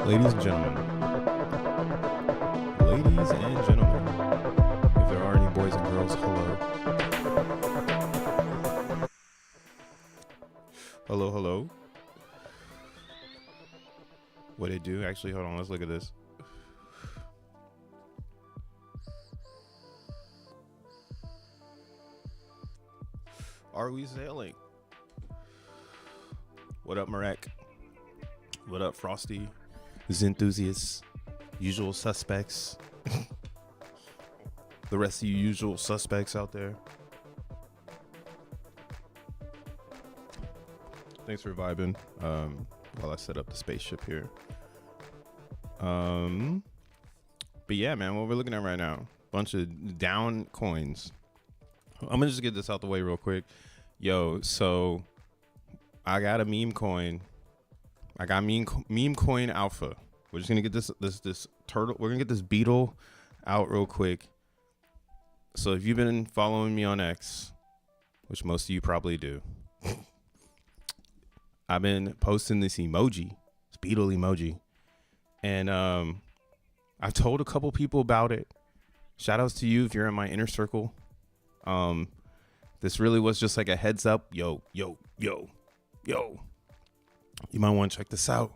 Ladies and gentlemen, if there are any boys and girls, hello. Hello. What it do? Actually, hold on, let's look at this. Are we sailing? What up, Marek? What up, Frosty? Enthusiasts, usual suspects, the rest of you usual suspects out there. Thanks for vibing while I set up the spaceship here. But yeah, man, what we're looking at right now, bunch of down coins. I'm gonna just get this out the way real quick. Yo, so I got a meme coin. I got meme coin alpha. We're just gonna get this turtle. We're gonna get this beetle out real quick. So if you've been following me on X, which most of you probably do, I've been posting this emoji, this beetle emoji, and I've told a couple people about it. Shout outs to you if you're in my inner circle. This really was just like a heads up. Yo. You might want to check this out.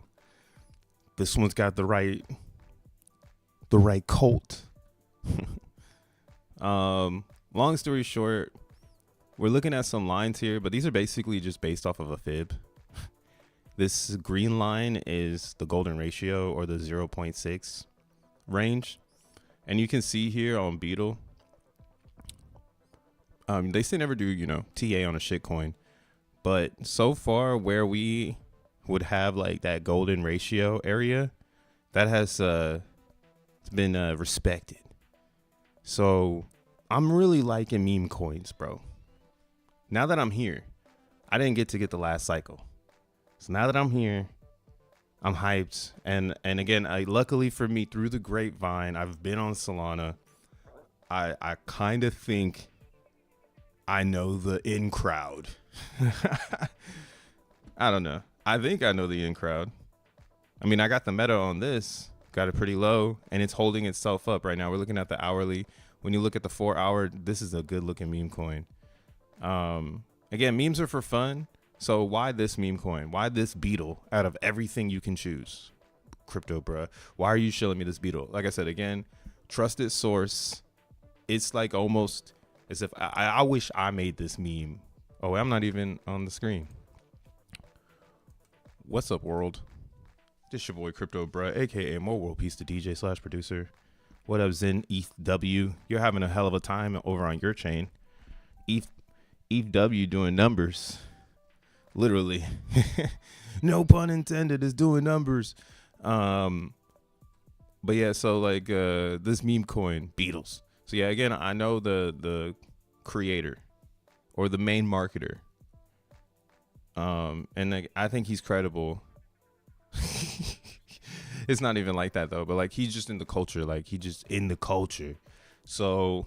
This one's got the right cult. Long story short, we're looking at some lines here, but these are basically just based off of a fib. This green line is the golden ratio, or the 0.6 range. And you can see here on Beetle, they say never do, TA on a shitcoin. But so far, where we would have like that golden ratio area, that has been respected. So I'm really liking meme coins, bro. Now that I'm here, I didn't get the last cycle. So now that I'm here, I'm hyped. And again, luckily for me, through the grapevine, I've been on Solana. I kind of think I know the in crowd. I don't know. I think I know the in crowd. I mean, I got the meta on this, got it pretty low, and it's holding itself up right now. We're looking at the hourly. When you look at the 4 hour, this is a good looking meme coin. Again, memes are for fun. So why this meme coin? Why this beetle out of everything you can choose? Crypto, bruh. Why are you showing me this beetle? Like I said, again, trusted source. It's like almost as if I wish I made this meme. Oh, I'm not even on the screen. What's up, world? This your boy Crypto Bruh, aka More World Peace, the DJ / producer. What up, Zen ETH W? You're having a hell of a time over on your chain. ETH W doing numbers. Literally. No pun intended, is doing numbers. But yeah, so like this meme coin, Beatles. So yeah, again, I know the creator or the main marketer. And like, I think he's credible. It's not even like that though, but like he's just in the culture, So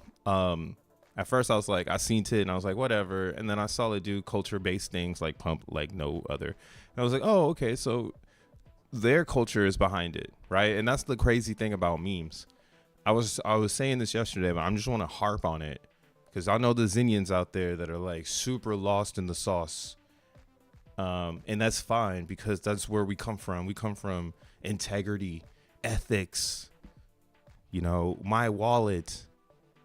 at first I was like, I seen it and I was like, whatever. And then I saw it do culture-based things like pump like no other. And I was like, oh, okay, so their culture is behind it, right? And that's the crazy thing about memes. I was saying this yesterday, but I just want to harp on it because I know the Xenians out there that are like super lost in the sauce. And that's fine because that's where we come from. We come from integrity, ethics, my wallet,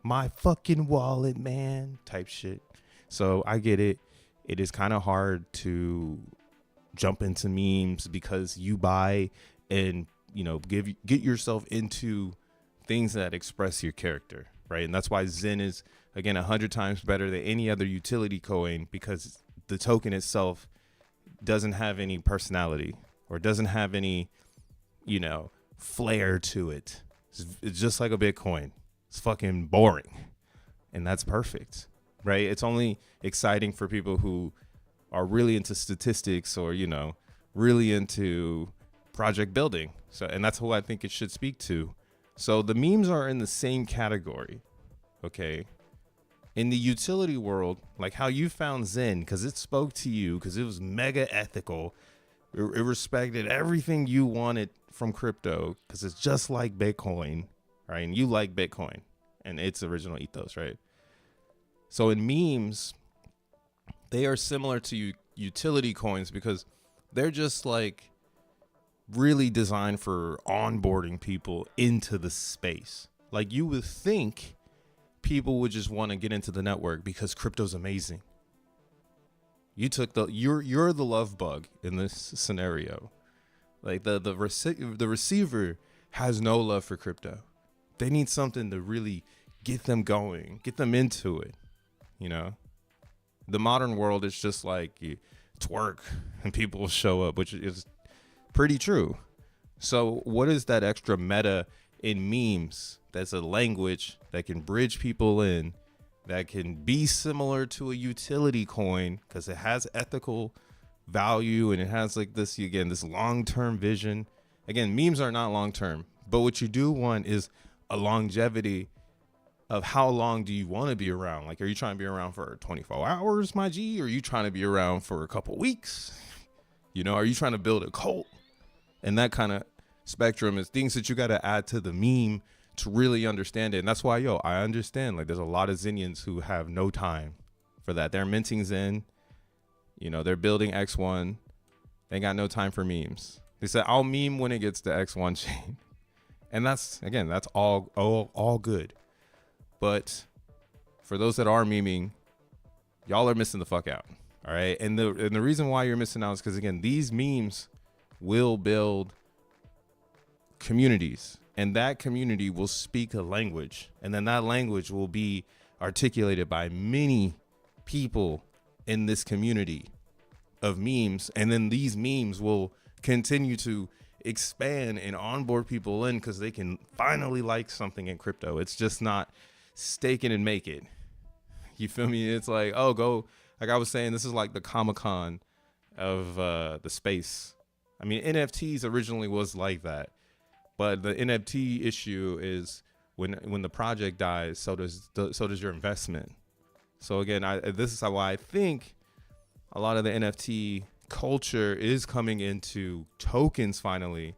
my fucking wallet, man, type shit. So I get it. It is kind of hard to jump into memes because you buy and get yourself into things that express your character, right? And that's why Zen is, again, 100 times better than any other utility coin, because the token itself doesn't have any personality or doesn't have any, flair to it. It's just like a Bitcoin. It's fucking boring. And that's perfect, right? It's only exciting for people who are really into statistics or, really into project building. So, and that's who I think it should speak to. So the memes are in the same category. Okay. In the utility world, like how you found Zen, because it spoke to you, because it was mega ethical. It respected everything you wanted from crypto, because it's just like Bitcoin, right? And you like Bitcoin and its original ethos, right? So in memes, they are similar to utility coins because they're just like really designed for onboarding people into the space. Like you would think people would just want to get into the network because crypto's amazing. You took you're the love bug in this scenario. Like the receiver has no love for crypto. They need something to really get them going, get them into it. The modern world is just like you twerk and people will show up, which is pretty true. So what is that extra meta in memes? That's a language that can bridge people in, that can be similar to a utility coin because it has ethical value and it has like this, again, this long-term vision. Again, memes are not long-term, but what you do want is a longevity of how long do you want to be around? Like, are you trying to be around for 24 hours, my G? Or are you trying to be around for a couple weeks? Are you trying to build a cult? And that kind of spectrum is things that you got to add to the meme to really understand it. And that's why, I understand, like, there's a lot of Zenians who have no time for that. They're minting Zen, they're building X1. They ain't got no time for memes. They said, I'll meme when it gets to X1 chain. And that's all good. But for those that are memeing, y'all are missing the fuck out. All right. And the reason why you're missing out is because, again, these memes will build communities, and that community will speak a language, and then that language will be articulated by many people in this community of memes. And then these memes will continue to expand and onboard people in because they can finally like something in crypto. It's just not stake it and make it. You feel me? It's like, go, like I was saying, this is like the Comic-Con of the space. I mean, NFTs originally was like that, but the NFT issue is when the project dies, so does your investment. So again, this is why I think a lot of the NFT culture is coming into tokens finally,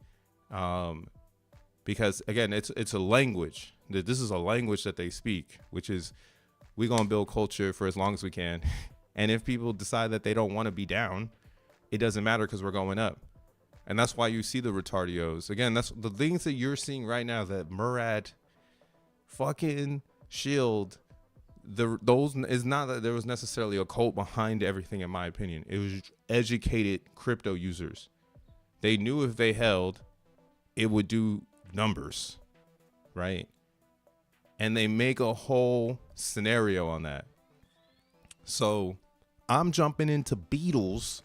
because again, it's a language. This is a language that they speak, which is we're gonna build culture for as long as we can, and if people decide that they don't want to be down, it doesn't matter because we're going up. And that's why you see the retardios. Again, that's the things that you're seeing right now, that Murad fucking shield. Those is not that there was necessarily a cult behind everything, in my opinion. It was educated crypto users. They knew if they held, it would do numbers, right? And they make a whole scenario on that. So I'm jumping into beetles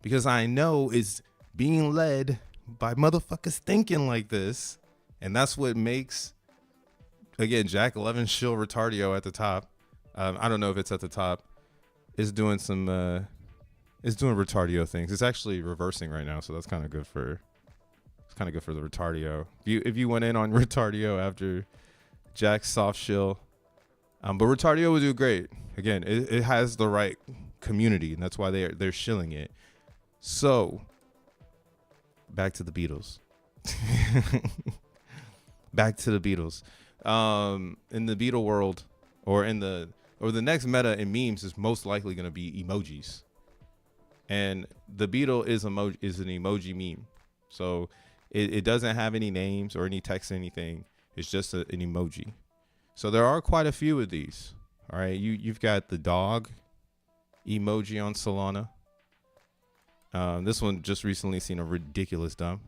because I know it's being led by motherfuckers thinking like this. And that's what makes, again, Jack 11 shill retardio at the top. I don't know if it's at the top. It's doing some, it's doing retardio things. It's actually reversing right now. So that's kind of good for, the retardio. If you went in on retardio after Jack's soft shill, but retardio would do great. Again, it has the right community, and that's why they're shilling it. So back to the Beatles. Back to the Beatles. In the Beetle world, or the next meta in memes is most likely going to be emojis. And the Beetle is an emoji meme. So it doesn't have any names or any text or anything. It's just an emoji. So there are quite a few of these. All right, you've got the dog emoji on Solana. This one just recently seen a ridiculous dump.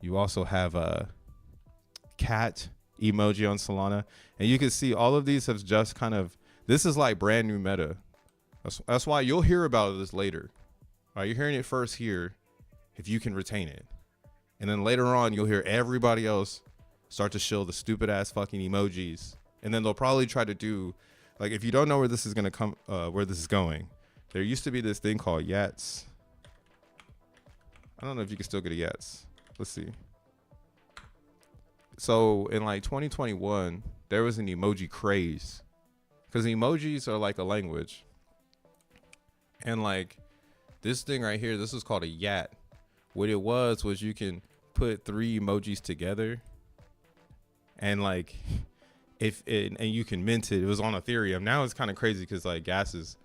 You also have a cat emoji on Solana, and you can see all of these have just kind of, this is like brand new meta. That's why you'll hear about this later. All right, you're hearing it first here if you can retain it. And then later on, you'll hear everybody else start to shill the stupid ass fucking emojis. And then they'll probably try to do, like, if you don't know where this is going to come, where this is going, there used to be this thing called Yats. I don't know if you can still get a Yats. Let's see. So in like 2021, there was an emoji craze because emojis are like a language. And like this thing right here, this is called a Yat. What it was you can put 3 emojis together and like and you can mint it. It was on Ethereum. Now it's kind of crazy because like gas is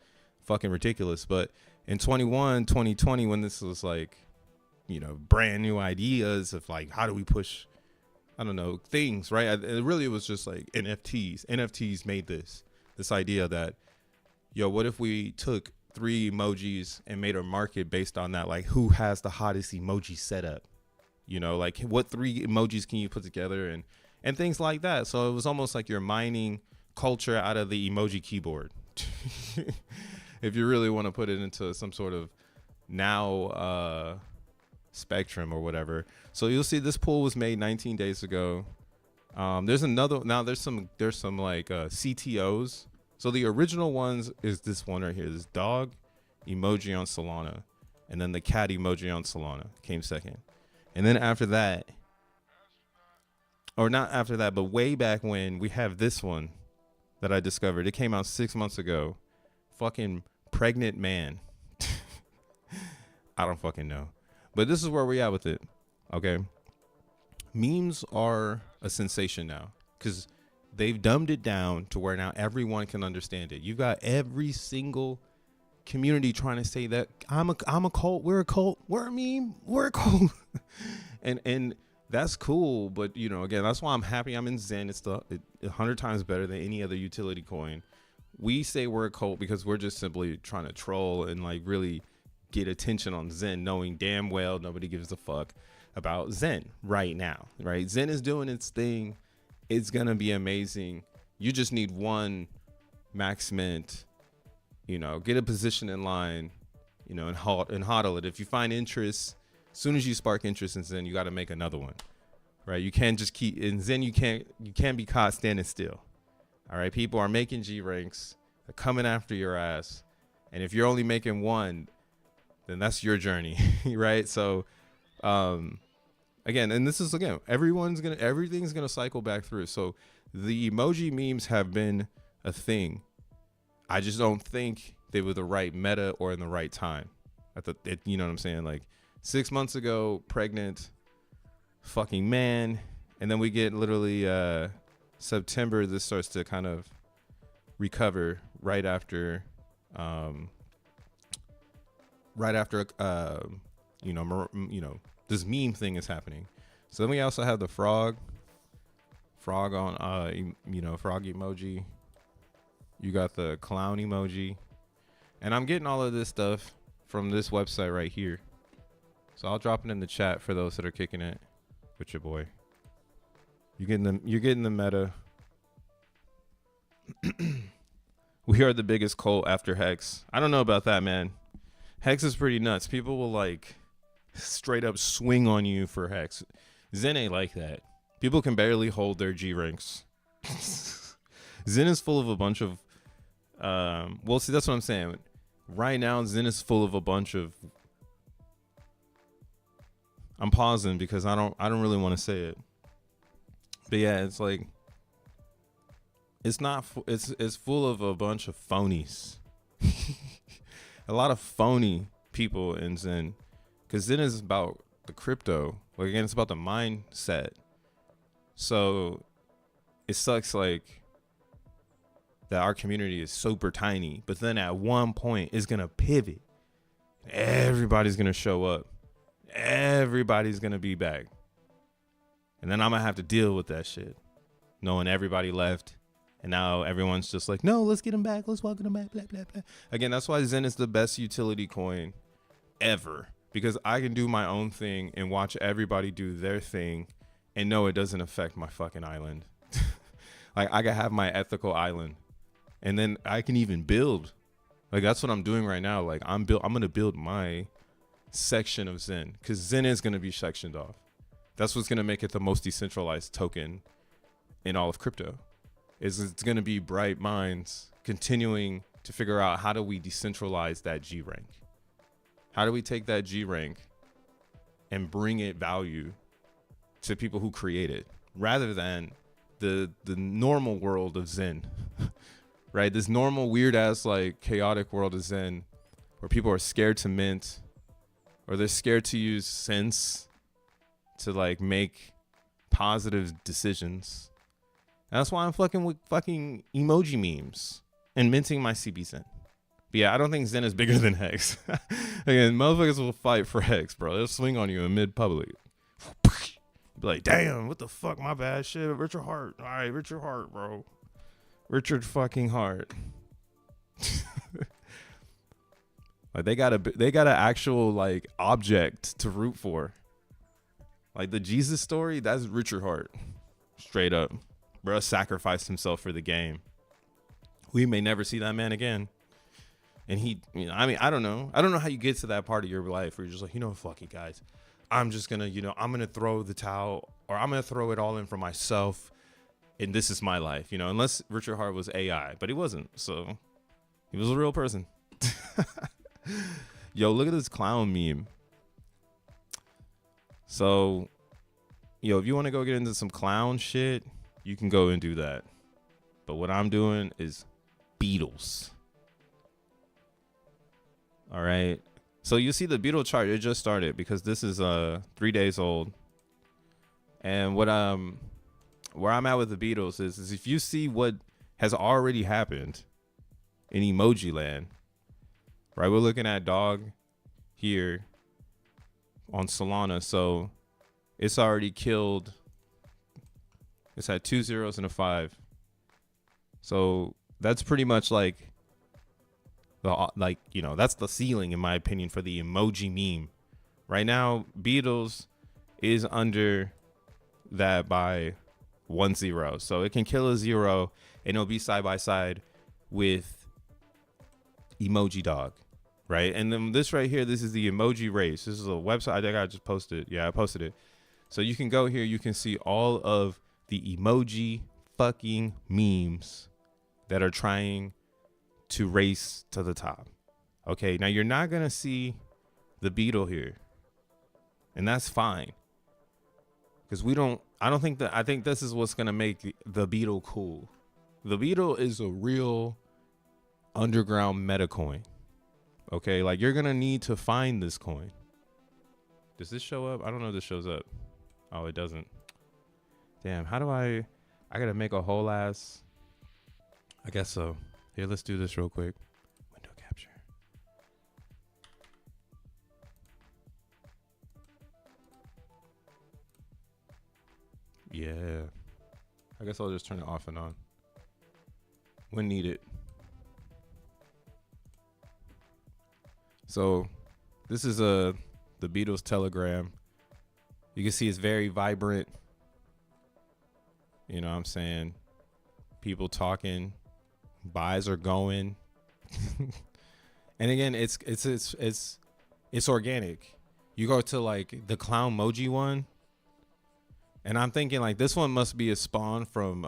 fucking ridiculous. But in 2020, when this was like, you know, brand new ideas of like, how do we push, I don't know, things, right? It really was just like NFTs. NFTs made this idea that, yo, what if we took 3 emojis and made a market based on that? Like, who has the hottest emoji setup? You know, like what 3 emojis can you put together and things like that. So it was almost like you're mining culture out of the emoji keyboard. If you really want to put it into some sort of now spectrum or whatever. So you'll see this pool was made 19 days ago. There's another, now there's some like CTOs. So the original ones is this one right here, this dog emoji on Solana, and then the cat emoji on Solana came second. And then after that, or not after that, but way back when, we have this one that I discovered. It came out 6 months ago. Fucking pregnant man. I don't fucking know. But this is where we at with it. Okay. Memes are a sensation now because they've dumbed it down to where now everyone can understand it. You've got every single community trying to say that I'm a cult, we're a cult, we're a meme, we're a cult. and that's cool, but you know, again, that's why I'm happy I'm in Zen. It's 100 times better than any other utility coin. We say we're a cult because we're just simply trying to troll and like really get attention on Zen, knowing damn well nobody gives a fuck about Zen right now, right? Zen is doing its thing. It's gonna be amazing. You just need one max mint, you know, get a position in line, you know, and hodl it. If you find interest, as soon as you spark interest in Zen, you got to make another one, right? You can't just keep in Zen. You can't be caught standing still. All right, people are making G ranks, they're coming after your ass, and if you're only making one, then that's your journey, right? So, again, and this is again, everything's gonna cycle back through. So, the emoji memes have been a thing. I just don't think they were the right meta or in the right time. You know what I'm saying? Like 6 months ago, pregnant, fucking man, and then we get literally September. This starts to kind of recover right after, you know, this meme thing is happening. So then we also have the frog on, you know, frog emoji. You got the clown emoji, and I'm getting all of this stuff from this website right here. So I'll drop it in the chat for those that are kicking it with your boy. You're getting the meta. We are the biggest cult after Hex. I don't know about that, man. Hex is pretty nuts. People will like straight up swing on you for Hex. Zen ain't like that. People can barely hold their G ranks. Zen is full of a bunch of well, see, that's what I'm saying. Right now, Zen is full of a bunch of, I'm pausing because I don't really want to say it. But yeah, it's like, it's full of a bunch of phonies. A lot of phony people in Zen, because Zen is about the crypto. Like, again, it's about the mindset. So it sucks like that our community is super tiny, but then at one point it's gonna pivot. Everybody's gonna show up. Everybody's gonna be back. And then I'm gonna have to deal with that shit, knowing everybody left. And now everyone's just like, no, let's get them back. Let's welcome them back. Blah, blah, blah. Again, that's why Zen is the best utility coin ever. because I can do my own thing and watch everybody do their thing and know it doesn't affect my fucking island. Like I can have my ethical island, and then I can even build. Like that's what I'm doing right now. Like I'm going to build my section of Zen, because Zen is going to be sectioned off. That's what's going to make it the most decentralized token in all of crypto. Is it's going to be bright minds continuing to figure out, how do we decentralize that G rank? How do we take that G rank and bring it value to people who create it, rather than the normal world of Zen, right? This normal weird ass like chaotic world of Zen, where people are scared to mint, or they're scared to use sense to like make positive decisions. And that's why I'm fucking with fucking emoji memes and minting my CB Zen. But yeah, I don't think Zen is bigger than Hex. Again, motherfuckers will fight for Hex, bro. They'll swing on you in mid public. Be like, damn, what the fuck, my bad shit. Richard Hart. All right, Richard Hart, bro. Richard fucking Hart. Like they got an actual like object to root for. Like the Jesus story, that's Richard Hart. Straight up. Bro sacrificed himself for the game. We may never see that man again. And he, you know, I mean, I don't know how you get to that part of your life where you're just like, you know, fuck it, guys. I'm just gonna, you know, I'm gonna throw the towel, or I'm gonna throw it all in for myself, and this is my life, you know. Unless Richard Hart was AI, but he wasn't, so he was a real person. Yo, look at this clown meme. So, yo, if you want to go get into some clown shit, you can go and do that. But what I'm doing is beetles. All right. So you see the beetle chart, it just started because this is 3 days old. And what where I'm at with the beetles is if you see what has already happened in emoji land, right? We're looking at dog here on Solana. So it's already killed. It's had 2 zeros and a 5. So that's pretty much like you know, that's the ceiling in my opinion for the emoji meme. Right now, Beatles is under that by 1 0. So it can kill a 0 and it'll be side by side with emoji dog, right? And then this right here, this is the emoji race. This is a website. I think I just posted. Yeah, I posted it. So you can go here. You can see all of the emoji fucking memes that are trying to race to the top. Okay, now you're not gonna see the beetle here, and that's fine, because I think this is what's gonna make the beetle cool. The beetle is a real underground meta coin. Okay, like you're gonna need to find this coin. Does this show up? I don't know if this shows up. Oh, it doesn't. Damn, how do I gotta make a whole ass, I guess so. Here, let's do this real quick. Window capture. Yeah. I guess I'll just turn it off and on when needed. So this is the Beatles Telegram. You can see it's very vibrant. You know what I'm saying? People talking. Buys are going. And again, it's organic. You go to like the clown emoji one, and I'm thinking like this one must be a spawn from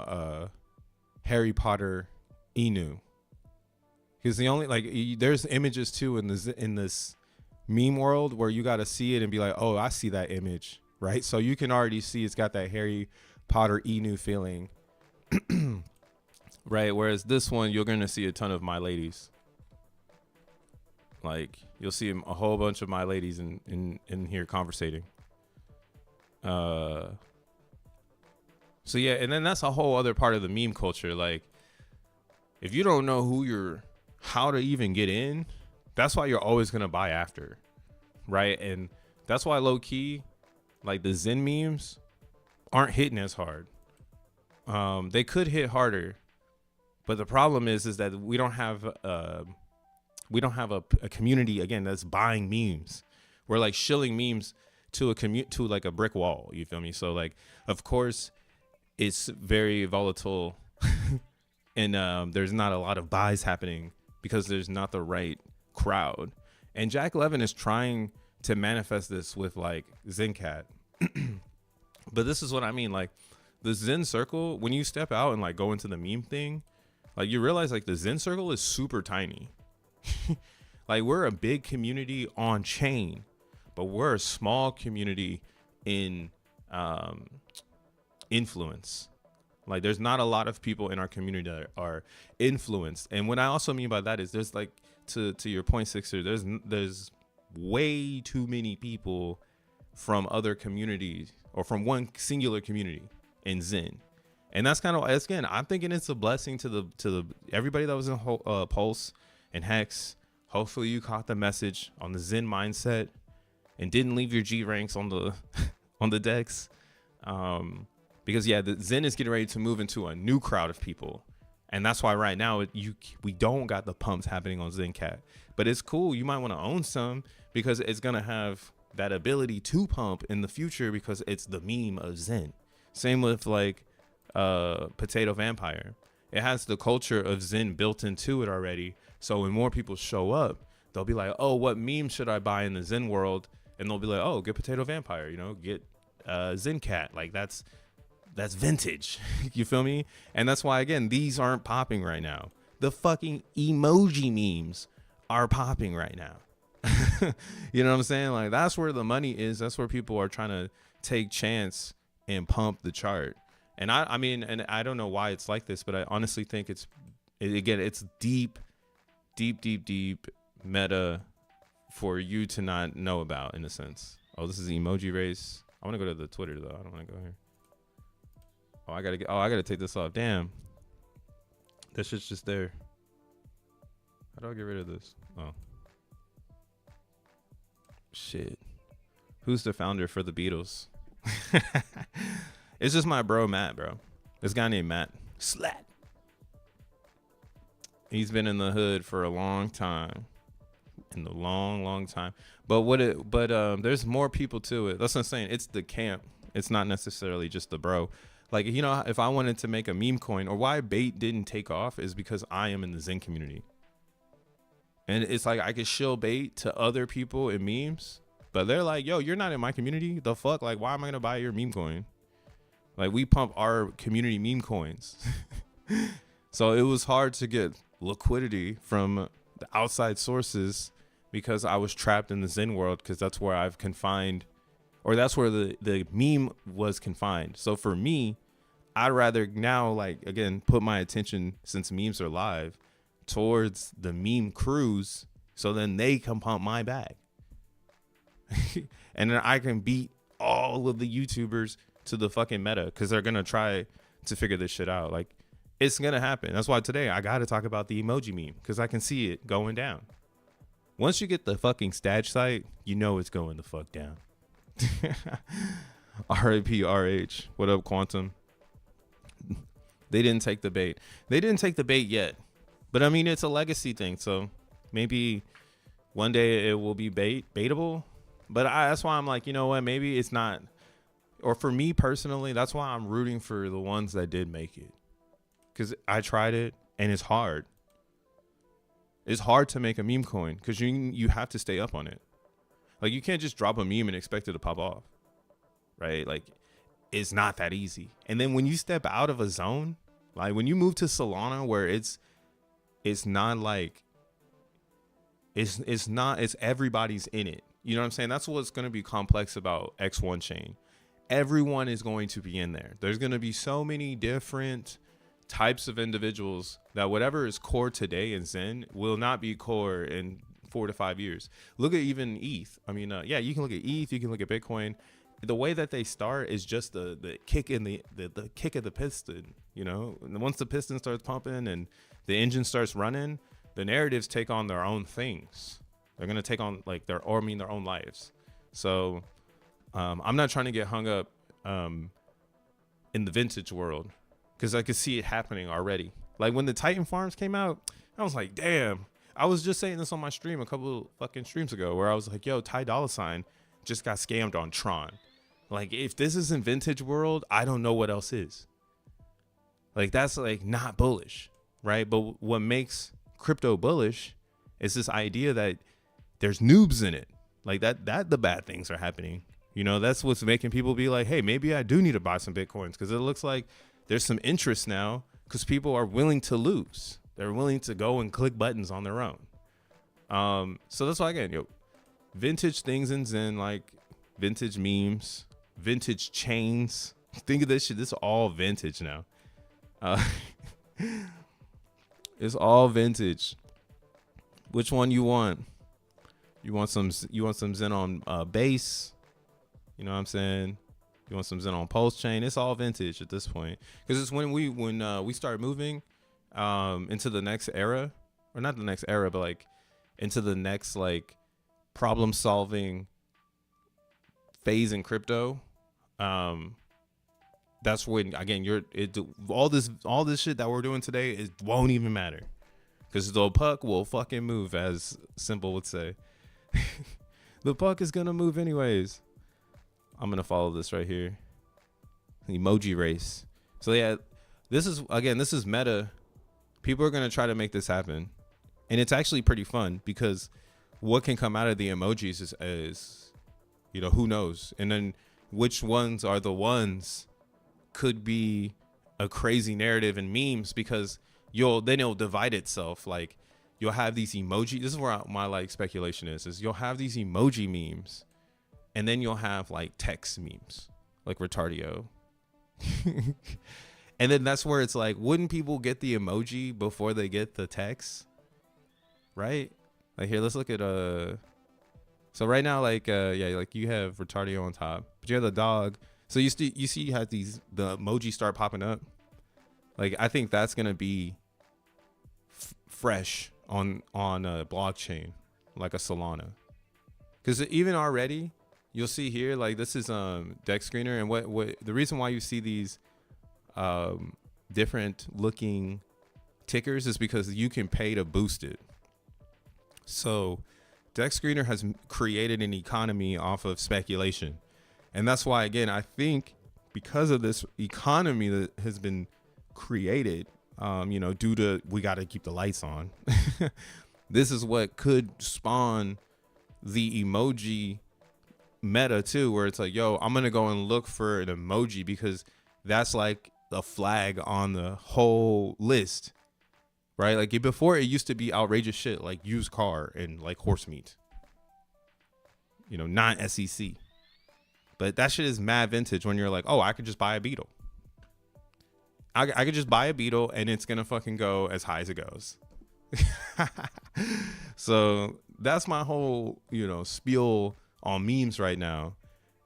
Harry Potter Inu, because the only like there's images too in this meme world where you got to see it and be like, oh, I see that image, right? So you can already see it's got that Harry Potter Inu feeling. Right, whereas this one, you're gonna see a ton of my ladies. Like you'll see a whole bunch of my ladies in here conversating. So yeah, and then that's a whole other part of the meme culture. Like if you don't know how to even get in, that's why you're always gonna buy after, right? And that's why low key, like the Zen memes aren't hitting as hard. They could hit harder. But the problem is that we don't have a community again that's buying memes. We're like shilling memes to to like a brick wall. You feel me? So like, of course, it's very volatile, and there's not a lot of buys happening because there's not the right crowd. And Jack Levin is trying to manifest this with like Zencat. But this is what I mean, like the Zen circle, when you step out and like go into the meme thing, like you realize like the Zen circle is super tiny. Like we're a big community on chain, but we're a small community in influence. Like there's not a lot of people in our community that are influenced. And what I also mean by that is there's like, to your point, Sixer, there's way too many people from other communities or from one singular community in Zen. And that's kind of, again, I'm thinking it's a blessing to the everybody that was in Pulse and Hex. Hopefully you caught the message on the Zen mindset and didn't leave your G ranks on the on the decks. Because yeah, the Zen is getting ready to move into a new crowd of people. And that's why right now we don't got the pumps happening on Zencat. But it's cool. You might want to own some because it's going to have that ability to pump in the future because it's the meme of Zen. Same with like Potato Vampire. It has the culture of Zen built into it already. So when more people show up, they'll be like, oh, what meme should I buy in the Zen world? And they'll be like, oh, get Potato Vampire, you know, get Zencat. Like that's vintage. You feel me? And that's why, again, these aren't popping right now. The fucking emoji memes are popping right now. You know what I'm saying? Like that's where the money is. That's where people are trying to take chance and pump the chart. And I mean, and I don't know why it's like this, but I honestly think it's deep meta for you to not know about, in a sense. Oh, this is the emoji race. I want to go to the Twitter though. I don't want to go here. Oh, I gotta take this off. Damn. That shit's just there. How do I get rid of this? Oh. Shit. Who's the founder for the Beatles? It's just my bro, Matt, bro. This guy named Matt. Slat. He's been in the hood for a long time. In the long time. But there's more people to it. That's what I'm saying. It's the camp. It's not necessarily just the bro. Like, you know, if I wanted to make a meme coin, or why bait didn't take off is because I am in the Zen community. And it's like I could shill bait to other people in memes, but they're like, yo, you're not in my community. The fuck? Like, why am I going to buy your meme coin? Like, we pump our community meme coins. So it was hard to get liquidity from the outside sources because I was trapped in the Zen world, because that's where I've confined, or that's where the meme was confined. So for me, I'd rather now, like, again, put my attention, since memes are live, towards the meme crews, so then they can pump my bag. And then I can beat all of the YouTubers to the fucking meta, because they're going to try to figure this shit out. Like, it's going to happen. That's why today I got to talk about the emoji meme, because I can see it going down. Once you get the fucking stage site, you know it's going the fuck down. R.I.P. RH. What up, Quantum? They didn't take the bait. They didn't take the bait yet. But I mean, it's a legacy thing. So maybe one day it will be baitable. But that's why I'm like, you know what? Maybe it's not. Or for me personally, that's why I'm rooting for the ones that did make it. Because I tried it and it's hard. It's hard to make a meme coin because you have to stay up on it. Like, you can't just drop a meme and expect it to pop off. Right? Like, it's not that easy. And then when you step out of a zone, like when you move to Solana, where it's not like, it's everybody's in it. You know what I'm saying? That's what's going to be complex about X1 chain. Everyone is going to be in there. There's going to be so many different types of individuals that whatever is core today in Zen will not be core in 4 to 5 years. Look at even ETH. I mean, yeah, you can look at ETH, you can look at Bitcoin. The way that they start is just the kick in the kick of the piston, you know. And once the piston starts pumping and the engine starts running, the narratives take on their own things. They're gonna take on like their own lives. So I'm not trying to get hung up in the vintage world, because I could see it happening already. Like when the Titan farms came out, I was like, damn, I was just saying this on my stream a couple fucking streams ago where I was like, yo, Ty Dolla $ign just got scammed on Tron. Like, if this isn't vintage world, I don't know what else is. Like, that's like not bullish, right? But what makes crypto bullish is this idea that there's noobs in it. Like that the bad things are happening. You know, that's what's making people be like, hey, maybe I do need to buy some Bitcoins, because it looks like there's some interest now because people are willing to lose. They're willing to go and click buttons on their own. So that's why, again, vintage things in Zen, like vintage memes, vintage chains. Think of this shit. This is all vintage now. It's all vintage. Which one you want? You want some Zen on base? You know what I'm saying? You want some Zen on Pulse chain? It's all vintage at this point, because it's when we start moving into the next era, or not the next era, but like into the next like problem solving phase in crypto. That's when, again, all this shit that we're doing today won't even matter, because the puck will fucking move, as Simple would say. The puck is gonna move anyways. I'm gonna follow this right here. Emoji race. So yeah, this is meta. People are gonna try to make this happen, and it's actually pretty fun, because what can come out of the emojis is who knows, and then which ones are the ones could be a crazy narrative and memes, because it'll divide itself. Like, you'll have these emoji. This is where my like speculation is you'll have these emoji memes, and then you'll have like text memes, like retardio. And then that's where it's like, wouldn't people get the emoji before they get the text? Right? Like, here, let's look at so right now, like like you have retardio on top, but you have the dog. So you see you have the emoji start popping up. Like, I think that's gonna be fresh on a blockchain like a Solana, because even already you'll see here, like, this is deck screener, and what the reason why you see these different looking tickers is because you can pay to boost it. So deck screener has created an economy off of speculation, and that's why, again, I think because of this economy that has been created, due to we got to keep the lights on, this is what could spawn the emoji meta too, where it's like, yo, I'm gonna go and look for an emoji because that's like the flag on the whole list, right? Like, before, it used to be outrageous shit like used car and like horse meat, not SEC. But that shit is mad vintage when you're like, oh, I could just buy a beetle. I could just buy a beetle and it's gonna fucking go as high as it goes. So that's my whole spiel on memes right now.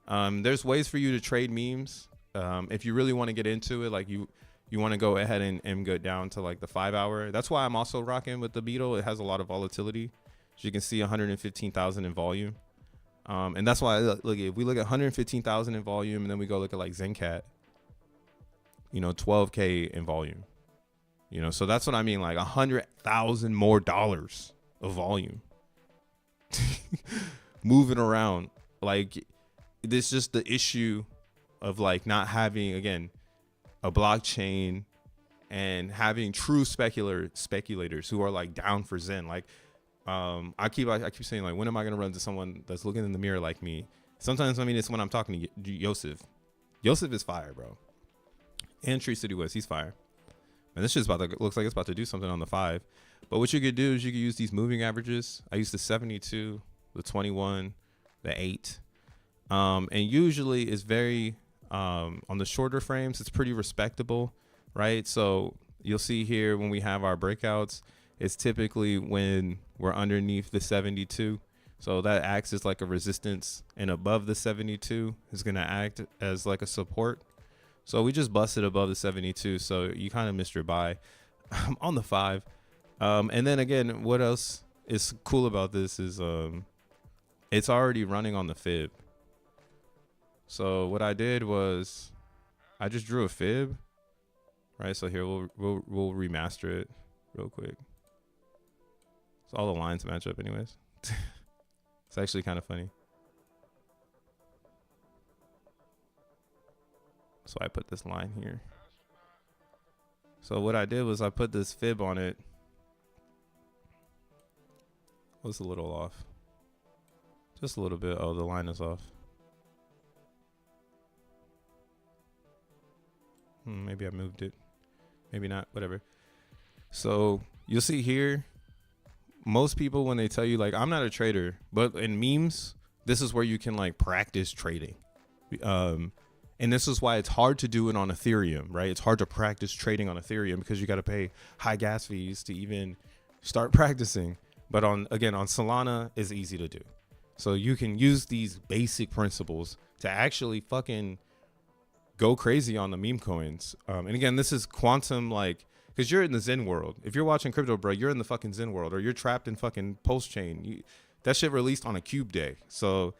There's ways for you to trade memes. If you really want to get into it, like you want to go ahead and go down to like the 5 hour. That's why I'm also rocking with the beetle. It has a lot of volatility. As you can see, 115,000 in volume. And that's why, look, if we look at 115,000 in volume, and then we go look at like Zencat, 12K in volume, so that's what I mean, like $100,000 more of volume moving around. Like, this just the issue of like not having, again, a blockchain and having true speculators who are like down for Zen. Like, I keep saying, like, when am I gonna run into someone that's looking in the mirror like me? Sometimes, I mean, it's when I'm talking to Yosef. Yosef is fire, bro. And Tree City West, he's fire. And this shit's looks like it's about to do something on the 5. But what you could do is you could use these moving averages. I use the 72, the 21, the 8. And usually it's very, on the shorter frames, it's pretty respectable, right? So you'll see here when we have our breakouts, it's typically when we're underneath the 72. So that acts as like a resistance, and above the 72 is going to act as like a support. So we just busted above the 72. So you kind of missed your buy on the 5. And then again, what else is cool about this is it's already running on the fib. So what I did was I just drew a fib, right? So here we'll remaster it real quick. So all the lines match up anyways. It's actually kind of funny. So I put this line here. So what I did was I put this fib on it. Was a little off. Just a little bit. Oh, the line is off. Maybe I moved it. Maybe not. Whatever. So you'll see here, most people, when they tell you, like, I'm not a trader, but in memes, this is where you can like practice trading. And this is why it's hard to do it on Ethereum, right? It's hard to practice trading on Ethereum because you got to pay high gas fees to even start practicing. But on Solana, it's easy to do. So you can use these basic principles to actually fucking go crazy on the meme coins. And again, this is quantum, like, because you're in the Zen world. If you're watching crypto, bro, you're in the fucking Zen world, or you're trapped in fucking post chain. That shit released on a cube day. So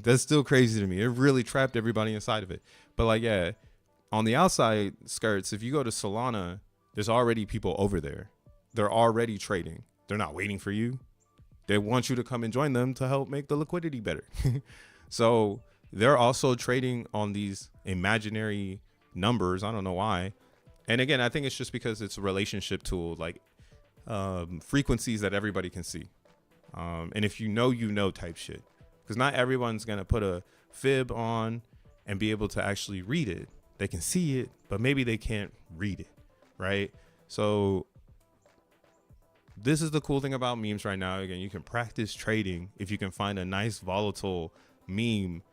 that's still crazy to me. It really trapped everybody inside of it. But like, yeah, on the outside skirts, if you go to Solana, there's already people over there. They're already trading. They're not waiting for you. They want you to come and join them to help make the liquidity better. So they're also trading on these imaginary numbers. I don't know why. And again, I think it's just because it's a relationship tool, like frequencies that everybody can see. And if you know type shit. Because not everyone's going to put a fib on and be able to actually read it. They can see it, but maybe they can't read it, right? So this is the cool thing about memes right now. Again, you can practice trading if you can find a nice volatile meme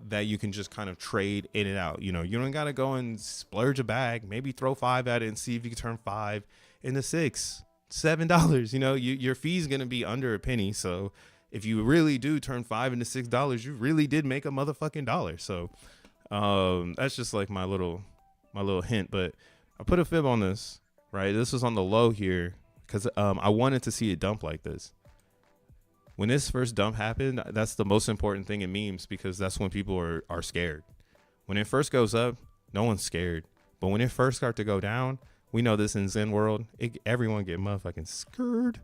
that you can just kind of trade in and out. You know, you don't got to go and splurge a bag, maybe throw 5 at it and see if you can turn 5 into $6, $7. You know, your fee's going to be under a penny. So if you really do turn 5 into $6, you really did make a motherfucking dollar. So that's just like my little hint. But I put a fib on this, right? This was on the low here because I wanted to see it dump like this. When this first dump happened, that's the most important thing in memes because that's when people are scared. When it first goes up, no one's scared. But when it first starts to go down, we know this in Zen world, everyone get motherfucking scared.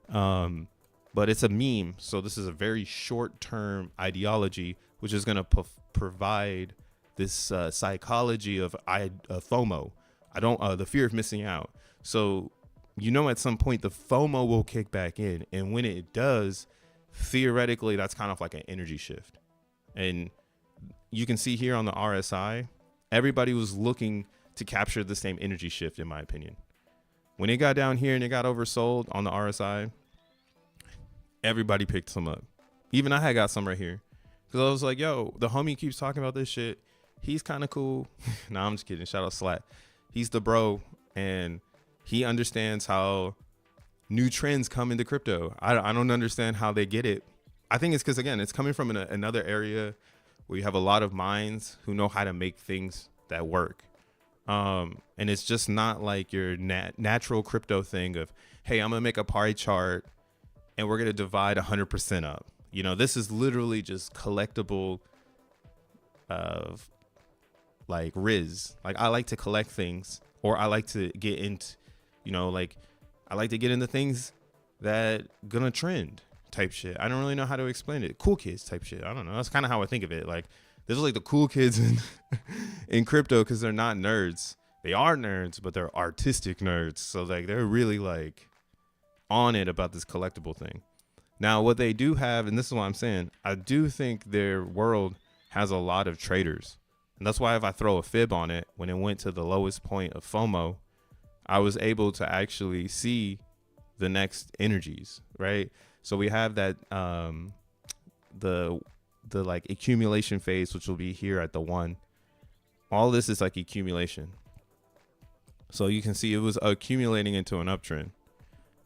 But it's a meme, so this is a very short-term ideology, which is going to provide this psychology of FOMO. The fear of missing out. So, you know, at some point the FOMO will kick back in, and when it does, theoretically, that's kind of like an energy shift. And you can see here on the RSI, everybody was looking to capture the same energy shift, in my opinion. When it got down here and it got oversold on the RSI, everybody picked some up. Even I had got some right here because I was like, yo, the homie keeps talking about this shit. He's kind of cool. Nah, I'm just kidding. Shout out Slat. He's the bro, and he understands how new trends come into crypto. I don't understand how they get it. I think it's because, again, it's coming from another area where you have a lot of minds who know how to make things that work. And it's just not like your natural crypto thing of, hey, I'm going to make a pie chart and we're going to divide 100% up. You know, this is literally just collectible of like Riz. Like, I like to collect things, or I like to get into, you know, like I like to get into things that gonna trend type shit. I don't really know how to explain it. Cool kids type shit. I don't know. That's kind of how I think of it. Like, this is like the cool kids in crypto because they're not nerds. They are nerds, but they're artistic nerds. So like they're really like on it about this collectible thing. Now, what they do have, and this is what I'm saying, I do think their world has a lot of traders. And that's why if I throw a fib on it, when it went to the lowest point of FOMO, I was able to actually see the next energies, right? So we have that the like accumulation phase, which will be here at the 1. All this is like accumulation. So you can see it was accumulating into an uptrend.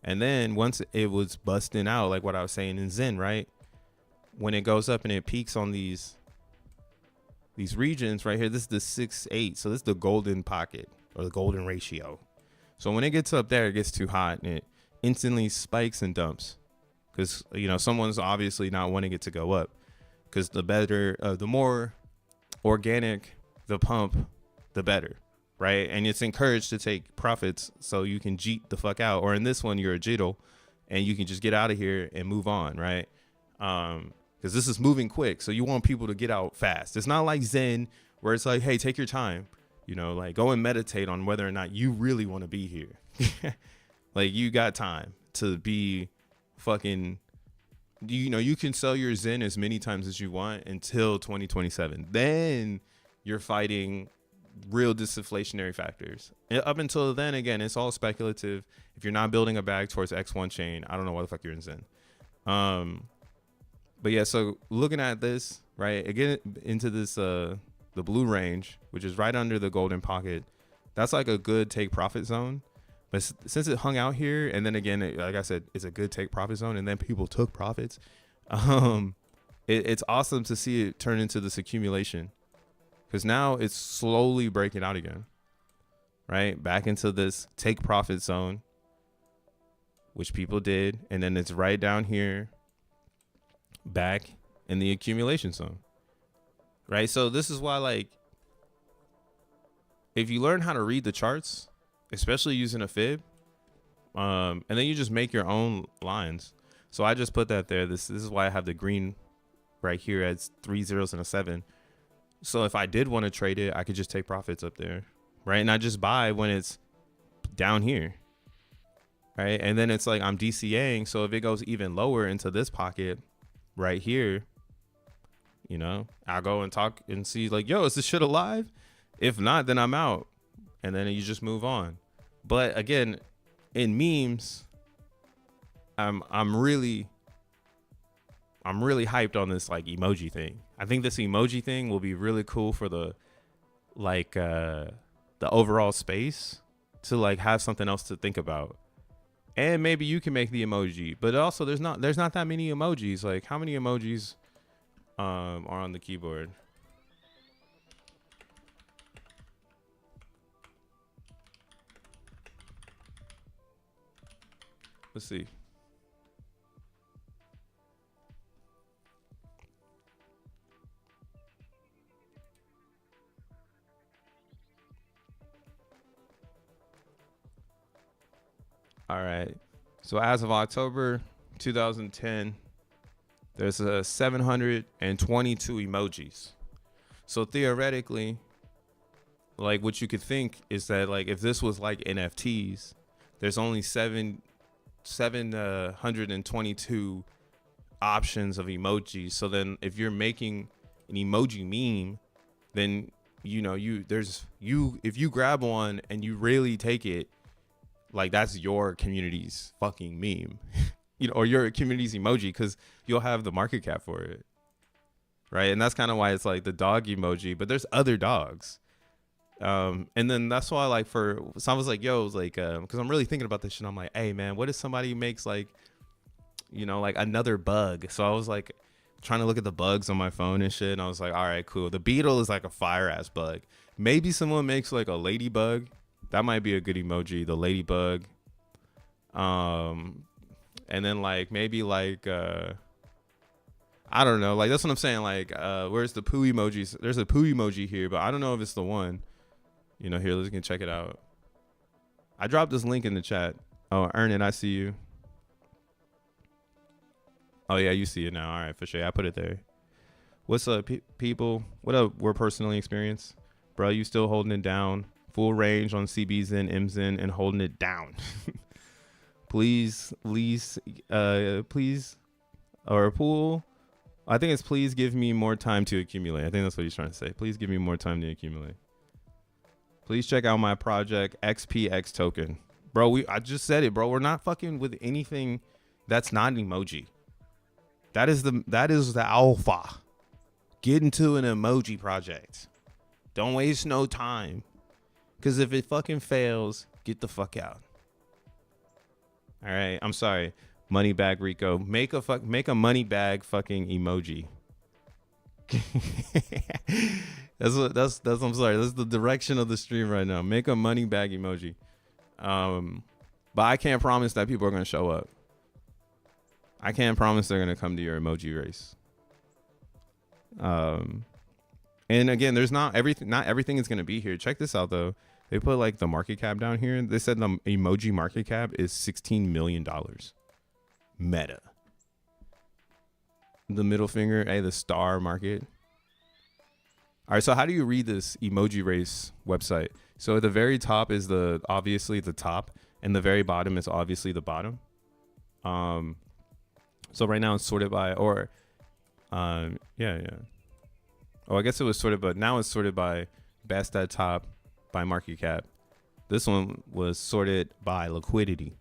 And then once it was busting out, like what I was saying in Zen, right? When it goes up and it peaks on these regions right here, this is the 6-8. So this is the golden pocket or the golden ratio. So when it gets up there, it gets too hot and it instantly spikes and dumps. Because, you know, someone's obviously not wanting it to go up. Because the more organic the pump, the better, right? And it's encouraged to take profits so you can jeet the fuck out. Or in this one, you're a jiddle and you can just get out of here and move on, right? Because this is moving quick, so you want people to get out fast. It's not like Zen where it's like, hey, take your time, you know, like go and meditate on whether or not you really want to be here. Like you got time to be fucking, you know, you can sell your Zen as many times as you want until 2027. Then you're fighting real disinflationary factors. Up until then, again, it's all speculative. If you're not building a bag towards X1 chain, I don't know why the fuck you're in Zen. But yeah, so looking at this, right, again, into this, the blue range, which is right under the golden pocket, that's like a good take profit zone. But since it hung out here, and then again, like I said, it's a good take profit zone, and then people took profits. It's awesome to see it turn into this accumulation, because now it's slowly breaking out again, right? Back into this take profit zone, which people did. And then it's right down here, back in the accumulation zone, right? So this is why, like, if you learn how to read the charts, especially using a fib, and then you just make your own lines. So I just put that there. This is why I have the green right here as 3 zeros and a 7. So if I did want to trade it, I could just take profits up there, right? And I just buy when it's down here, right? And then it's like I'm DCAing. So if it goes even lower into this pocket right here, you know, I'll go and talk and see like, yo, is this shit alive? If not, then I'm out. And then you just move on. But again, in memes, I'm really hyped on this like emoji thing. I think this emoji thing will be really cool for the like the overall space to like have something else to think about. And maybe you can make the emoji, but also there's not that many emojis. Like how many emojis are on the keyboard? Let's see. All right. So as of October 2010, there's 722 emojis. So theoretically, like what you could think is that like if this was like NFTs, there's only 722 options of emojis. So then if you're making an emoji meme, then you know if you grab one and you really take it, like that's your community's fucking meme. You know, or your community's emoji, because you'll have the market cap for it, right? And that's kind of why it's like the dog emoji, but there's other dogs. And then that's why, like, for so I was like, yo, like, because I'm really thinking about this shit. I'm like, hey man, what if somebody makes like, you know, like another bug? So I was like trying to look at the bugs on my phone and shit, and I was like, all right, cool. The beetle is like a fire ass bug. Maybe someone makes like a ladybug. That might be a good emoji, the ladybug. And then like maybe like I don't know, like that's what I'm saying. Like where's the poo emojis? There's a poo emoji here, but I don't know if it's the one. You know, here, let's go check it out. I dropped this link in the chat. Oh, Earn It, I see you. Oh yeah, you see it now. All right, for sure. I put it there. What's up, people? What up? We're personally experienced, bro. You still holding it down? Full range on CBZen, MZen, and holding it down. Please, or pool. I think it's please give me more time to accumulate. I think that's what he's trying to say. Please give me more time to accumulate. Please check out my project XPX token, bro. I just said it, bro. We're not fucking with anything that's not an emoji. That is the alpha. Get into an emoji project. Don't waste no time, because if it fucking fails, get the fuck out. All right, I'm sorry. Money bag Rico. Make a money bag fucking emoji. that's I'm sorry. That's the direction of the stream right now. Make a money bag emoji. But I can't promise that people are going to show up. I can't promise they're going to come to your emoji race. And again, there's not everything is going to be here. Check this out though. They put like the market cap down here. They said the emoji market cap is $16 million. Meta. The middle finger, hey, the star market. All right, so how do you read this emoji race website? So at the very top is obviously the top, and the very bottom is obviously the bottom. So right now it's sorted by, yeah. Oh, I guess it was sorted, but now it's sorted by best at top by market cap. This one was sorted by liquidity.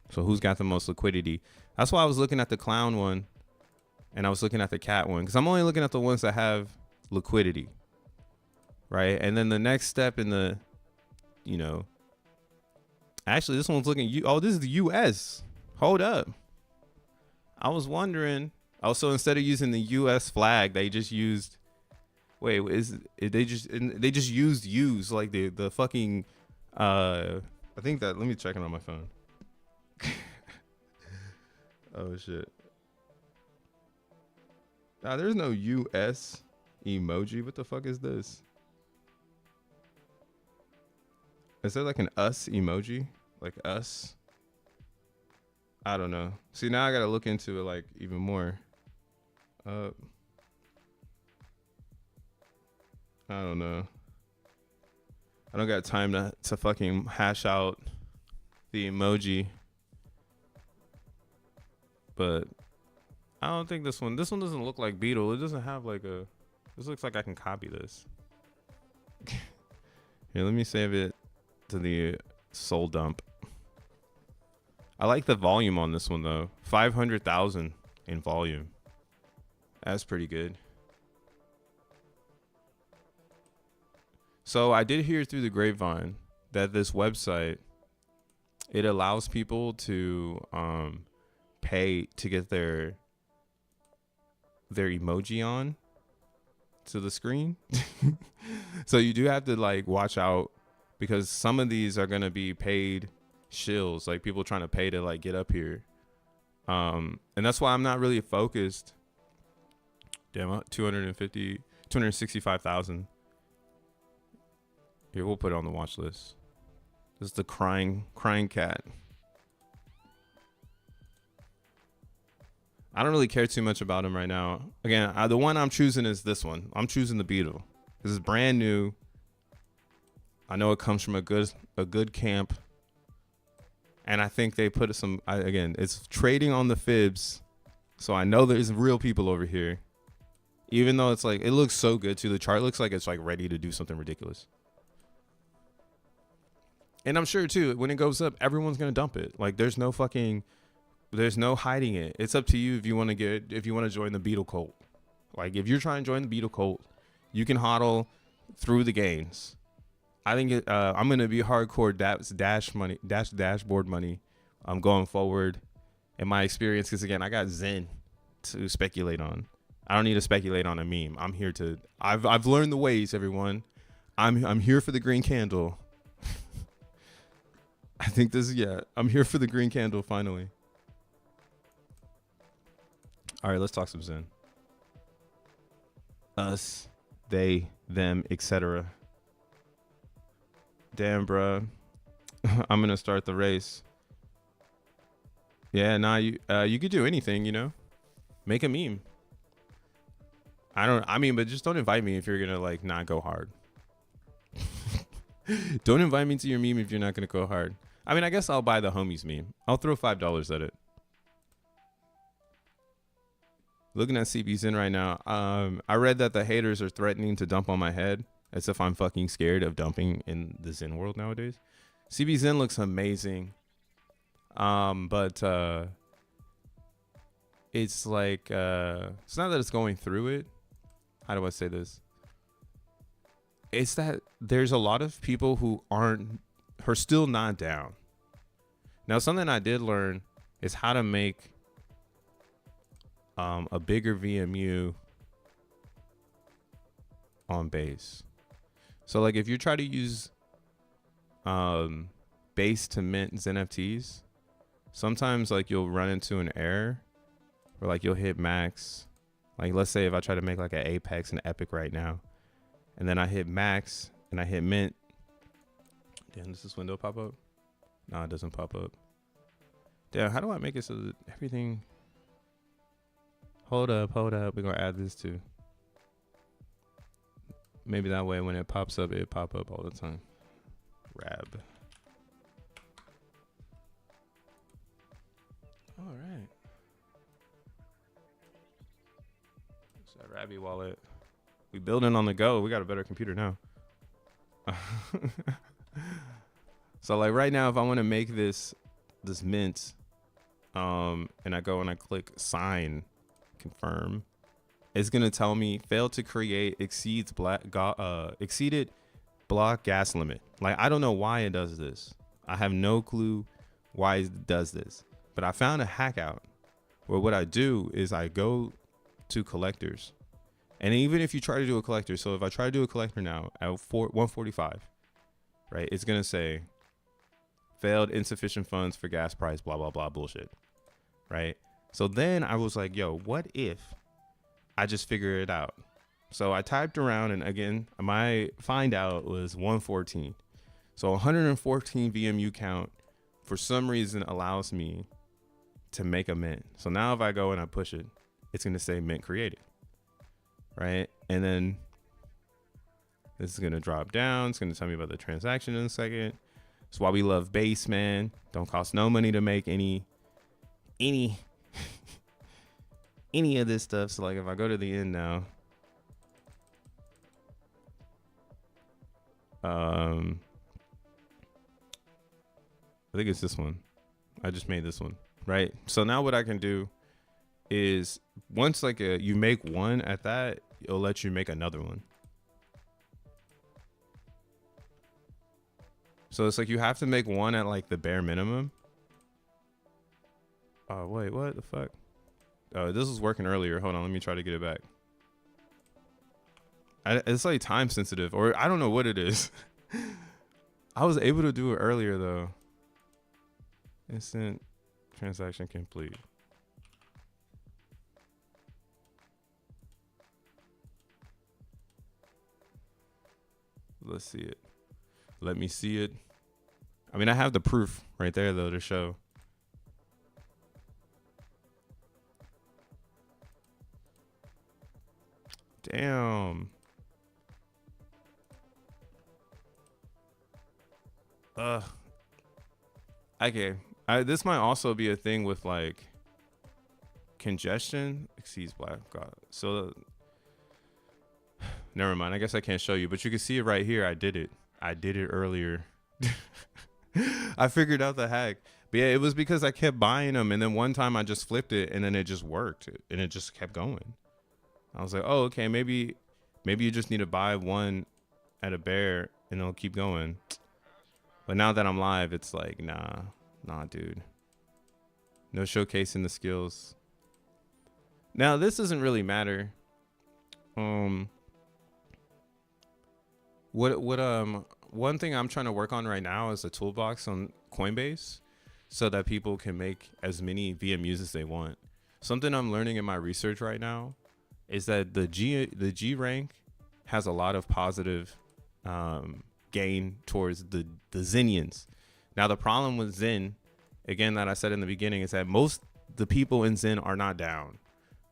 So who's got the most liquidity? That's why I was looking at the clown one, and I was looking at the cat one, because I'm only looking at the ones that have liquidity, right? And then the next step in the, actually this one's looking, oh, this is the US. Hold up. I was wondering. Also, instead of using the US flag, they just used, they just used U's, like the fucking, I think that, let me check it on my phone. Oh shit. Nah, there's no US emoji. What the fuck is this? Is there like an us emoji? Like us? I don't know. See, now I gotta look into it like even more. I don't know. I don't got time to fucking hash out the emoji. But I don't think this one doesn't look like beetle. It doesn't have like this looks like I can copy this. Here, let me save it to the soul dump. I like the volume on this one though. 500,000 in volume. That's pretty good. So I did hear through the grapevine that this website, it allows people to pay to get their emoji on to the screen. So you do have to like watch out, because some of these are going to be paid shills, like people trying to pay to like get up here. And that's why I'm not really focused. Damn, 265,000. Here, we'll put it on the watch list. This is the crying cat. I don't really care too much about him right now. Again, the one I'm choosing is this one. I'm choosing the beetle. This is brand new. I know it comes from a good camp, and I think they put some. Again, it's trading on the fibs, so I know there's real people over here. Even though it's like, it looks so good too. The chart looks like it's like ready to do something ridiculous. And I'm sure too, when it goes up, everyone's gonna dump it. Like there's no hiding it. It's up to you if you want to join the beetle cult. Like if you're trying to join the beetle cult, you can hodl through the gains. I think I'm gonna be hardcore dashboard money. I'm going forward in my experience, because again, I got Zen to speculate on. I don't need to speculate on a meme. I'm here to. I've learned the ways, everyone. I'm here for the green candle. I think I'm here for the green candle finally. All right, let's talk some Zen. Us, they, them, etc. Damn, bruh. I'm gonna start the race. Yeah, nah, you could do anything, Make a meme. But just don't invite me if you're gonna like not go hard. Don't invite me to your meme if you're not gonna go hard. I guess I'll buy the homies meme. I'll throw $5 at it. Looking at CBZen right now. I read that the haters are threatening to dump on my head, as if I'm fucking scared of dumping in the Zen world nowadays. CBZen looks amazing. But it's like, it's not that it's going through it. How do I say this? It's that there's a lot of people who are still not down. Now, something I did learn is how to make a bigger VMU on base. So like if you try to use base to mint xeNFTs, sometimes like you'll run into an error, or like you'll hit max. Like let's say if I try to make like an Apex and Epic right now, and then I hit max and I hit mint. Damn, does this window pop up? No, it doesn't pop up. Damn, how do I make it so that everything? Hold up. We're gonna add this too. Maybe that way when it pops up, it pop up all the time. Rab. All right. It's that Rabby wallet. We building on the go. We got a better computer now. So like right now, if I want to make this mint, and I go and I click sign, confirm, it's gonna tell me failed to create exceeded block gas limit. Like I don't know why it does this. I have no clue why it does this. But I found a hack out where what I do is I go to collectors, and even if you try to do a collector, so if I try to do a collector now at 145, right, it's gonna say failed, insufficient funds for gas price, blah blah blah bullshit, right? So then I was like, yo, what if I just figure it out? So I typed around, and again, my find out was 114. So 114 VMU count for some reason allows me to make a mint. So now if I go and I push it, it's going to say mint created, right? And then this is going to drop down. It's going to tell me about the transaction in a second. That's why we love base, man. Don't cost no money to make any any of this stuff. So like if I go to the end now, I think it's this one. I just made this one, right? So now what I can do is once like you make one at that, it'll let you make another one. So it's like you have to make one at like the bare minimum. Oh wait, what the fuck? Oh, this was working earlier. Hold on, let me try to get it back. It's like time sensitive, or I don't know what it is. I was able to do it earlier though. Instant transaction complete. Let's see it. Let me see it. I mean, I have the proof right there though to show. Damn. Okay. This might also be a thing with like congestion exceeds black. God. So never mind. I guess I can't show you, but you can see it right here. I did it earlier. I figured out the hack. But yeah, it was because I kept buying them, and then one time I just flipped it, and then it just worked, and it just kept going. I was like, oh, okay, maybe you just need to buy one at a bear, and it'll keep going. But now that I'm live, it's like, nah, dude. No showcasing the skills. Now, this doesn't really matter. One thing I'm trying to work on right now is a toolbox on Coinbase so that people can make as many VMUs as they want. Something I'm learning in my research right now is that the G rank has a lot of positive gain towards the Zenians. Now, the problem with Zen, again, that I said in the beginning, is that most the people in Zen are not down.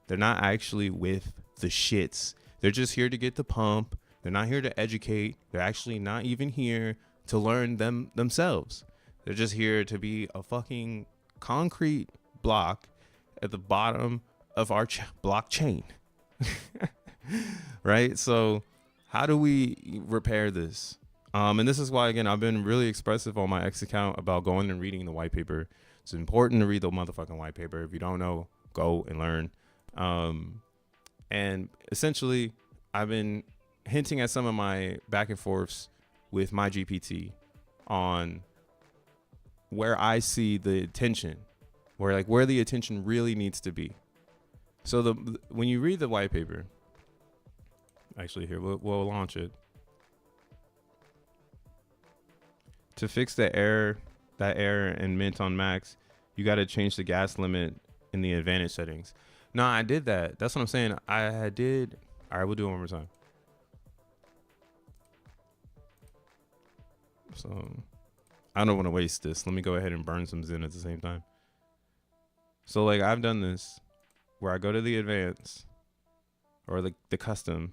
They're not actually with the shits. They're just here to get the pump. They're not here to educate. They're actually not even here to learn themselves. They're just here to be a fucking concrete block at the bottom of our blockchain. Right? So how do we repair this? And this is why, again, I've been really expressive on my X account about going and reading the white paper. It's important to read the motherfucking white paper. If you don't know, go and learn. And essentially, I've been hinting at some of my back and forths with my GPT on where I see the attention, where the attention really needs to be. So when you read the white paper, actually here, we'll launch it. To fix that error in Mint on Max, you got to change the gas limit in the advantage settings. No, I did that. That's what I'm saying. I did. All right, we'll do it one more time. So I don't want to waste this. Let me go ahead and burn some Zen at the same time. So like I've done this where I go to the advanced or the custom.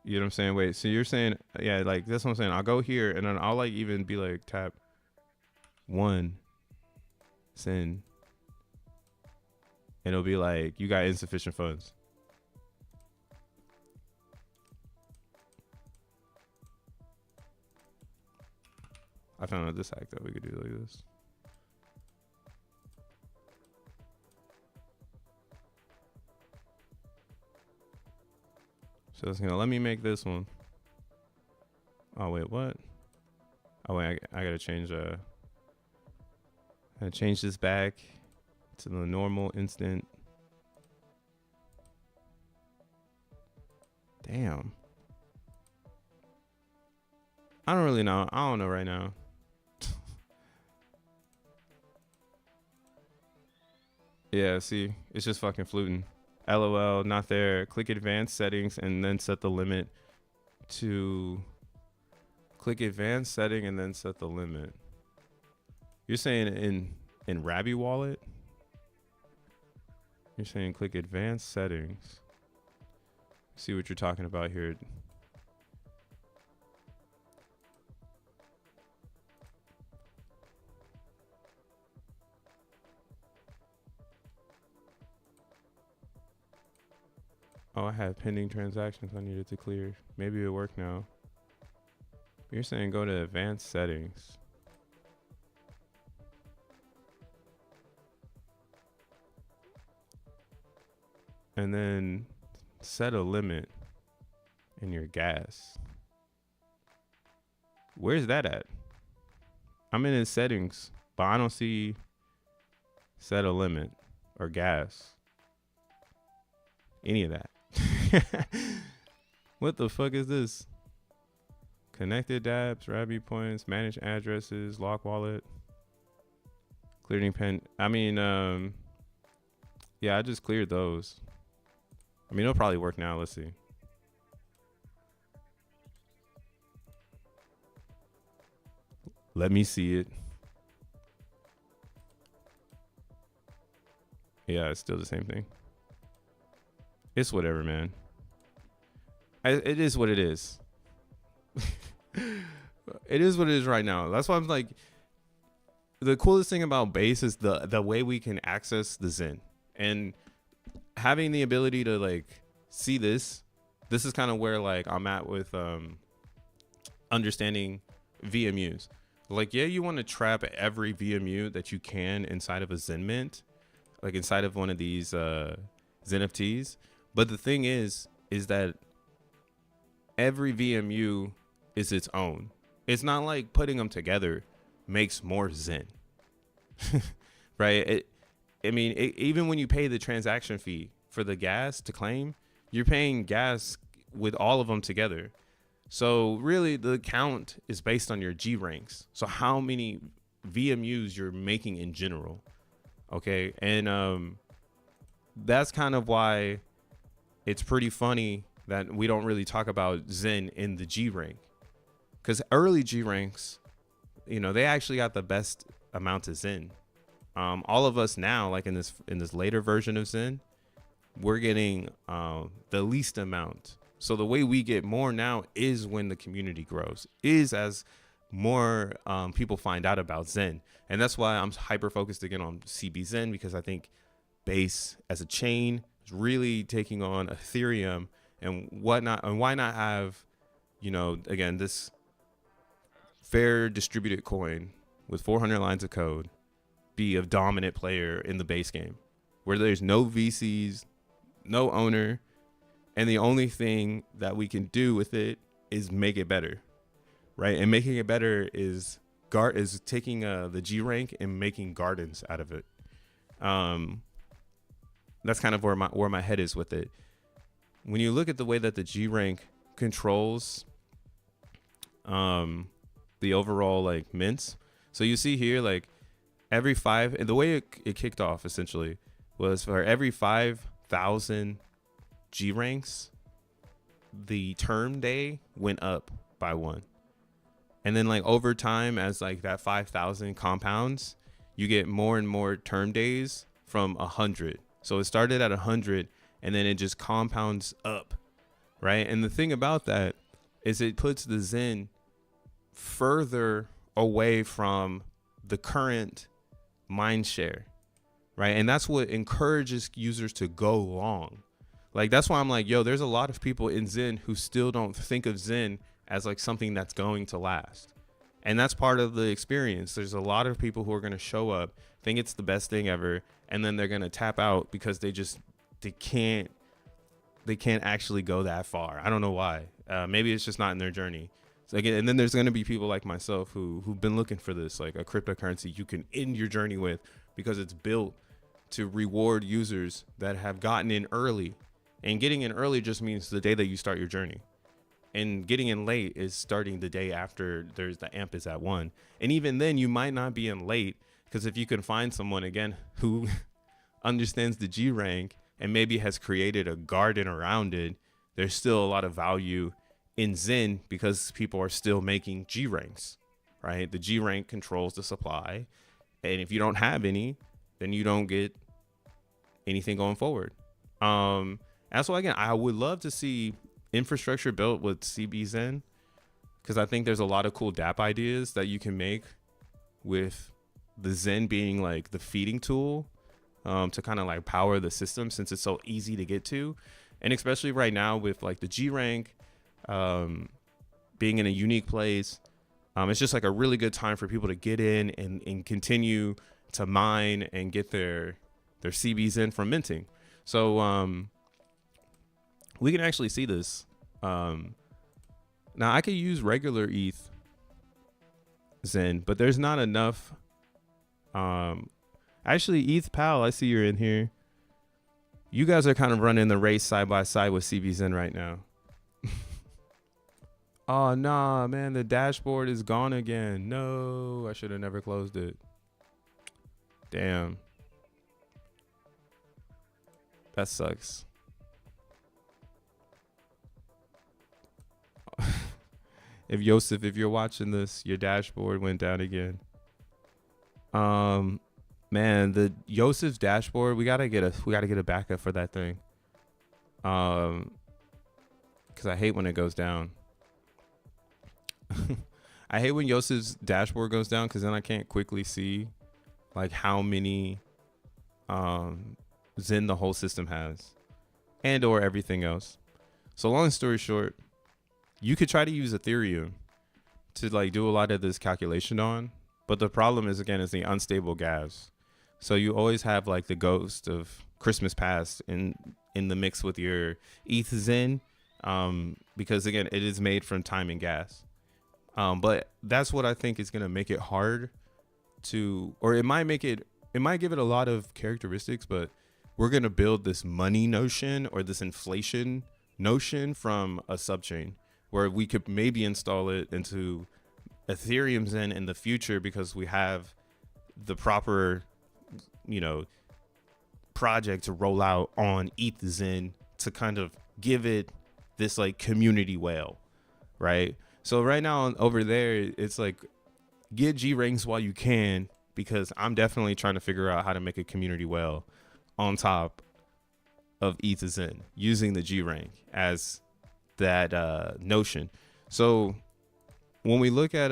You know what I'm saying? Wait, so you're saying, yeah, like that's what I'm saying. I'll go here and then I'll like even be like tap one, send, and it'll be like, you got insufficient funds. I found out this hack that we could do like this. So it's gonna let me make this one. Oh wait, what? Oh wait, I gotta change I change this back to the normal instant. Damn. I don't really know. I don't know right now. Yeah, see, it's just fucking fluting. LOL, not there. Click advanced settings and then set the limit to click advanced setting and then set the limit. You're saying in Rabby wallet? You're saying click advanced settings. See what you're talking about here. Oh, I had pending transactions I needed to clear. Maybe it'll work now. You're saying go to advanced settings. And then set a limit in your gas. Where's that at? I'm in his settings, but I don't see set a limit or gas. Any of that. What the fuck is this? Connected dApps, Rabby points, manage addresses, lock wallet, clearing pen. I mean, yeah, I just cleared those. I mean, it'll probably work now. Let's see. Let me see it. Yeah, it's still the same thing. It's whatever, man. It is what it is. It is what it is right now. That's why I'm like, the coolest thing about Base is the way we can access the XEN and having the ability to like see this. This is kind of where like I'm at with understanding VMUs. Like, yeah, you want to trap every VMU that you can inside of a XEN mint, like inside of one of these xeNFTs. But the thing is that every VMU is its own. It's not like putting them together makes more XEN, right? Even when you pay the transaction fee for the gas to claim, you're paying gas with all of them together. So really the count is based on your G ranks. So how many VMUs you're making in general. Okay. And that's kind of why it's pretty funny that we don't really talk about XEN in the G rank, because early G ranks, you know, they actually got the best amount of XEN. All of us now, like in this later version of XEN, we're getting the least amount. So the way we get more now is when the community grows, is as more people find out about XEN. And that's why I'm hyper focused again on CBXEN, because I think Base as a chain is really taking on Ethereum and whatnot. And why not have, you know, again, this fair distributed coin with 400 lines of code be a dominant player in the base game, where there's no VCs, no owner, and the only thing that we can do with it is make it better, right? And making it better is taking the G rank and making gardens out of it. That's kind of where my head is with it. When you look at the way that the G rank controls the overall like mints, so you see here like every five, and the way it kicked off essentially was for every 5,000 G ranks, the term day went up by one. And then like over time, as like that 5,000 compounds, you get more and more term days from 100. So it started at 100 and then it just compounds up, right? And the thing about that is it puts the XEN further away from the current mind share, right? And that's what encourages users to go long. Like, that's why I'm like, yo, there's a lot of people in XEN who still don't think of XEN as like something that's going to last. And that's part of the experience. There's a lot of people who are going to show up, think it's the best thing ever, and then they're going to tap out because they can't actually go that far. I don't know why. Maybe it's just not in their journey. So again, and then there's going to be people like myself who've been looking for this, like a cryptocurrency you can end your journey with, because it's built to reward users that have gotten in early. And getting in early just means the day that you start your journey. And getting in late is starting the day after the AMP is at 1. And even then you might not be in late, because if you can find someone, again, who understands the G rank and maybe has created a garden around it, there's still a lot of value in XEN because people are still making G ranks, right? The G rank controls the supply. And if you don't have any, then you don't get anything going forward. That's why, again, I would love to see infrastructure built with CBXEN, because I think there's a lot of cool dApp ideas that you can make with the XEN being like the feeding tool to kind of like power the system, since it's so easy to get to. And especially right now with like the G rank being in a unique place, it's just like a really good time for people to get in and continue to mine and get their CBXEN from minting. So we can actually see this. Now I could use regular ETH XEN, but there's not enough. Actually, ETH Pal, I see you're in here. You guys are kind of running the race side by side with CBXEN right now. Oh, nah, man, the dashboard is gone again. No, I should have never closed it. Damn. That sucks. If Yosef, if you're watching this, your dashboard went down again. Man, the Yosef's dashboard, we gotta get a backup for that thing. Cause I hate when it goes down. I hate when Yosef's dashboard goes down, because then I can't quickly see like how many XEN the whole system has, and or everything else. So long story short, you could try to use Ethereum to like do a lot of this calculation on, but the problem is, again, is the unstable gas. So you always have like the ghost of Christmas past in the mix with your ETH XEN, because again, it is made from time and gas. But that's what I think is going to make it hard to, or it might give it a lot of characteristics, but we're going to build this money notion or this inflation notion from a subchain, where we could maybe install it into Ethereum XEN in the future, because we have the proper, project to roll out on ETH XEN to kind of give it this like community whale, right? So right now over there, it's like, get G ranks while you can, because I'm definitely trying to figure out how to make a community whale on top of ETH XEN using the G rank as that notion. So when we look at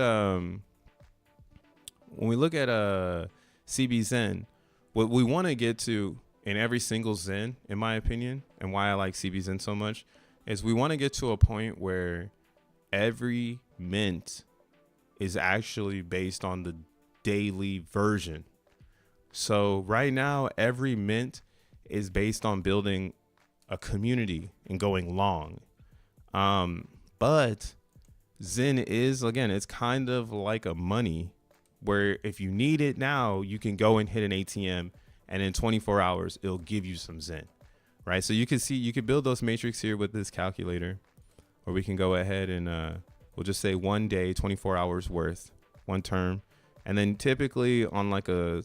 CBXEN, what we want to get to in every single XEN, in my opinion, and why I like CBXEN so much, is we want to get to a point where every mint is actually based on the daily version. So right now, every mint is based on building a community and going long. But XEN is, again, it's kind of like a money, where if you need it now, you can go and hit an ATM, and in 24 hours, it'll give you some XEN, right? So you can see, you can build those matrix here with this calculator, or we can go ahead and we'll just say 1 day, 24 hours worth, one term. And then typically on like a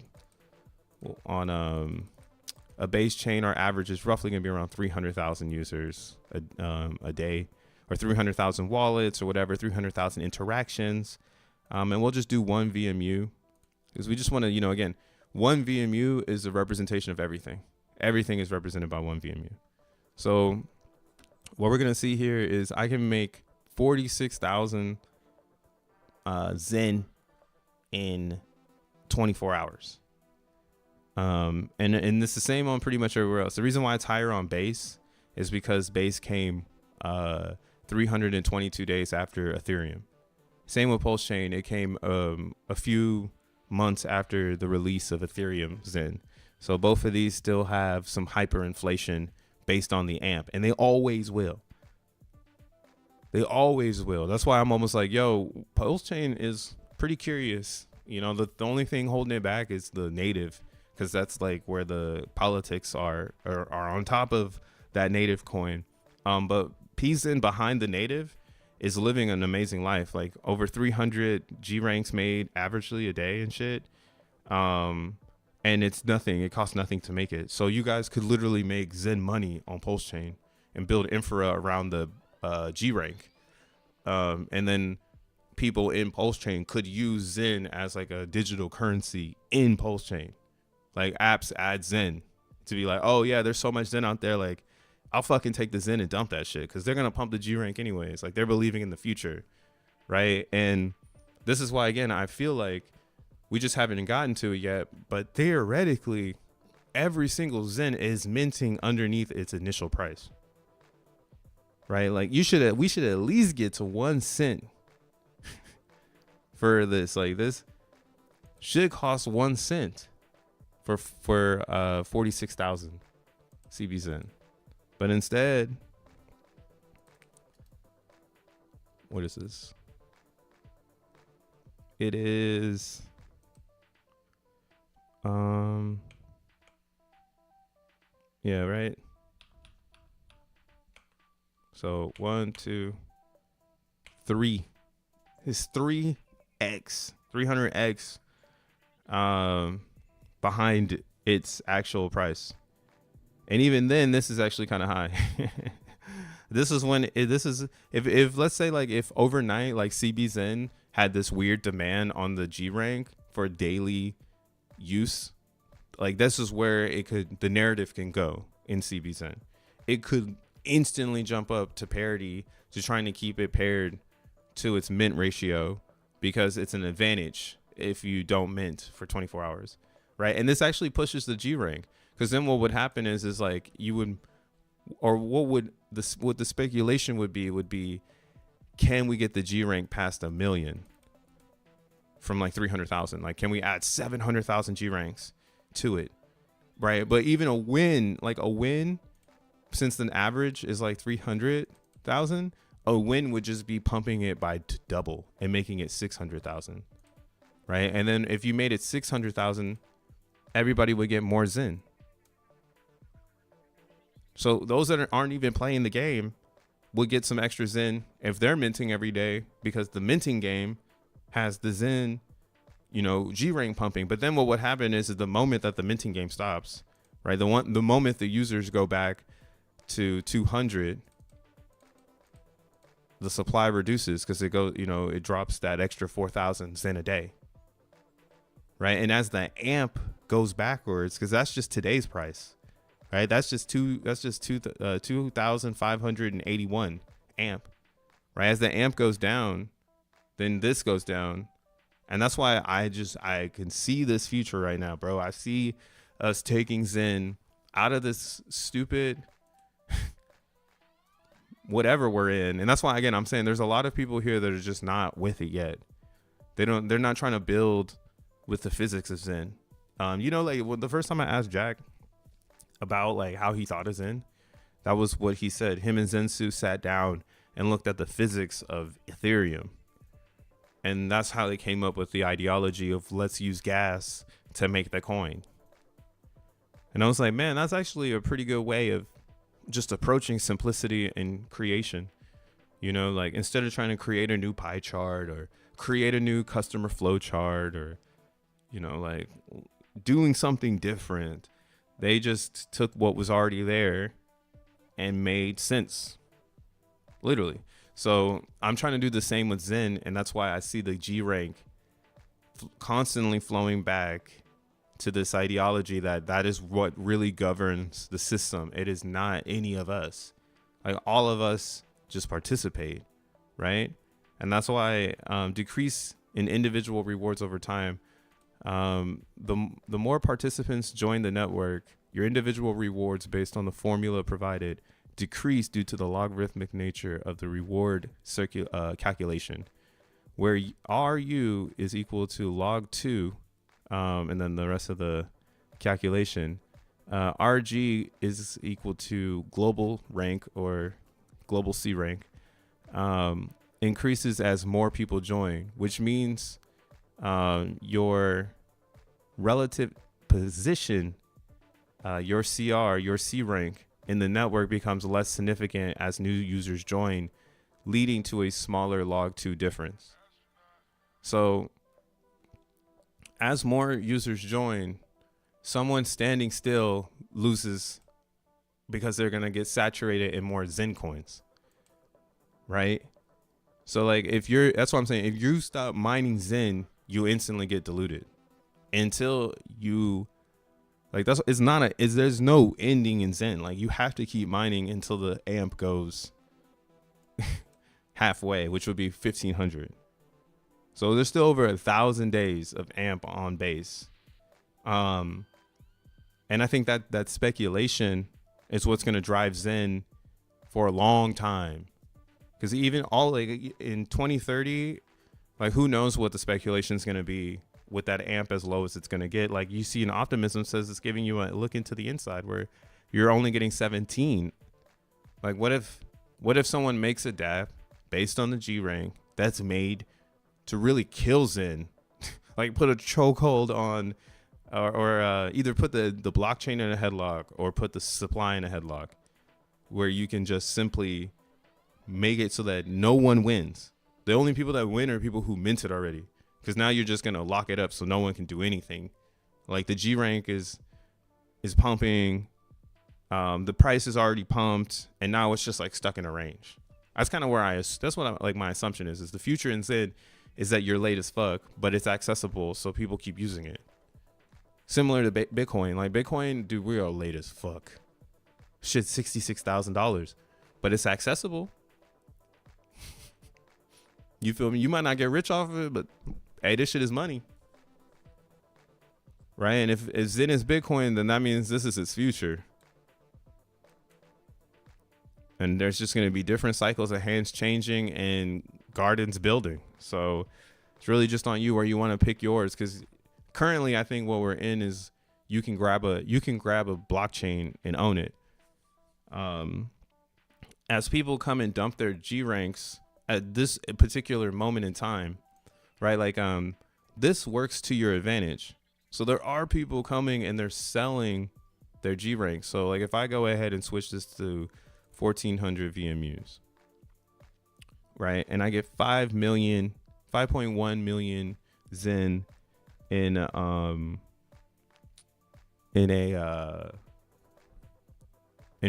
base chain, our average is roughly going to be around 300,000 users a day, or 300,000 wallets or whatever, 300,000 interactions. And we'll just do one VMU, because we just want to, again, one VMU is a representation of everything. Everything is represented by one VMU. So what we're going to see here is I can make 46,000 Zen in 24 hours. And it's the same on pretty much everywhere else. The reason why it's higher on base is because base came 322 days after Ethereum. Same with Pulse Chain. It came a few months after the release of Ethereum Zen. So both of these still have some hyperinflation based on the AMP, and they always will. They always will. That's why I'm almost like, yo, Pulse Chain is pretty curious. You know, the only thing holding it back is the native, because that's like where the politics are on top of that native coin. But PZen behind the native is living an amazing life, like over 300 G ranks made averagely a day and shit. And it's nothing. It costs nothing to make it. So you guys could literally make Zen money on Pulse Chain and build infra around the G rank. And then people in Pulse Chain could use Zen as like a digital currency in Pulse Chain. Like apps add Zen to be like, oh yeah, there's so much Zen out there. Like I'll fucking take the Zen and dump that shit, because they're going to pump the G rank anyways. Like they're believing in the future. Right. And this is why, again, I feel like we just haven't gotten to it yet. But theoretically, every single Zen is minting underneath its initial price. Right. Like we should at least get to 1 cent for this. Like this should cost 1 cent for 46,000 CB Zen. But instead, what is this? It is, yeah, right. So 1, 2, 3. It's 300x behind its actual price. And even then, this is actually kind of high. This is when if let's say like if overnight like CBZen had this weird demand on the G rank for daily use, like this is where the narrative can go in CBZen. It could instantly jump up to parity, to trying to keep it paired to its mint ratio, because it's an advantage if you don't mint for 24 hours, right? And this actually pushes the G rank. Because then what would happen is like you would, or what the speculation would be, can we get the G rank past 1 million from like 300,000? Like, can we add 700,000 G ranks to it, right? But even a win, since the average is like 300,000, a win would just be pumping it by double and making it 600,000, right? And then if you made it 600,000, everybody would get more Zen. So those that aren't even playing the game would get some extra Zen if they're minting every day, because the minting game has the Zen, G rank pumping. But then what would happen is the moment that the minting game stops, right? The moment the users go back to 200, the supply reduces, because it goes, it drops that extra 4,000 Zen a day, right? And as the AMP goes backwards, because that's just today's price. Right, that's just 2,581 AMP. Right, as the AMP goes down, then this goes down, and that's why I can see this future right now, bro. I see us taking Zen out of this stupid whatever we're in, and that's why, again, I'm saying there's a lot of people here that are just not with it yet. They're not trying to build with the physics of Zen. The first time I asked Jack about like how he thought of Zen, that was what he said. Him and Zensu sat down and looked at the physics of Ethereum, and that's how they came up with the ideology of let's use gas to make the coin. And I was like, man, that's actually a pretty good way of just approaching simplicity and creation. Like instead of trying to create a new pie chart or create a new customer flow chart, or like doing something different, they just took what was already there and made sense, literally. So I'm trying to do the same with Zen, and that's why I see the G rank constantly flowing back to this ideology that is what really governs the system. It is not any of us. Like all of us just participate, right? And that's why decrease in individual rewards over time. The more participants join the network, your individual rewards based on the formula provided decrease due to the logarithmic nature of the reward calculation, where RU is equal to log 2, and then the rest of the calculation. RG is equal to global rank or global C rank, increases as more people join, which means your relative position, your CR, your C rank in the network becomes less significant as new users join, leading to a smaller log 2 difference. So as more users join, someone standing still loses because they're going to get saturated in more Zen coins, right? So like that's what I'm saying. If you stop mining Zen, you instantly get diluted until you like, there's no ending in Zen. Like you have to keep mining until the amp goes halfway, which would be 1500. So there's still over 1,000 days of amp on base. And I think that speculation is what's going to drive Zen for a long time. Because even in 2030, like who knows what the speculation is going to be with that amp as low as it's going to get. Like you see an optimism says it's giving you a look into the inside where you're only getting 17. Like what if someone makes a dApp based on the G rank that's made to really kill Zen, like put a chokehold on, or either put the blockchain in a headlock or put the supply in a headlock, where you can just simply make it so that no one wins. The only people that win are people who mint it already, because now you're just gonna lock it up so no one can do anything. Like the G rank is pumping, the price is already pumped, and now it's just like stuck in a range. That's kind of where my assumption is the future in Zen is that you're late as fuck, but it's accessible, so people keep using it. Similar to Bitcoin. Like Bitcoin, dude, we are late as fuck. Shit, $66,000, but it's accessible. You feel me? You might not get rich off of it, but hey, this shit is money, right? And if Zen is Bitcoin, then that means this is its future. And there's just going to be different cycles of hands changing and gardens building. So it's really just on you where you want to pick yours. Because currently, I think what we're in is you can grab a blockchain and own it. As people come and dump their G ranks at this particular moment in time, right? Like this works to your advantage. So there are people coming and they're selling their G ranks. So like if I go ahead and switch this to 1,400 VMUs, right? And I get 5.1 million Zen in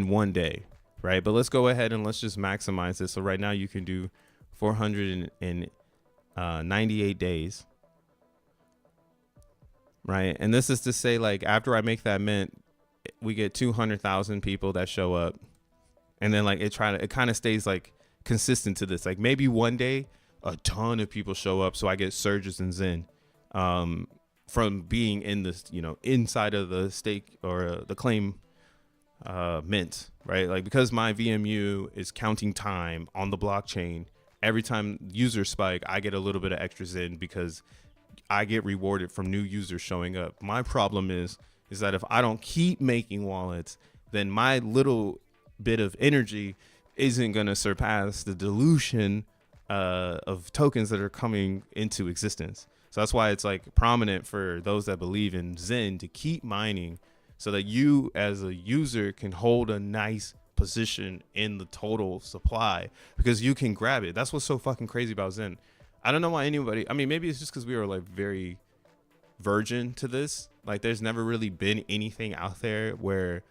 one day, right? But let's go ahead and let's just maximize this. So right now you can do 498 days, right? And this is to say, like, after I make that mint, we get 200,000 people that show up. And then like it kind of stays like consistent to this. Like maybe one day a ton of people show up, so I get surges in Zen from being in this, inside of the stake or the claim mint, right? Like because my VMU is counting time on the blockchain, every time users spike, I get a little bit of extra Zen because I get rewarded from new users showing up. My problem is that if I don't keep making wallets, then my little bit of energy isn't going to surpass the dilution of tokens that are coming into existence. So that's why it's like prominent for those that believe in Zen to keep mining so that you as a user can hold a nice position in the total supply because you can grab it. That's what's so fucking crazy about Zen. I don't know why anybody, I mean, maybe it's just because we were like very virgin to this. Like there's never really been anything out there where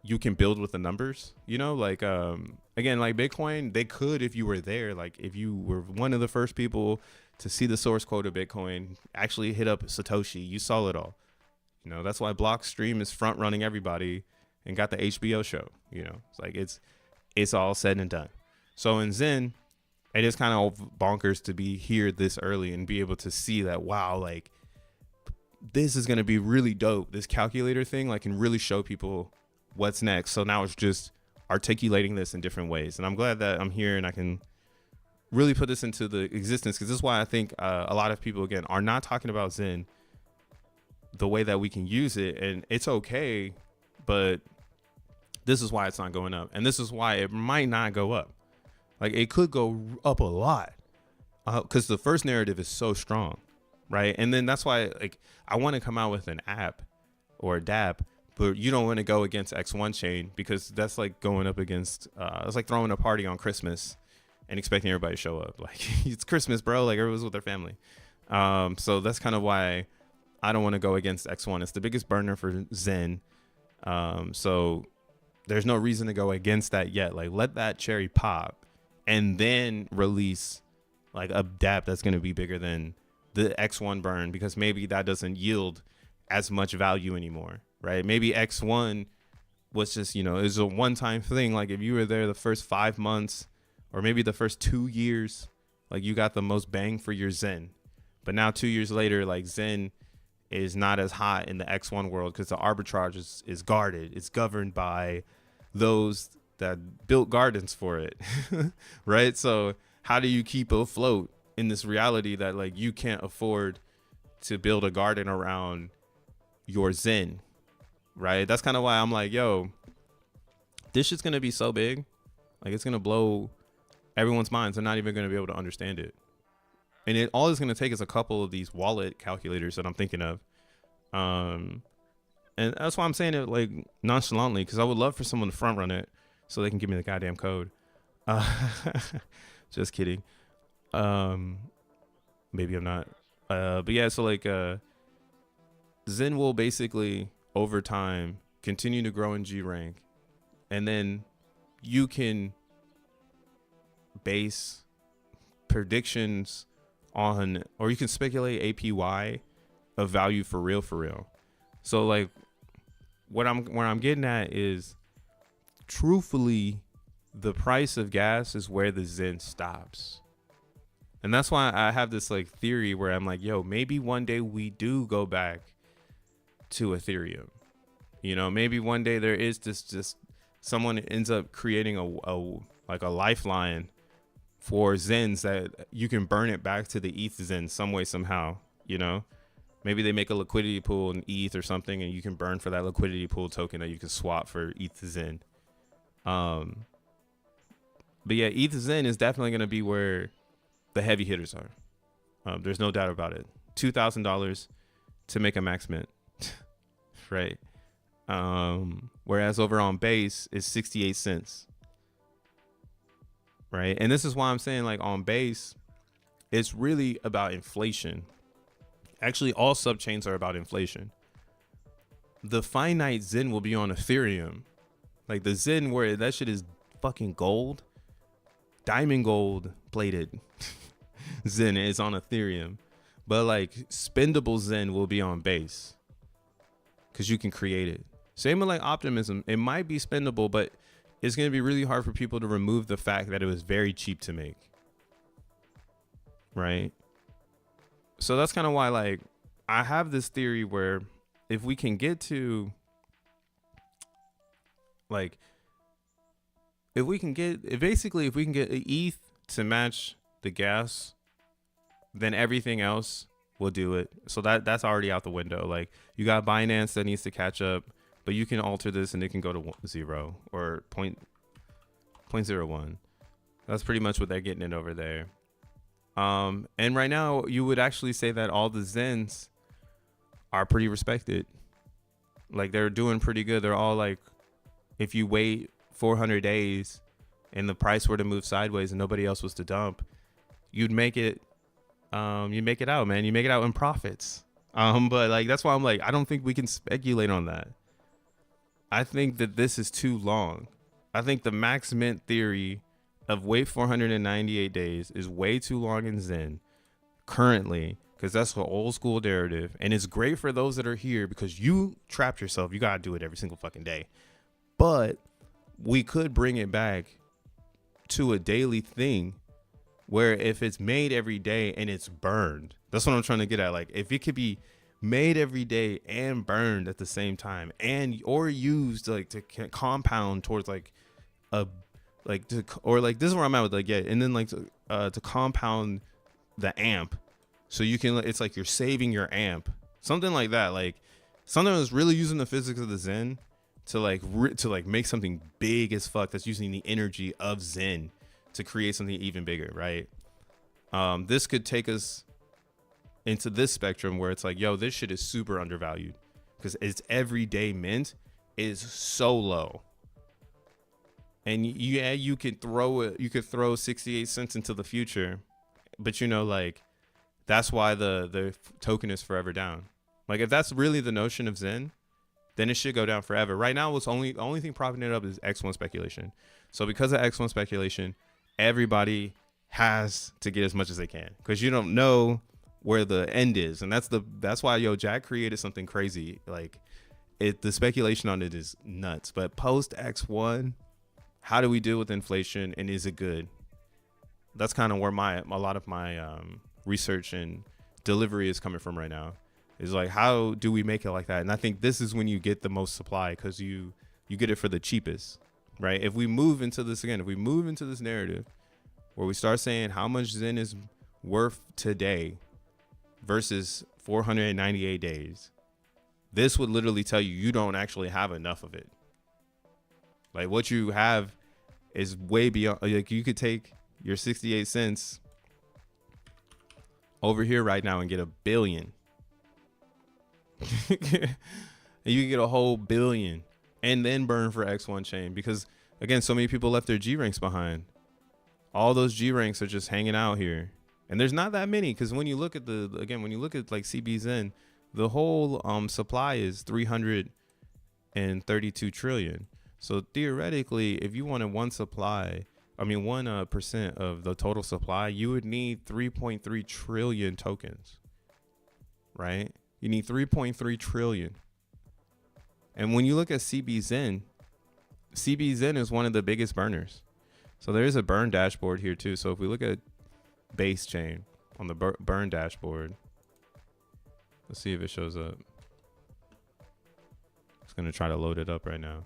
you can build with the numbers, like again, like Bitcoin, they could, if you were there, like if you were one of the first people to see the source code of Bitcoin, actually hit up Satoshi, you saw it all. You know, that's why Blockstream is front running everybody and got the HBO show. You know, it's like it's all said and done. So in Zen, it is kind of bonkers to be here this early and be able to see that, wow, like this is going to be really dope. This calculator thing, like, can really show people what's next. So now it's just articulating this in different ways. And I'm glad that I'm here and I can really put this into the existence, because this is why I think a lot of people, again, are not talking about Zen the way that we can use it. And it's okay, but this is why it's not going up. And this is why it might not go up. Like, it could go up a lot because the first narrative is so strong, right? And then that's why, like, I want to come out with an app or a dApp, but you don't want to go against X1 chain, because that's like going up against, it's like throwing a party on Christmas and expecting everybody to show up. Like, it's Christmas, bro. Like, everyone's with their family. So that's kind of why I don't want to go against X1. It's the biggest burner for Zen. So there's no reason to go against that yet. Like, let that cherry pop and then release like a dApp that's going to be bigger than the X1 burn, because maybe that doesn't yield as much value anymore, right? Maybe X1 was just, you know, is a one-time thing. Like, if you were there the first 5 months or maybe the first 2 years, like, you got the most bang for your Zen. But now 2 years later, like, Zen is not as hot in the X1 world because the arbitrage is guarded. It's governed by those that built gardens for it, right? So how do you keep afloat in this reality that, like, you can't afford to build a garden around your Zen, right? That's kind of why I'm like, yo, this shit's gonna be so big, like, it's gonna blow everyone's minds. They're not even gonna be able to understand it. And all it's gonna take is a couple of these wallet calculators that I'm thinking of. And that's why I'm saying it like nonchalantly, because I would love for someone to front run it so they can give me the goddamn code. Just kidding. Maybe I'm not. But yeah, so like Zen will basically over time continue to grow in G rank, and then you can base predictions on, or you can speculate APY of value for real. So like where I'm getting at is, truthfully, the price of gas is where the Zen stops. And that's why I have this like theory where I'm like, yo, maybe one day we do go back to Ethereum. You know, maybe one day there is just someone ends up creating a lifeline for Zens that you can burn it back to the ETH Zen some way, somehow, you know. Maybe they make a liquidity pool in ETH or something, and you can burn for that liquidity pool token that you can swap for ETH Zen. But yeah, ETH Zen is definitely going to be where the heavy hitters are. There's no doubt about it. $2,000 to make a max mint, right? Whereas over on base is 68 cents, right? And this is why I'm saying, like, on base, it's really about inflation. Actually, all subchains are about inflation. The finite Zen will be on Ethereum. Like, the Zen where that shit is fucking gold, diamond gold plated Zen is on Ethereum. But like, spendable Zen will be on base because you can create it. Same with like optimism. It might be spendable, but it's going to be really hard for people to remove the fact that it was very cheap to make. Right? So that's kind of why, like, I have this theory where if we can get to, like, if we can get ETH to match the gas, then everything else will do it. So that's already out the window. Like, you got Binance that needs to catch up, but you can alter this and it can go to 0 or 0.01. That's pretty much what they're getting it over there. And right now you would actually say that all the Zens are pretty respected. Like, they're doing pretty good. They're all like, if you wait 400 days and the price were to move sideways and nobody else was to dump, you'd make it out, man. You make it out in profits. But like, that's why I'm like, I don't think we can speculate on that. I think that this is too long. I think the max mint theory of wait 498 days is way too long in Zen. currently, because that's the old school narrative, and it's great for those that are here because you trapped yourself. You gotta do it every single fucking day. But we could bring it back to a daily thing where if it's made every day and it's burned, that's what I'm trying to get at. Like if it could be made every day and burned at the same time, and or used like to compound towards like a like to, or like this is where I'm at with like, yeah, and then like to compound the amp, so you can, it's like you're saving your amp, something like that, like something that's really using the physics of the Zen to like to like make something big as fuck, that's using the energy of Zen to create something even bigger, right? This could take us into this spectrum where it's like, yo, this shit is super undervalued because its everyday mint is so low. And yeah, you could throw it, you could throw 68 cents into the future, but you know, like that's why the token is forever down. Like if that's really the notion of Zen, then it should go down forever. Right now, the only thing propping it up is X1 speculation. So because of X1 speculation, everybody has to get as much as they can because you don't know where the end is, and that's why Jack created something crazy. Like the speculation on it is nuts. But post X1, how do we deal with inflation, and is it good? That's kind of where a lot of my research and delivery is coming from right now. Is like, how do we make it like that? And I think this is when you get the most supply because you get it for the cheapest, right? If we move into this again, if we move into this narrative where we start saying how much Zen is worth today versus 498 days, this would literally tell you don't actually have enough of it. Like what you have is way beyond. Like you could take your 68 cents over here right now and get 1 billion. And you can get a whole billion and then burn for X1 chain because again, so many people left their G ranks behind. All those G ranks are just hanging out here, and there's not that many because when you look at when you look at like CBZN, the whole supply is 332 trillion. So theoretically, if you wanted 1% of the total supply, you would need 3.3 trillion tokens, right? You need 3.3 trillion. And when you look at CBZN is one of the biggest burners. So there is a burn dashboard here too. So if we look at base chain on the burn dashboard, let's see if it shows up. It's going to try to load it up right now.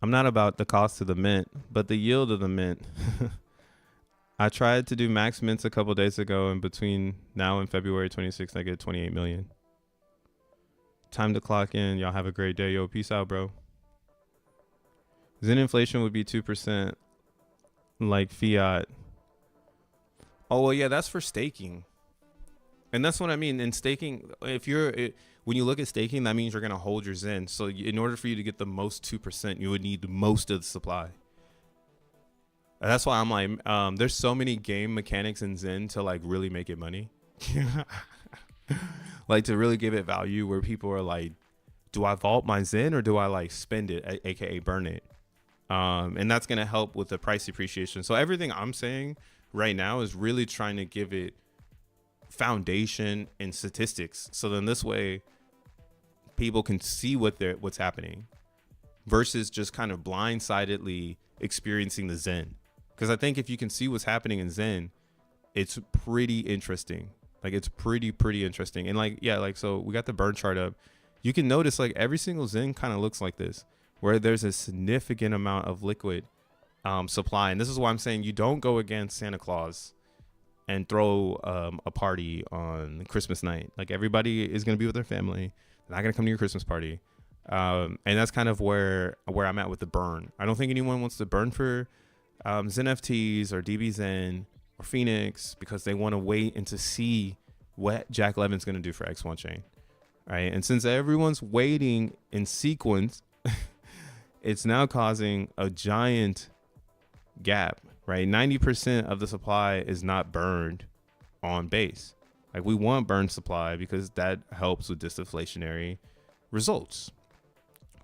I'm not about the cost of the mint, but the yield of the mint. I tried to do max mints a couple days ago, and between now and February 26th, I get 28 million. Time to clock in. Y'all have a great day. Yo, peace out, bro. Zen inflation would be 2% like fiat. Oh, well, yeah, that's for staking. And that's what I mean. In staking, when you look at staking, that means you're going to hold your Zen. So in order for you to get the most 2%, you would need most of the supply. And that's why I'm like, there's so many game mechanics in Zen to like really make it money. Like to really give it value where people are like, do I vault my Zen or do I like spend it, aka burn it? And that's going to help with the price appreciation. So everything I'm saying right now is really trying to give it foundation and statistics. So then this way people can see what's happening versus just kind of blindsidedly experiencing the Zen. Because I think if you can see what's happening in Zen, it's pretty interesting. Like it's pretty interesting. And like, yeah, like, so we got the burn chart up. You can notice like every single Zen kind of looks like this, where there's a significant amount of liquid supply. And this is why I'm saying you don't go against Santa Claus and throw a party on Christmas night. Like everybody is going to be with their family. They're not going to come to your Christmas party. And that's kind of where I'm at with the burn. I don't think anyone wants to burn for xeNFTs or DBZen or Phoenix because they want to wait and to see what Jack Levin's going to do for X1 chain. Right. And since everyone's waiting in sequence, it's now causing a giant gap, right? 90% of the supply is not burned on base. Like we want burned supply because that helps with disinflationary results,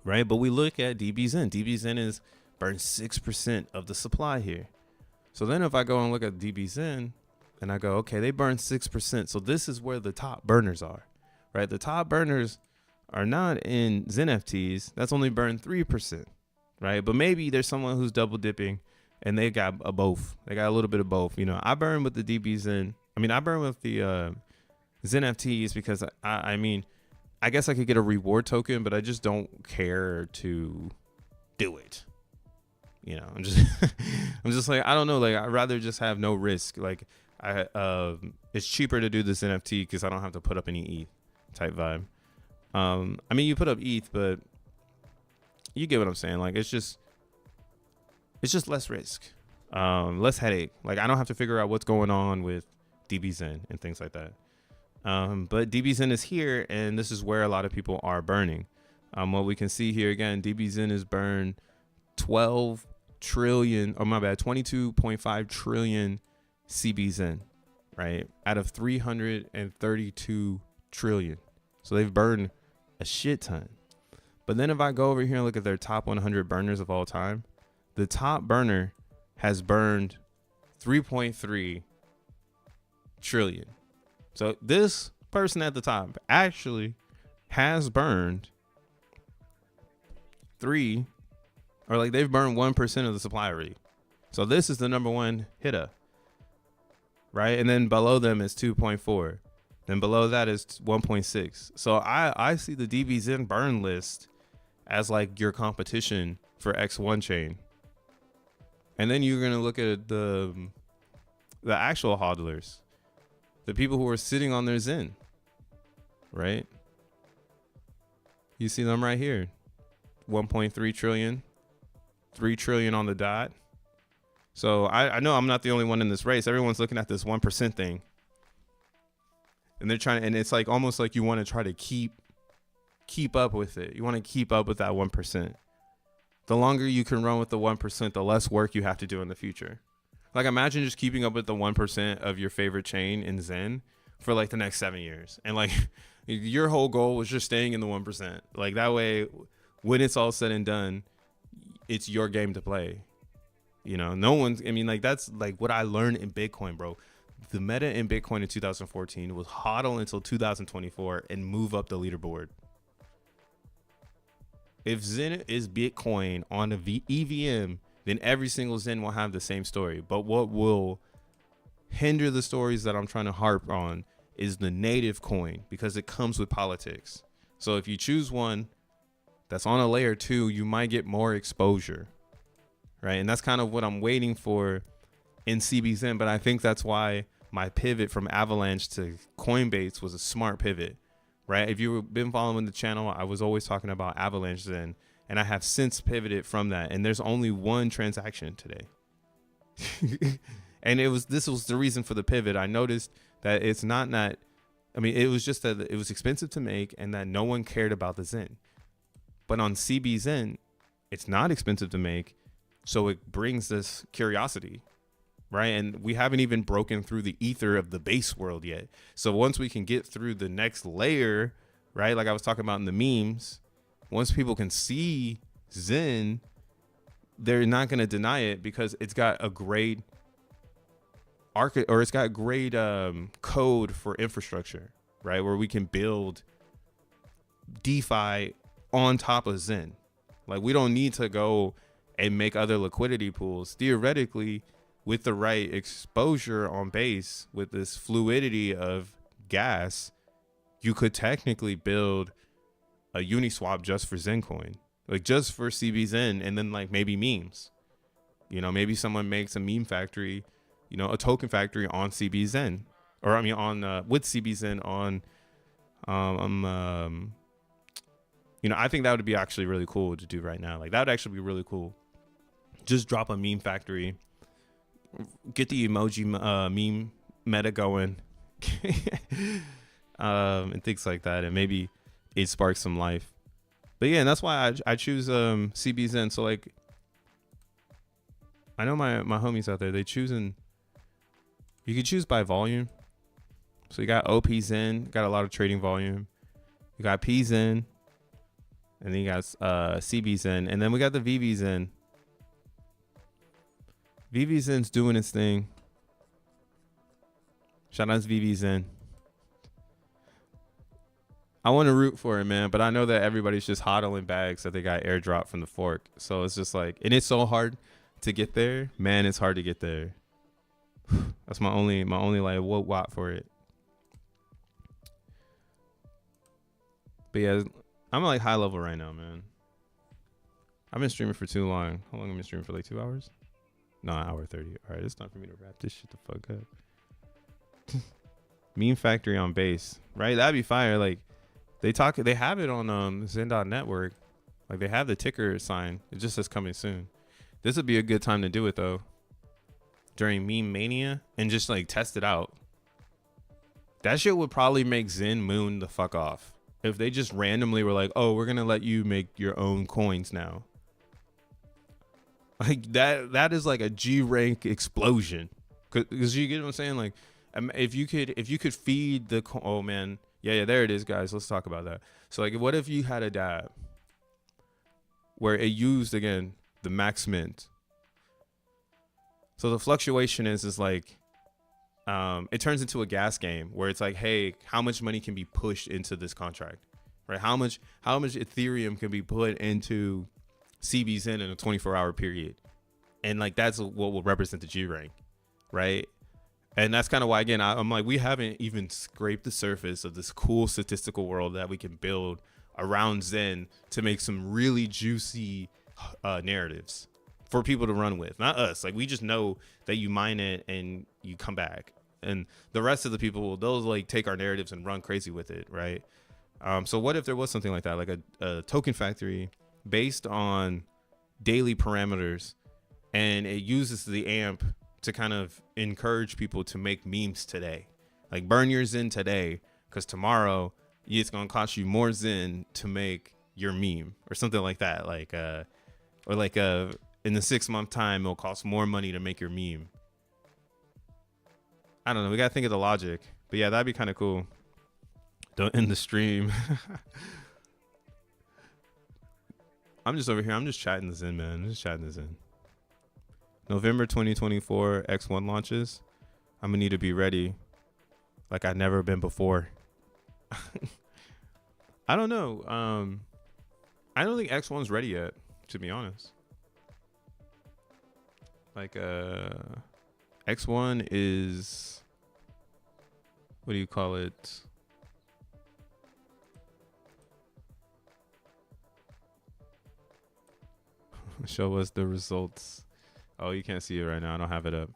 right? But we look at DBZen. DBZen is burned 6% of the supply here. So then if I go and look at dBZen and I go, okay, they burn 6%. So this is where the top burners are, right? The top burners are not in xeNFTs. That's only burned 3%, right? But maybe there's someone who's double dipping and they got a both. They got a little bit of both. You know, I burn with the dBZen. I mean, I burn with the xeNFTs because I mean, I guess I could get a reward token, but I just don't care to do it. You know, I'm just like, I don't know. Like, I'd rather just have no risk. Like, it's cheaper to do this NFT because I don't have to put up any ETH type vibe. I mean, you put up ETH, but you get what I'm saying. Like, it's just less risk, less headache. Like, I don't have to figure out what's going on with dBZen and things like that. But dBZen is here, and this is where a lot of people are burning. What we can see here again, dBZen is burned 12 trillion, oh my bad, 22.5 trillion CBZen, right? Out of 332 trillion. So they've burned a shit ton. But then if I go over here and look at their top 100 burners of all time, the top burner has burned 3.3 trillion. So this person at the top actually has burned they've burned 1% of the supply already. So this is the number one hitter, right? And then below them is 2.4. Then below that is 1.6. So I see the dBZen burn list as like your competition for X1 chain. And then you're going to look at the actual hodlers, the people who are sitting on their Zen, right? You see them right here. 1.3 trillion, 3 trillion on the dot. So I know I'm not the only one in this race. Everyone's looking at this 1% thing. And they're trying, and it's like almost like you want to try to keep up with it. You want to keep up with that 1%. The longer you can run with the 1%, the less work you have to do in the future. Like, imagine just keeping up with the 1% of your favorite chain in Zen for like the next 7 years. And like your whole goal was just staying in the 1%. Like, that way, when it's all said and done, it's your game to play. You know, no one's, I mean, like, that's like what I learned in Bitcoin, bro. The meta in Bitcoin in 2014 was hodl until 2024 and move up the leaderboard. If Zen is Bitcoin on a EVM, then every single Zen will have the same story. But what will hinder the stories that I'm trying to harp on is the native coin, because it comes with politics. So if you choose one that's on a layer 2, you might get more exposure, right? And that's kind of what I'm waiting for in CBZen. But I think that's why my pivot from Avalanche to Coinbase was a smart pivot, right? If you've been following the channel, I was always talking about Avalanche then, and I have since pivoted from that. And there's only one transaction today. And this was the reason for the pivot. I noticed that it's not that, I mean, it was just that it was expensive to make and that no one cared about the Zen. But on CBZen, it's not expensive to make, so it brings this curiosity, right? And we haven't even broken through the ether of the base world yet. So once we can get through the next layer, right? Like I was talking about in the memes, once people can see Zen, they're not going to deny it because it's got a great it's got great code for infrastructure, right? Where we can build DeFi on top of Zen. Like, we don't need to go and make other liquidity pools. Theoretically, with the right exposure on base, with this fluidity of gas, you could technically build a Uniswap just for Zencoin, like just for CBZen, and then like maybe memes. You know, maybe someone makes a meme factory, you know, a token factory on CBZen, or I mean on with CBZen on you know, I think that would be actually really cool to do right now. Like, that would actually be really cool. Just drop a meme factory, get the emoji meme meta going, and things like that, and maybe it sparks some life. But yeah, and that's why I choose CBZen. So like, I know my homies out there, you can choose by volume. So you got OP-Zen, got a lot of trading volume. You got P-Zen, and then you got CB-Zen, and then we got the VV-Zen. VVZen's doing its thing. Shout out to VVZen. I want to root for it, man, but I know that everybody's just hodling bags that they got airdrop from the fork. So it's just like, and it's so hard to get there. Man, it's hard to get there. That's my only like what for it. But yeah, I'm like high level right now, man. I've been streaming for too long. How long have I been streaming for? Like 2 hours? No, an hour 30. All right, it's time for me to wrap this shit the fuck up. Meme Factory on base, right? That'd be fire. Like they have it on XEN.network. Like they have the ticker sign. It just says coming soon. This would be a good time to do it though. During Meme Mania and just like test it out. That shit would probably make Zen Moon the fuck off. If they just randomly were like, oh, we're going to let you make your own coins now. Like that is like a G rank explosion. Cause you get what I'm saying? Like if you could feed the, oh man. Yeah, there it is, guys. Let's talk about that. So like, what if you had a dApp where it used, again, the max mint? So the fluctuation is like, it turns into a gas game where it's like, hey, how much money can be pushed into this contract, right? How much Ethereum can be put into CBZen in a 24-hour period, and like that's what will represent the G rank, right? And that's kind of why, again, I'm like, we haven't even scraped the surface of this cool statistical world that we can build around Zen to make some really juicy narratives for people to run with, not us. Like we just know that you mine it and you come back. And the rest of the people, they'll like take our narratives and run crazy with it, right? So what if there was something like that, like a token factory based on daily parameters, and it uses the AMP to kind of encourage people to make memes today, like burn your Zen today, because tomorrow it's gonna cost you more Zen to make your meme or something like that, like or like in the 6-month time it'll cost more money to make your meme. I don't know. We got to think of the logic. But yeah, that'd be kind of cool. Don't end the stream. I'm just over here. I'm just chatting this in, man. I'm just chatting this in. November 2024 X1 launches. I'm going to need to be ready like I've never been before. I don't know. I don't think X1's ready yet, to be honest. Like, X1 is, what do you call it? Show us the results. Oh, you can't see it right now. I don't have it up.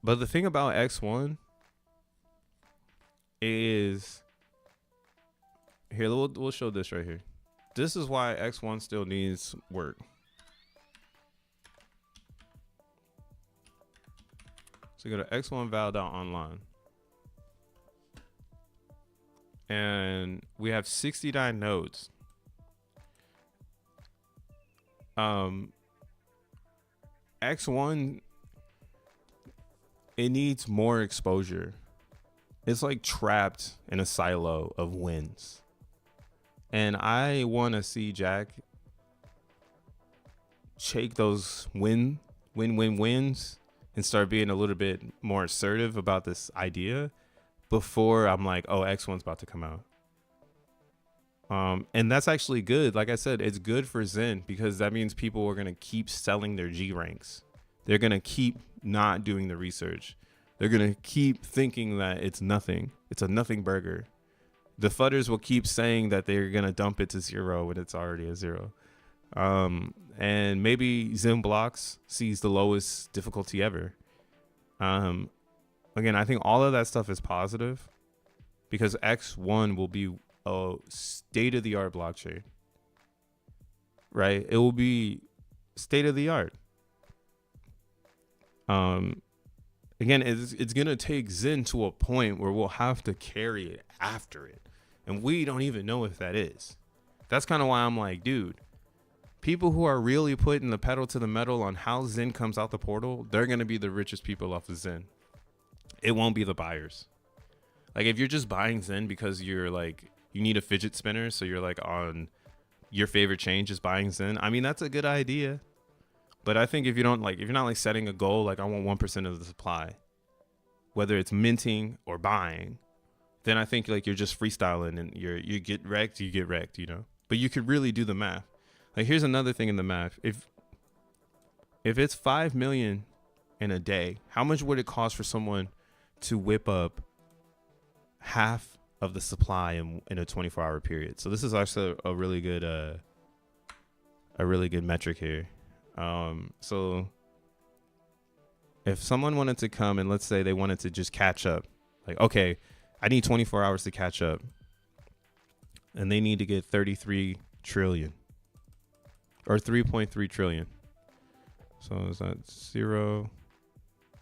But the thing about X1 is, here, we'll show this right here. This is why X1 still needs work. So go to x1val.online. And we have 69 nodes. X1, it needs more exposure. It's like trapped in a silo of wins. And I want to see Jack shake those wins and start being a little bit more assertive about this idea before I'm like, oh, X1's about to come out. And that's actually good. Like I said, it's good for Zen because that means people are going to keep selling their G ranks. They're going to keep not doing the research. They're going to keep thinking that it's nothing. It's a nothing burger. The fudders will keep saying that they're going to dump it to 0 when it's already a 0. And maybe XENblocks sees the lowest difficulty ever. Again, I think all of that stuff is positive because X1 will be a state-of-the-art blockchain, right? It will be state-of-the-art. Again, it's going to take Zen to a point where we'll have to carry it after it. And we don't even know if that is. That's kind of why I'm like, dude, people who are really putting the pedal to the metal on how Zen comes out the portal, they're going to be the richest people off of Zen. It won't be the buyers. Like if you're just buying Zen because you're like, you need a fidget spinner, so you're like on your favorite chain just buying Zen. I mean, that's a good idea. But I think if you're not like setting a goal, like I want 1% of the supply, whether it's minting or buying, then I think like you're just freestyling and you get wrecked, you know. But you could really do the math. Like here's another thing in the math. If it's 5 million in a day, how much would it cost for someone to whip up half of the supply in a 24-hour period? So this is also a really good metric here. So if someone wanted to come and let's say they wanted to just catch up, like, okay, I need 24 hours to catch up, and they need to get 33 trillion or 3.3 trillion. So is that 0?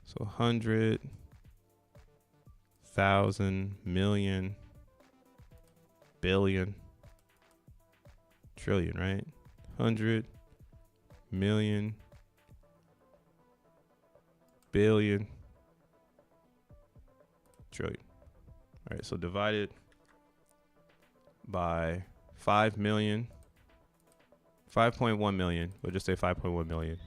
So 100, 1,000, million, billion, trillion, right? 100, million, billion, trillion. All right, so divided by 5 million, 5.1 million. We'll just say 5.1 million.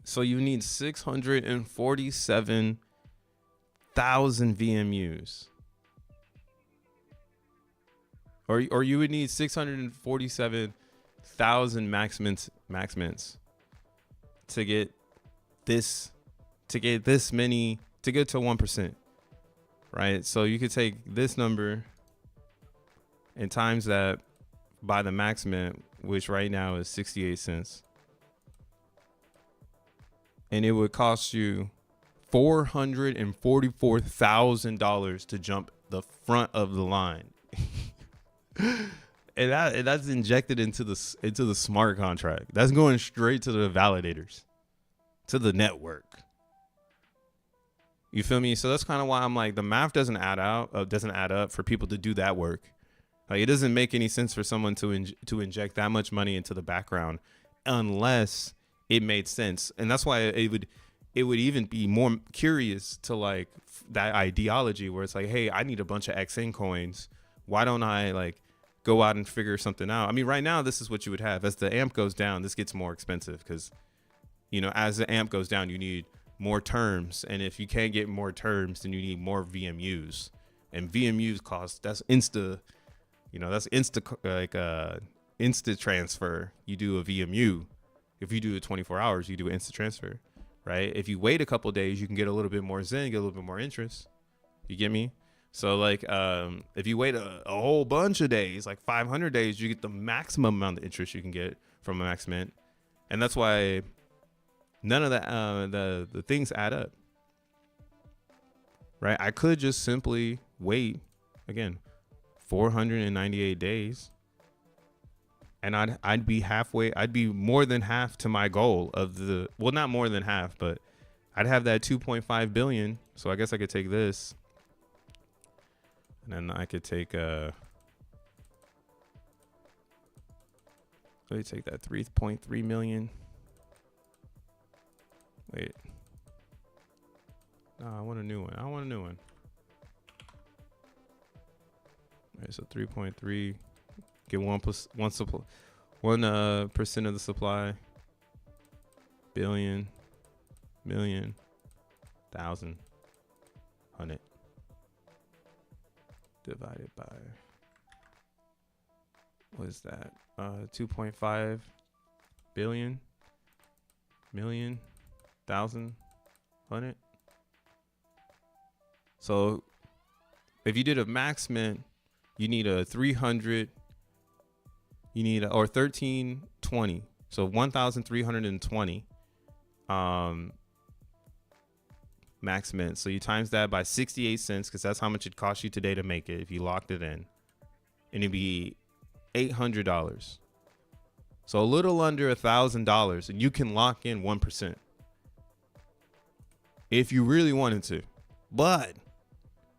So you need 647,000 VMUs. Or you would need 647,000 max mints to get this many, to get to 1%. Right? So you could take this number and times that by the max mint, which right now is 68 cents. And it would cost you $444,000 to jump the front of the line. and that's injected into the smart contract. That's going straight to the validators, to the network. You feel me? So that's kind of why I'm like, the math doesn't add up for people to do that work. Like, it doesn't make any sense for someone to inject that much money into the background unless it made sense. And that's why it would even be more curious to like that ideology where it's like, hey, I need a bunch of XN coins. Why don't I like go out and figure something out? I mean, right now, this is what you would have. As the amp goes down, this gets more expensive because, you know, as the amp goes down, you need more terms. And if you can't get more terms, then you need more VMUs. And VMUs cost, that's insta transfer. You do a VMU. If you do it 24 hours, you do an instant transfer, right? If you wait a couple of days, you can get a little bit more Zen, get a little bit more interest. You get me? So like, if you wait a whole bunch of days, like 500 days, you get the maximum amount of interest you can get from a max mint. And that's why none of the things add up, right? I could just simply wait, again, 498 days. And I'd be more than half to my goal of not more than half, but I'd have that 2.5 billion. So I guess I could take this. And then I could take let me take that 3.3 million. Wait. No, I want a new one. All right, so 3.3. Get 1% of the supply. Billion, million, thousand, hundred. Divided by, what is that? 2.5 billion, million, thousand, hundred. So if you did a max mint, you need a 300. You need or 1320. So 1,320 max mint. So you times that by 68 cents because that's how much it cost you today to make it if you locked it in. And it'd be $800. So a little under $1,000 and you can lock in 1% if you really wanted to. But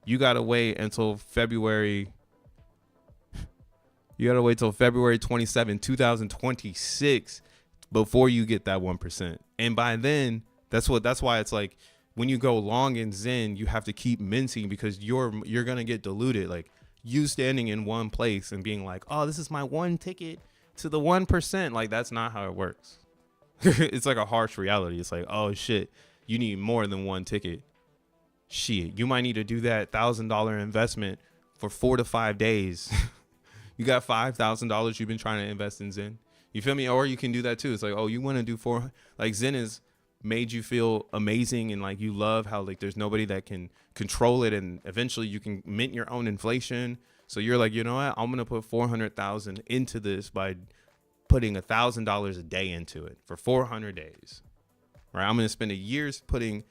you got to wait until February. You got to wait till February 27, 2026 before you get that 1%. And by then, that's why it's like when you go long in Zen, you have to keep minting because you're going to get diluted. Like you standing in one place and being like, oh, this is my one ticket to the 1%. Like, that's not how it works. It's like a harsh reality. It's like, oh shit, you need more than one ticket. Shit, you might need to do that $1,000 investment for 4 to 5 days. You got $5,000 you've been trying to invest in Zen. You feel me? Or you can do that too. It's like, oh, you want to do like Zen has made you feel amazing, and like you love how like there's nobody that can control it, and eventually you can mint your own inflation. So you're like, you know what? I'm gonna put 400,000 into this by putting $1,000 a day into it for 400 days. Right? I'm gonna spend a year's putting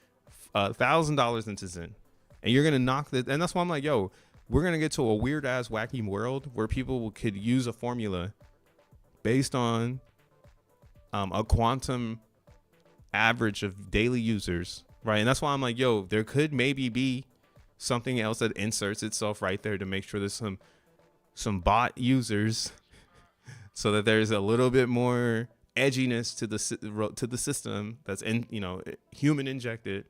$1,000 into Zen, and you're gonna knock that. And that's why I'm like, yo, we're gonna get to a weird ass wacky world where people could use a formula based on a quantum average of daily users, right? And that's why I'm like, yo, there could maybe be something else that inserts itself right there to make sure there's some bot users, so that there's a little bit more edginess to the system that's human injected,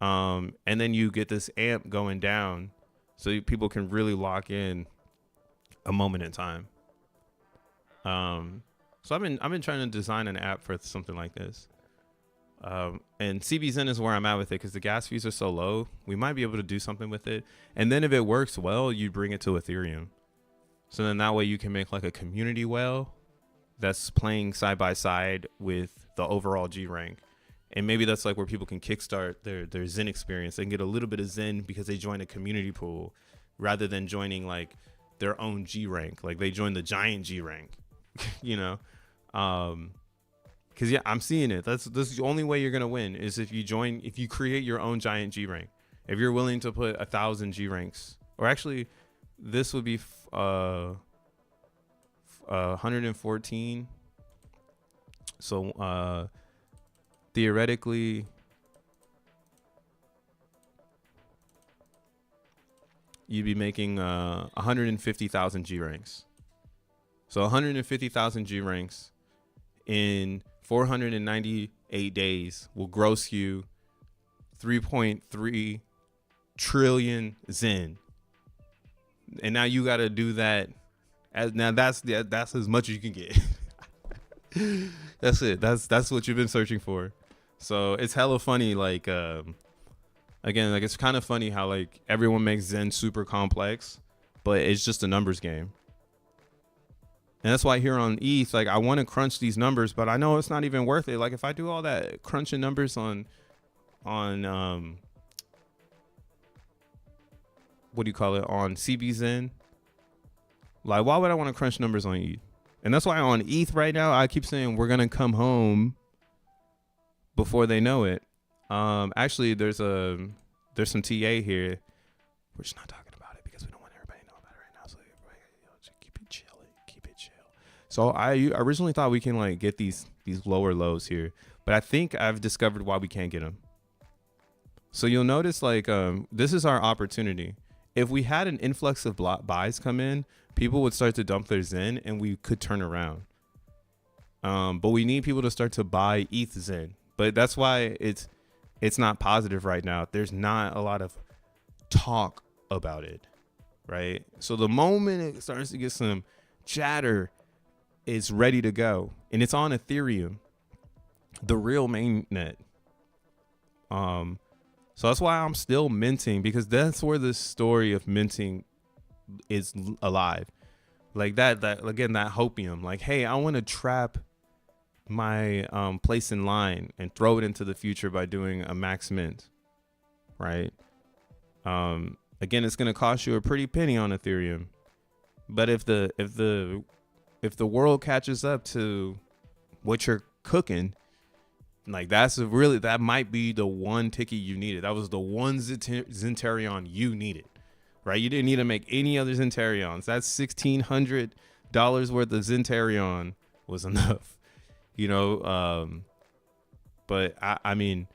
and then you get this amp going down, so people can really lock in a moment in time. So I've been trying to design an app for something like this. And CBZen is where I'm at with it, because the gas fees are so low. We might be able to do something with it. And then if it works well, you bring it to Ethereum. So then that way you can make like a community whale that's playing side by side with the overall G rank. And maybe that's like where people can kickstart their Zen experience. They can get a little bit of Zen because they join a community pool, rather than joining like their own G rank. Like they join the giant G rank, you know? Cause yeah, I'm seeing it. That's the only way you're going to win, is if you create your own giant G rank. If you're willing to put 1,000 G ranks, or actually this would be 114. So, theoretically, you'd be making 150,000 G ranks. So 150,000 G ranks in 498 days will gross you 3.3 trillion Zen. And now you got to do that. That's as much as you can get. That's it. That's what you've been searching for. So it's hella funny. Like, again, like it's kind of funny how like everyone makes Zen super complex, but it's just a numbers game. And that's why here on ETH, like I want to crunch these numbers, but I know it's not even worth it. Like if I do all that crunching numbers on what do you call it, on CBZen, like why would I want to crunch numbers on ETH? And that's why on ETH right now, I keep saying we're going to come home before they know it. Actually, there's some TA here. We're just not talking about it because we don't want everybody to know about it right now. So just keep it chill. Keep it chill. So I originally thought we can like get these lower lows here, but I think I've discovered why we can't get them. So you'll notice like this is our opportunity. If we had an influx of buys come in, people would start to dump their Zen and we could turn around. But we need people to start to buy ETH Zen. But that's why it's not positive right now. There's not a lot of talk about it, right? So the moment it starts to get some chatter, it's ready to go. And it's on Ethereum, the real mainnet. So that's why I'm still minting, because that's where the story of minting is alive. Like that again, that hopium, like, hey, I want to trap my place in line and throw it into the future by doing a max mint, right? Again, it's going to cost you a pretty penny on Ethereum, but if the world catches up to what you're cooking, like that might be the one ticket you needed. That was the one Zentarion you needed, right? You didn't need to make any other Zentarions. That's $1,600 worth of Zentarion was enough, you know? But I mean,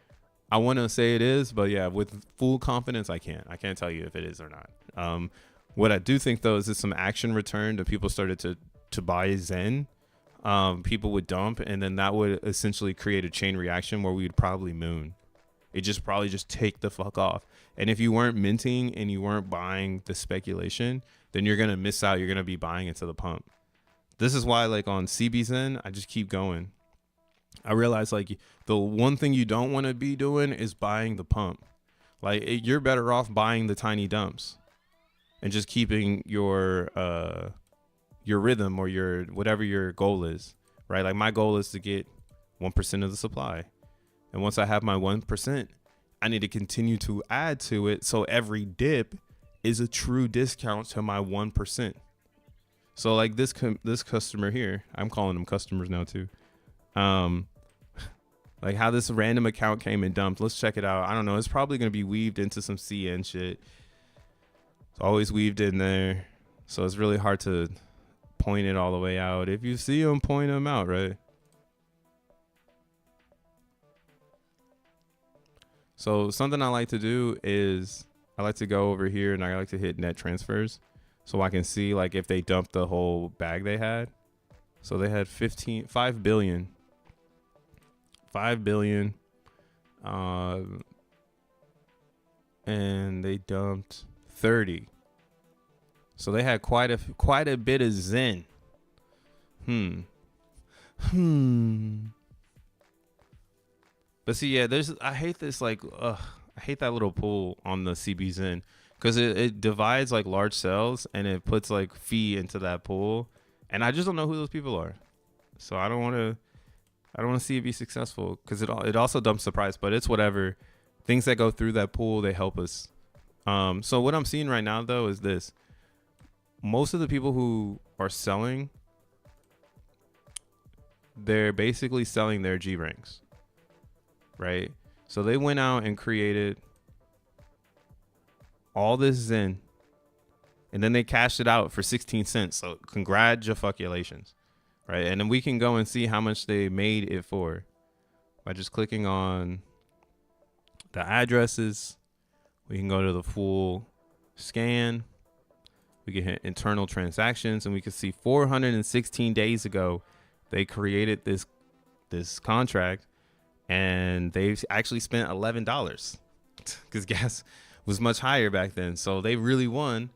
I want to say it is, but yeah, with full confidence, I can't tell you if it is or not. What I do think though, is that some action returned and people started to buy Zen. People would dump, and then that would essentially create a chain reaction where we would probably moon. It probably just take the fuck off. And if you weren't minting and you weren't buying the speculation, then you're gonna miss out. You're gonna be buying into the pump. This is why, like on CBZN, I just keep going. I realize like the one thing you don't want to be doing is buying the pump. Like you're better off buying the tiny dumps and just keeping your rhythm or your whatever your goal is, right? Like my goal is to get 1% of the supply. And once I have my 1%, I need to continue to add to it. So every dip is a true discount to my 1%. So like this customer here, I'm calling them customers now too. Like how this random account came and dumped. Let's check it out. I don't know. It's probably going to be weaved into some CN shit. It's always weaved in there. So it's really hard to point it all the way out. If you see them, point them out, right? So something I like to do is I like to go over here and I like to hit net transfers so I can see like if they dumped the whole bag they had. So they had 5 billion. And they dumped 30. So they had quite a bit of Zen. But see, yeah, I hate this, like, I hate that little pool on the CBZN because it divides like large cells and it puts like fee into that pool. And I just don't know who those people are. So I don't want to see it be successful because it also dumps the price, but it's whatever. Things that go through that pool, they help us. So what I'm seeing right now though is this. Most of the people who are selling, they're basically selling their G ranks, right? So they went out and created all this Zen and then they cashed it out for 16 cents. So congratulations, right? And then we can go and see how much they made it for by just clicking on the addresses. We can go to the full scan. We can hit internal transactions and we can see 416 days ago, they created this contract and they actually spent $11 because gas was much higher back then. So they really won.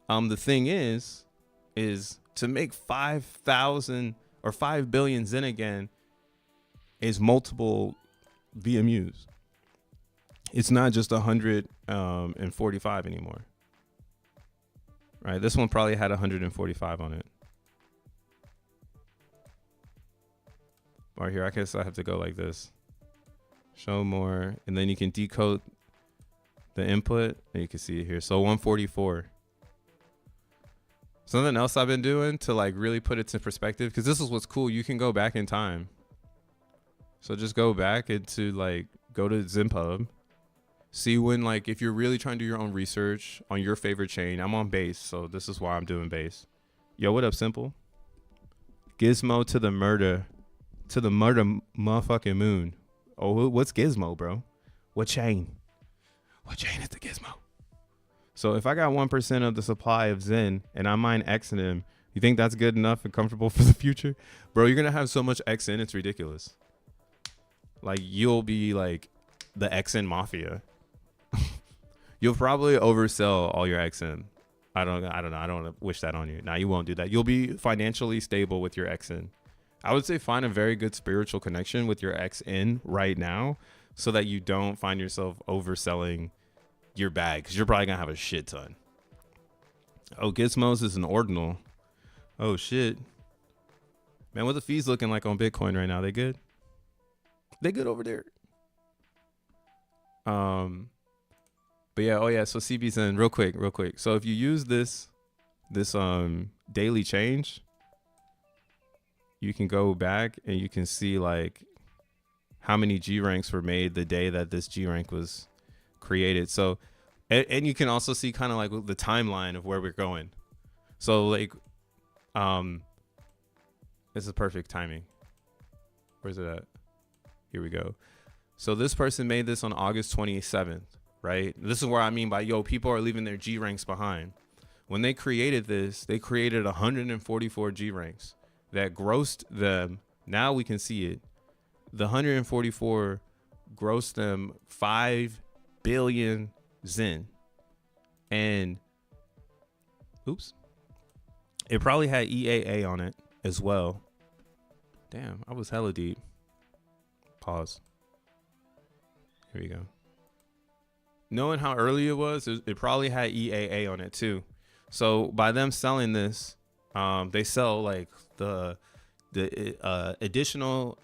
The thing is to make 5,000 or 5 billion Zen again is multiple VMUs. It's not just 145 anymore. Right, this one probably had 145 on it. Right here, I guess I have to go like this. Show more, and then you can decode the input, and you can see it here. So 144. Something else I've been doing to like really put it in perspective, because this is what's cool. You can go back in time. So just go back into like, go to ZenPub. See when, like, if you're really trying to do your own research on your favorite chain. I'm on Base, so this is why I'm doing Base. Yo, what up, Simple? Gizmo to the murder motherfucking moon. Oh, what's Gizmo, bro? What chain? What chain is the Gizmo? So if I got 1% of the supply of Zen and I mine XEN, you think that's good enough and comfortable for the future? Bro, you're going to have so much XEN, it's ridiculous. Like, you'll be like the XEN mafia. You'll probably oversell all your XN. I don't know. I don't want to wish that on you. Now you won't do that. You'll be financially stable with your XN. I would say find a very good spiritual connection with your XN right now so that you don't find yourself overselling your bag because you're probably going to have a shit ton. Oh, Gizmos is an ordinal. Oh, shit. Man, what the fees looking like on Bitcoin right now? They good? They good over there? But yeah, oh yeah, so CBZN, real quick. So if you use this daily change, you can go back and you can see like how many G ranks were made the day that this G rank was created. So, and you can also see kind of like the timeline of where we're going. So like, this is perfect timing. Where's it at? Here we go. So this person made this on August 27th. Right? This is where I mean by, yo, people are leaving their G ranks behind. When they created this, they created 144 G ranks that grossed them. Now we can see it. The 144 grossed them 5 billion Zen. And oops, It probably had EAA on it as well. Damn, I was hella deep. Pause. Here we go. Knowing how early it was, it probably had EAA on it too. So by them selling this, they sell like the additional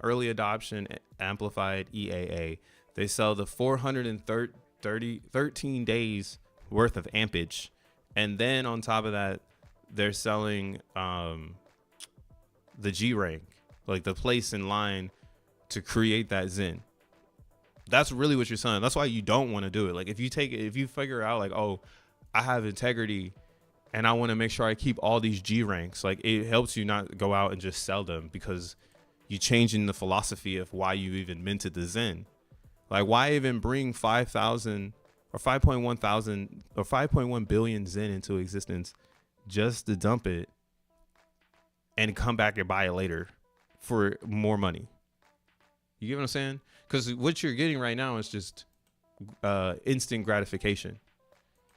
early adoption amplified EAA. They sell the 413 days worth of ampage, and then on top of that, they're selling the G rank, like the place in line to create that XEN. That's really what you're selling. That's why you don't want to do it. Like if you figure out like, oh, I have integrity and I want to make sure I keep all these G ranks, like it helps you not go out and just sell them, because you're changing the philosophy of why you even minted the XEN. Like why even bring 5,000 or 5.1 billion XEN into existence just to dump it and come back and buy it later for more money? You get what I'm saying? Because what you're getting right now is just instant gratification.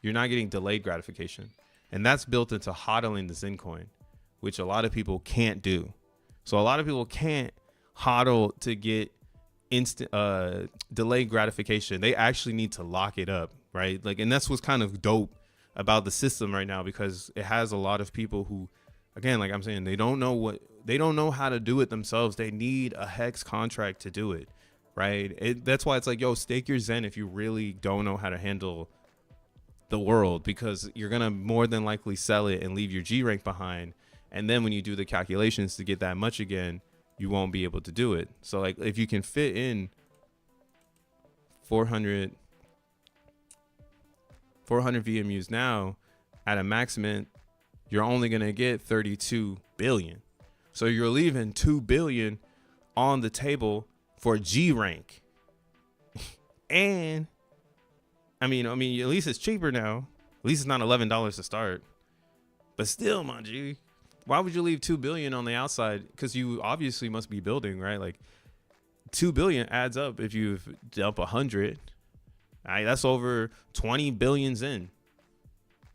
You're not getting delayed gratification. And that's built into hodling the XEN coin, which a lot of people can't do. So a lot of people can't hodl to get instant delayed gratification. They actually need to lock it up, right? Like, and that's what's kind of dope about the system right now, because it has a lot of people who, again, like I'm saying, they don't know how to do it themselves. They need a hex contract to do it, right? That's why it's like, yo, stake your XEN if you really don't know how to handle the world, because you're gonna more than likely sell it and leave your G rank behind. And then when you do the calculations to get that much again, you won't be able to do it. So like if you can fit in 400 VMUs now at a max mint, you're only gonna get 32 billion. So you're leaving 2 billion on the table for G rank. And I mean, at least it's cheaper now. At least it's not $11 to start. But still, my G, why would you leave 2 billion on the outside? Because you obviously must be building, right? Like 2 billion adds up if you dump 100. Right, that's over 20 billion XEN,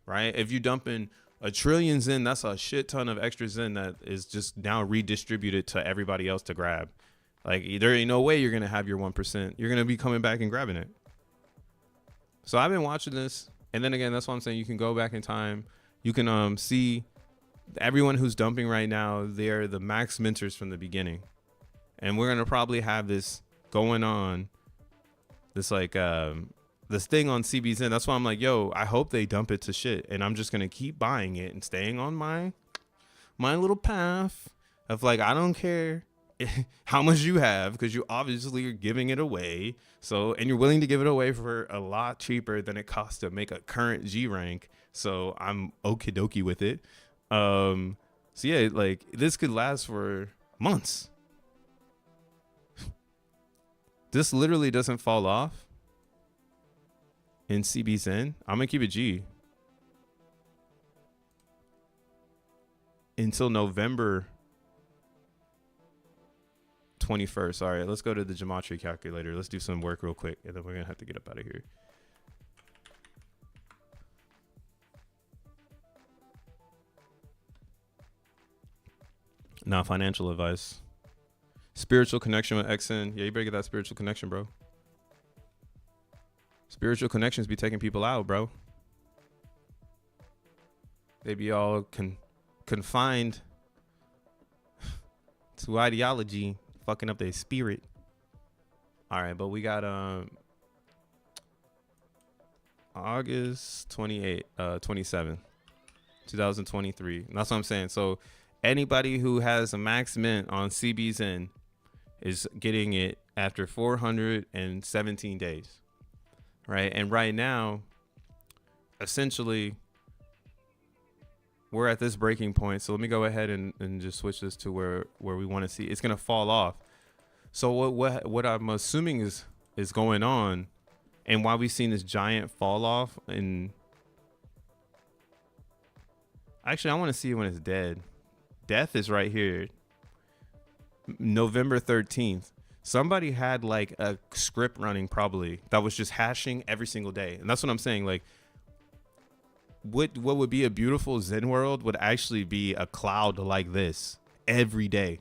right? If you dump in a trillion XEN, that's a shit ton of extra XEN that is just now redistributed to everybody else to grab. Like there ain't no way you're gonna have your 1%. You're gonna be coming back and grabbing it. So I've been watching this, and then again, that's why I'm saying you can go back in time. You can see everyone who's dumping right now. They're the max minters from the beginning, and we're gonna probably have this going on. This like this thing on CBZN. That's why I'm like, yo, I hope they dump it to shit, and I'm just gonna keep buying it and staying on my little path of like, I don't care how much you have, because you obviously are giving it away. So, and you're willing to give it away for a lot cheaper than it costs to make a current G rank. So I'm okie dokie with it. So yeah, like this could last for months. This literally doesn't fall off in CBZN. I'm gonna keep it G until November 21st. All right, let's go to the gematria calculator. Let's do some work real quick, and then we're gonna have to get up out of here. Not financial advice. Spiritual connection with XN. Yeah, you better get that spiritual connection, bro. Spiritual connections be taking people out, bro. They be all confined to ideology, fucking up their spirit. All right, but we got August 27, 2023. And that's what I'm saying. So anybody who has a max mint on CBZN is getting it after 417 days. Right? And right now, essentially, we're at this breaking point. So let me go ahead and just switch this to where we want to see. It's going to fall off. So what I'm assuming is going on, and why we've seen this giant fall off. And actually, I want to see it when it's dead. Death is right here. November 13th. Somebody had like a script running probably that was just hashing every single day. And that's what I'm saying. Like what would be a beautiful Zen world would actually be a cloud like this every day.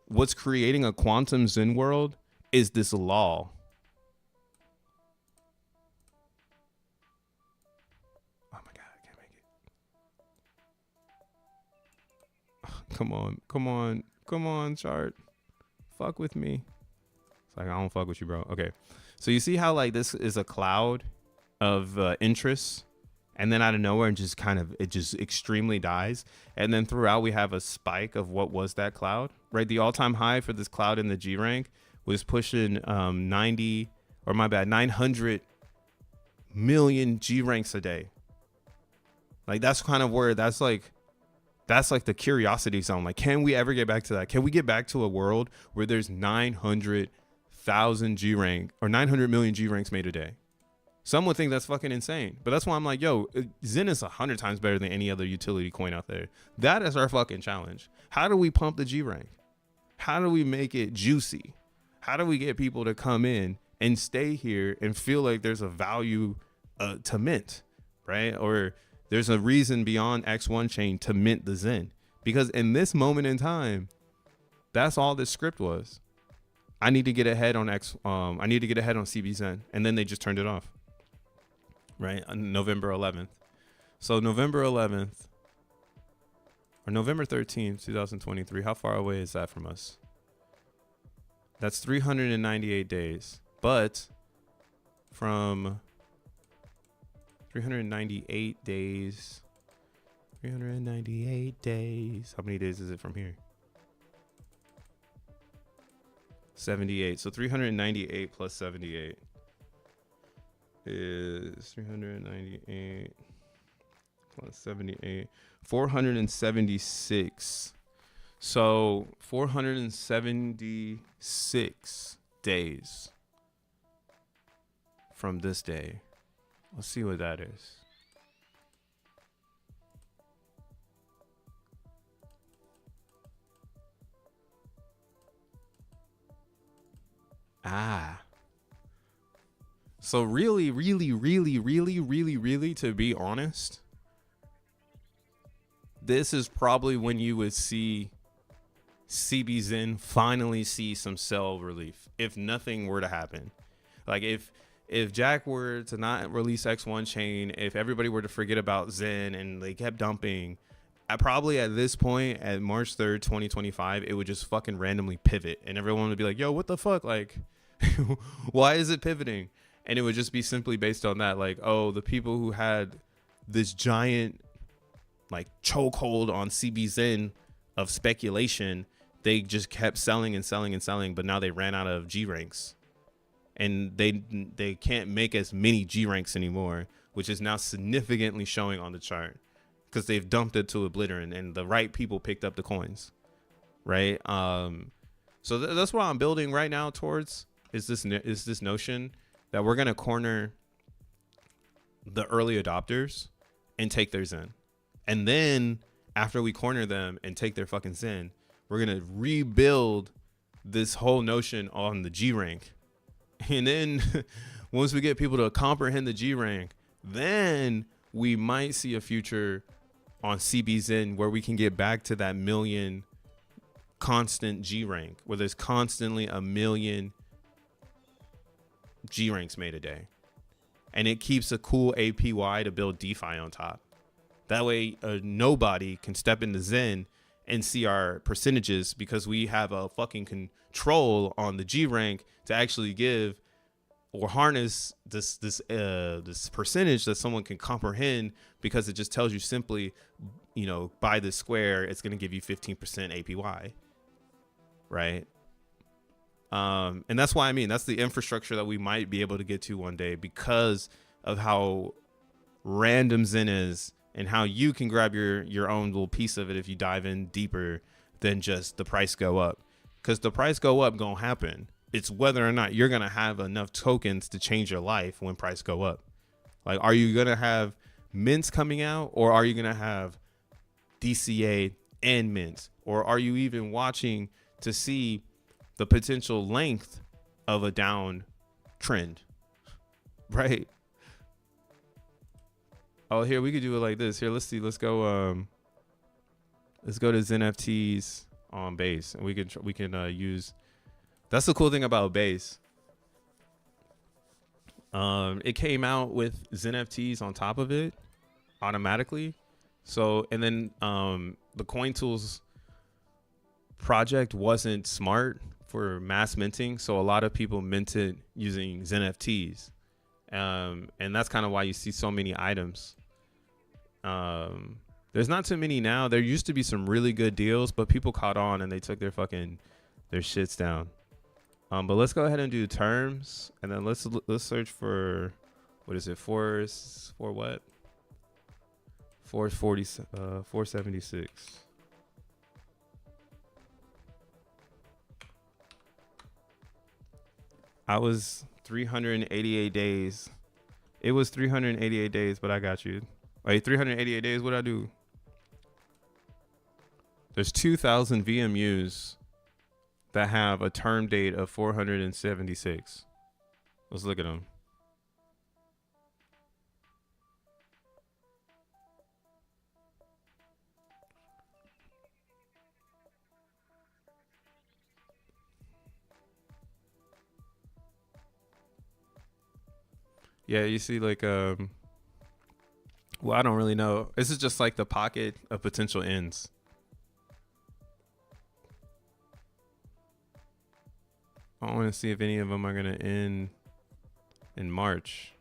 What's creating a quantum Zen world is this law. Oh my God, I can't make it. Come on, chart. Fuck with me. It's like, I don't fuck with you, bro. Okay. So you see how like this is a cloud of interest, and then out of nowhere, and just kind of, it just extremely dies. And then throughout we have a spike of what was that cloud, right? The all-time high for this cloud in the G rank was pushing 900 million G ranks a day. Like that's kind of where that's like the curiosity zone. Like, can we ever get back to that? Can we get back to a world where there's 900,000 G rank or 900 million G ranks made a day? Some would think that's fucking insane, but that's why I'm like, yo, Zen is 100 times better than any other utility coin out there. That is our fucking challenge. How do we pump the G rank? How do we make it juicy? How do we get people to come in and stay here and feel like there's a value to mint, right? Or there's a reason beyond X1 chain to mint the Zen, because in this moment in time, that's all this script was. I need to get ahead on I need to get ahead on CB Zen, and then they just turned it off. Right on November 11th. So November 11th or November 13th, 2023. How far away is that from us? That's 398 days. But from 398 days, how many days is it from here? 78. So 398 plus 78. Is 398 plus 78, 476. So 476 days from this day. Let's see what that is. So really, to be honest, this is probably when you would see CB Zen finally see some sell relief, if nothing were to happen. Like if Jack were to not release X1 chain, if everybody were to forget about Zen and they kept dumping, I probably at this point, at March 3rd, 2025, it would just fucking randomly pivot and everyone would be like, yo, what the fuck? Like, why is it pivoting? And it would just be simply based on that. Like, oh, the people who had this giant like chokehold on CB Zen of speculation, they just kept selling and selling and selling, but now they ran out of G ranks and they can't make as many G ranks anymore, which is now significantly showing on the chart because they've dumped it to oblivion and the right people picked up the coins, right? So that's what I'm building right now towards is this notion that we're going to corner the early adopters and take their Zen. And then after we corner them and take their fucking Zen, we're going to rebuild this whole notion on the G rank. And then once we get people to comprehend the G rank, then we might see a future on CB Zen where we can get back to that million constant G rank, where there's constantly a million G ranks made a day, and it keeps a cool APY to build DeFi on top. That way nobody can step into Zen and see our percentages, because we have a fucking control on the G rank to actually give or harness this percentage that someone can comprehend, because it just tells you simply, you know, buy this square, it's going to give you 15% APY, right? And that's why, I mean, that's the infrastructure that we might be able to get to one day, because of how random Zen is and how you can grab your own little piece of it if you dive in deeper than just the price go up. Because the price go up gonna happen. It's whether or not you're gonna have enough tokens to change your life when price go up. Like, are you gonna have mints coming out, or are you gonna have DCA and mints, or are you even watching to see the potential length of a down trend, right? Oh, here we could do it like this. Here, let's see. Let's go to xeNFTs on base, and we can use. That's the cool thing about base. It came out with xeNFTs on top of it automatically. So, and then the CoinTools project wasn't smart for mass minting, so a lot of people minted using xeNFTs, and that's kind of why you see so many items. There's not too many now. There used to be some really good deals, but people caught on and they took their shits down. But let's go ahead and do terms, and then let's search for, what is it, for what? 476. I was 388 days. It was 388 days, but I got you. Wait, 388 days, what'd I do? There's 2,000 VMUs that have a term date of 476. Let's look at them. Yeah, you see, like, well, I don't really know. This is just like the pocket of potential ends. I want to see if any of them are going to end in March.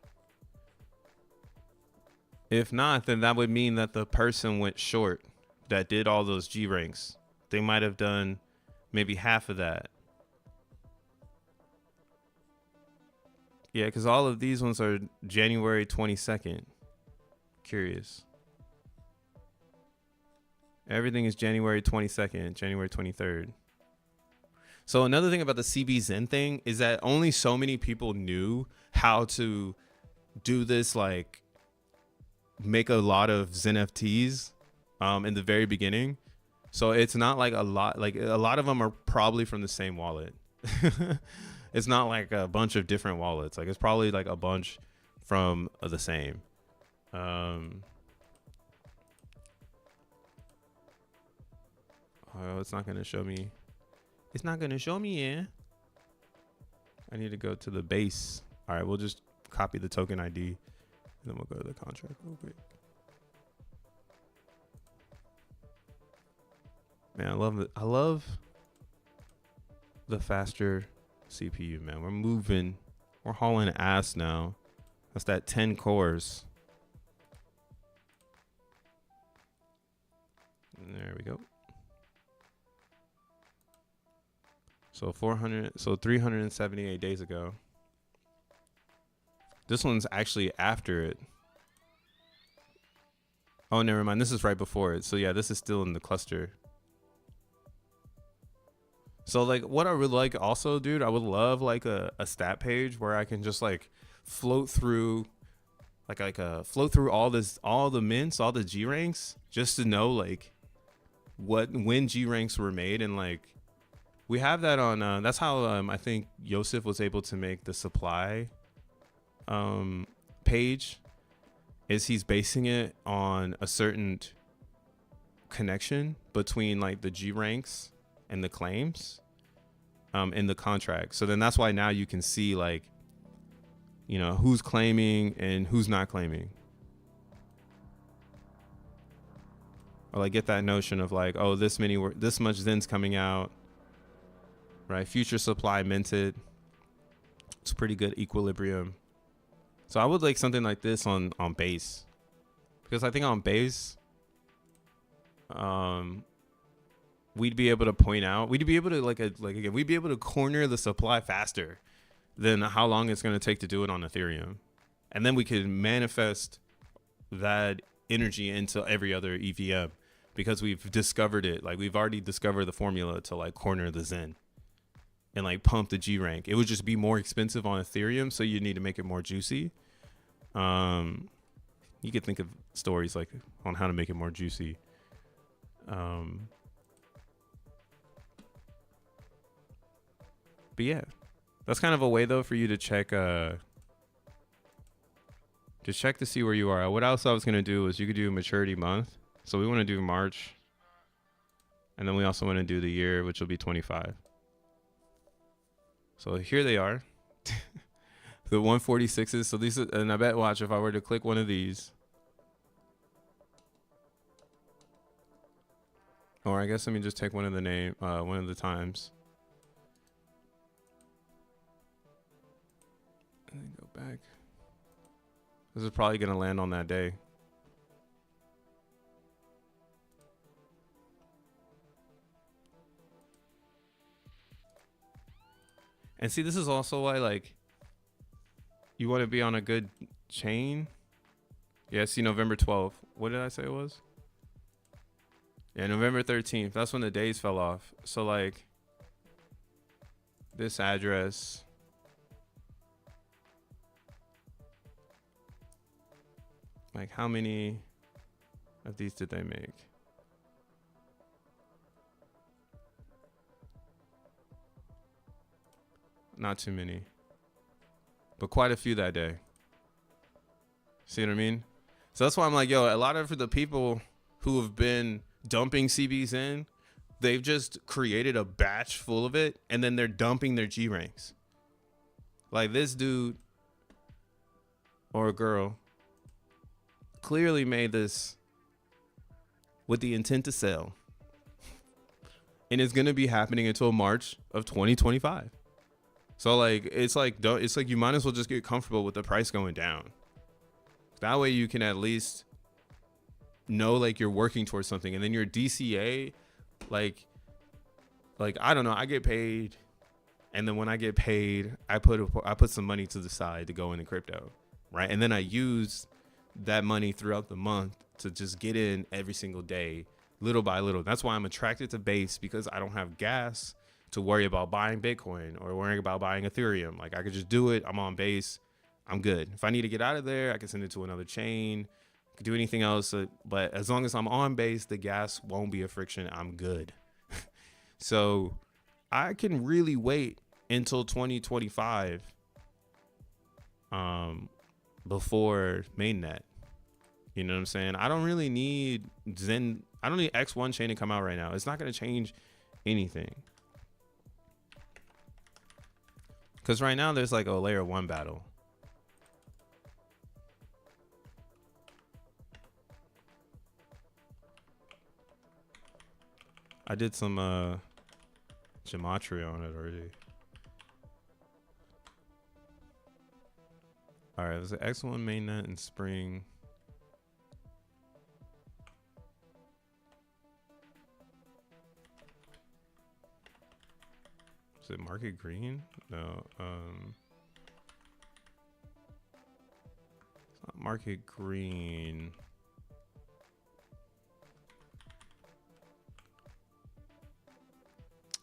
If not, then that would mean that the person went short that did all those G ranks. They might have done maybe half of that. Yeah, because all of these ones are January 22nd. Curious. Everything is January 22nd, January 23rd. So another thing about the CBZen thing is that only so many people knew how to do this, like make a lot of xeNFTs in the very beginning. So it's not like a lot of them are probably from the same wallet. It's not like a bunch of different wallets. Like it's probably like a bunch from the same. Oh, it's not going to show me. It's not going to show me, yeah. I need to go to the base. All right, we'll just copy the token ID, and then we'll go to the contract real quick. Man, I love the faster CPU, man. We're moving. We're hauling ass now. That's that 10 cores. And there we go. So 378 days ago. This one's actually after it. Oh, never mind. This is right before it. So yeah, this is still in the cluster. So like what I would like also, dude, I would love like a stat page where I can just like float through float through all the mints, all the G ranks, just to know like when G ranks were made. And like we have that on that's how I think Yosef was able to make the supply page, is he's basing it on a certain connection between like the G ranks and the claims in the contract. So then that's why now you can see like, you know, who's claiming and who's not claiming. Or like get that notion of like, oh, this much Zen's coming out, right? Future supply minted. It's pretty good equilibrium. So I would like something like this on base, because I think on base, we'd be able to point out, we'd be able to we'd be able to corner the supply faster than how long it's going to take to do it on Ethereum. And then we could manifest that energy into every other EVM, because we've discovered it. Like we've already discovered the formula to like corner the Zen and like pump the G rank. It would just be more expensive on Ethereum, so you need to make it more juicy. You could think of stories like on how to make it more juicy. But yeah, that's kind of a way though for you to check Just check to see where you are. What else I was going to do is you could do maturity month. So we want to do March. And then we also want to do the year, which will be 25. So here they are. The 146s. So these, and I bet, watch, if I were to click one of these. Or I guess let me just take one of the one of the times. And then go back. This is probably going to land on that day. And see, this is also why, like, you want to be on a good chain. Yeah, see, November 12th. What did I say it was? Yeah, November 13th. That's when the days fell off. So, like, this address. Like, how many of these did they make? Not too many, but quite a few that day. See what I mean? So that's why I'm like, yo, a lot of the people who have been dumping CBs in, they've just created a batch full of it, and then they're dumping their G ranks. Like this dude or girl clearly made this with the intent to sell, and it's gonna be happening until March of 2025. So like it's like you might as well just get comfortable with the price going down. That way you can at least know like you're working towards something, and then your DCA, like I don't know, I get paid, and then when I get paid, I put some money to the side to go into crypto, right? And then I use that money throughout the month to just get in every single day, little by little. That's why I'm attracted to Base, because I don't have gas to worry about buying Bitcoin or worrying about buying Ethereum. Like I could just do it. I'm on Base. I'm good. If I need to get out of there, I can send it to another chain. I could do anything else. But as long as I'm on Base, the gas won't be a friction. I'm good. So I can really wait until 2025 before mainnet. You know what I'm saying? I don't really need XEN. I don't need X1 chain to come out right now. It's not going to change anything. Because right now there's like a layer 1 battle. I did some geometry on it already. All right, there's an X1 mainnet in spring. Is it market green? No. It's not market green.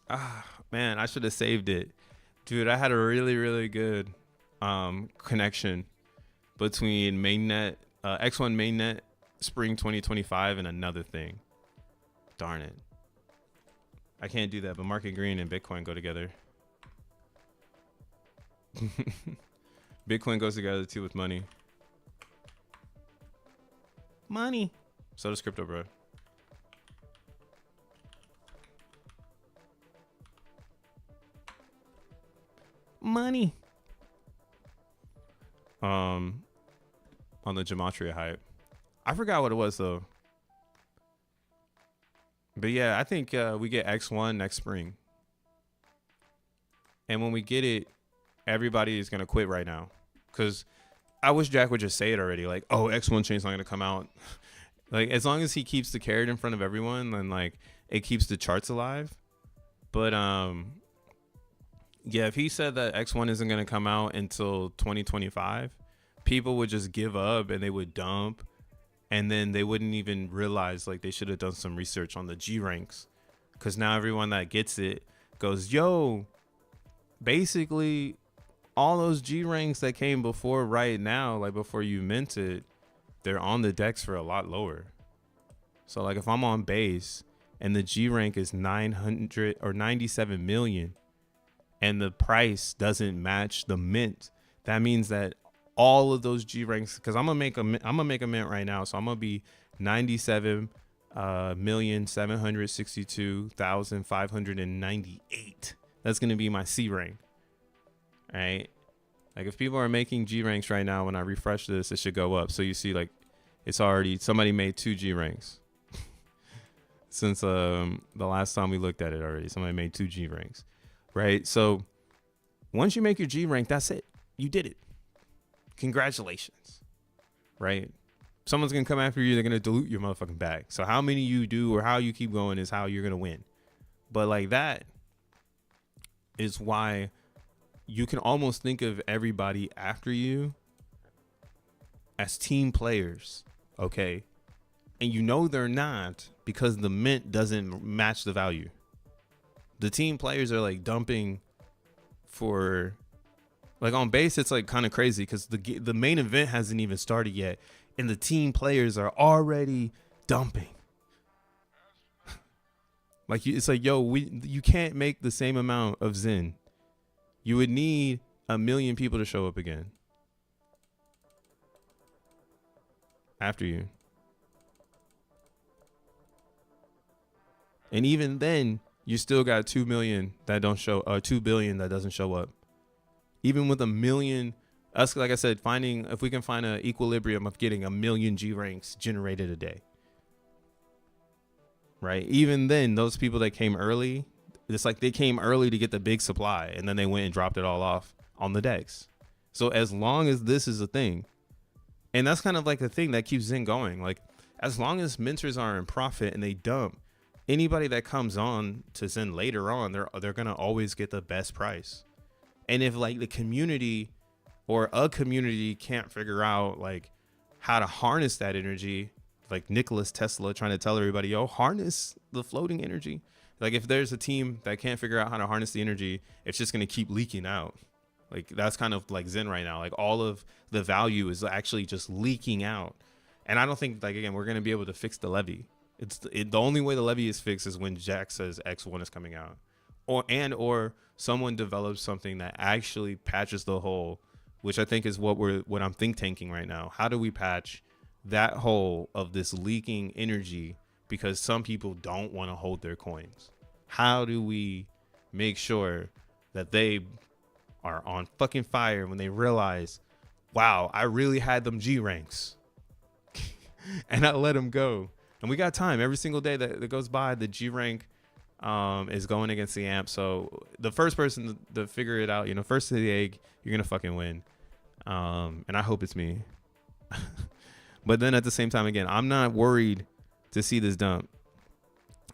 Ah, man, I should have saved it. Dude, I had a really good connection between mainnet, X1 mainnet spring 2025 and another thing. Darn it. I can't do that, but market green and Bitcoin go together. Bitcoin goes together too with money. Money. So does crypto, bro. Money. On the gematria hype. I forgot what it was though. But yeah, I think we get X1 next spring. And when we get it, everybody is going to quit right now. Because I wish Jack would just say it already. Like, oh, X1 chain's not going to come out. Like, as long as he keeps the carrot in front of everyone, then, like, it keeps the charts alive. But, yeah, if he said that X1 isn't going to come out until 2025, people would just give up and they would dump. And then they wouldn't even realize like they should have done some research on the G ranks, because now everyone that gets it goes, yo, basically all those G ranks that came before right now, like before you minted, they're on the decks for a lot lower. So like if I'm on Base and the G rank is 900 or 97 million and the price doesn't match the mint, that means that all of those G ranks, because I'm gonna make a mint right now. So I'm gonna be 97,762,598. That's gonna be my C rank. Right? Like if people are making G ranks right now, when I refresh this, it should go up. So you see, like, it's already, somebody made 2 G ranks since the last time we looked at it already. Somebody made 2 G ranks, right? So once you make your G rank, that's it. You did it. Congratulations, right? Someone's gonna come after you. They're gonna dilute your motherfucking bag. So how many you do or how you keep going is how you're gonna win. But like that is why you can almost think of everybody after you as team players, okay? And you know they're not, because the mint doesn't match the value. The team players are like dumping for, like, on base. It's like kind of crazy because the main event hasn't even started yet, and the team players are already dumping. Like, it's like, yo, you can't make the same amount of Zen. You would need 1 million people to show up again after you. And even then, you still got 2 million that don't show, 2 billion that doesn't show up. Even with 1 million, us, like I said, if we can find an equilibrium of getting 1 million G ranks generated a day, right? Even then, those people that came early, it's like they came early to get the big supply, and then they went and dropped it all off on the DEX. So as long as this is a thing, and that's kind of like the thing that keeps Zen going, like as long as minters are in profit and they dump, anybody that comes on to Zen later on, they're gonna always get the best price. And if like the community or a community can't figure out like how to harness that energy, like Nicholas Tesla trying to tell everybody, yo, harness the floating energy. Like if there's a team that can't figure out how to harness the energy, it's just going to keep leaking out. Like that's kind of like Zen right now. Like all of the value is actually just leaking out. And I don't think, like, again, we're going to be able to fix the levy. The only way the levy is fixed is when Jack says X1 is coming out, or someone develops something that actually patches the hole, which I think is what I'm think tanking right now. How do we patch that hole of this leaking energy? Because some people don't want to hold their coins. How do we make sure that they are on fucking fire when they realize, wow, I really had them G ranks and I let them go? And we got time. Every single day that goes by, the G rank is going against the amp. So the first person to figure it out, first to the egg, you're going to fucking win. And I hope it's me. But then at the same time, again, I'm not worried to see this dump.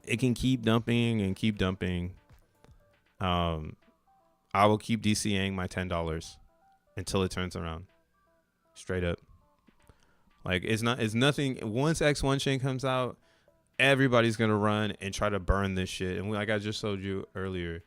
It can keep dumping and keep dumping. I will keep DCing my $10 until it turns around. Straight up. Like it's nothing. Once X1 chain comes out, everybody's gonna run and try to burn this shit. And like I just told you earlier,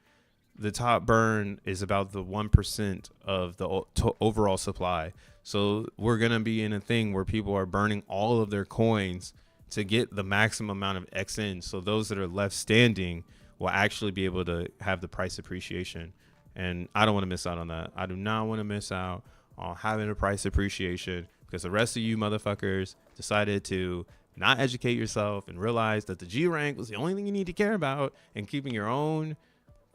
the top burn is about the 1% of the overall supply. So we're gonna be in a thing where people are burning all of their coins to get the maximum amount of XN. So those that are left standing will actually be able to have the price appreciation. And I don't want to miss out on that. I do not want to miss out on having a price appreciation, because the rest of you motherfuckers decided to not educate yourself and realize that the G rank was the only thing you need to care about, and keeping your own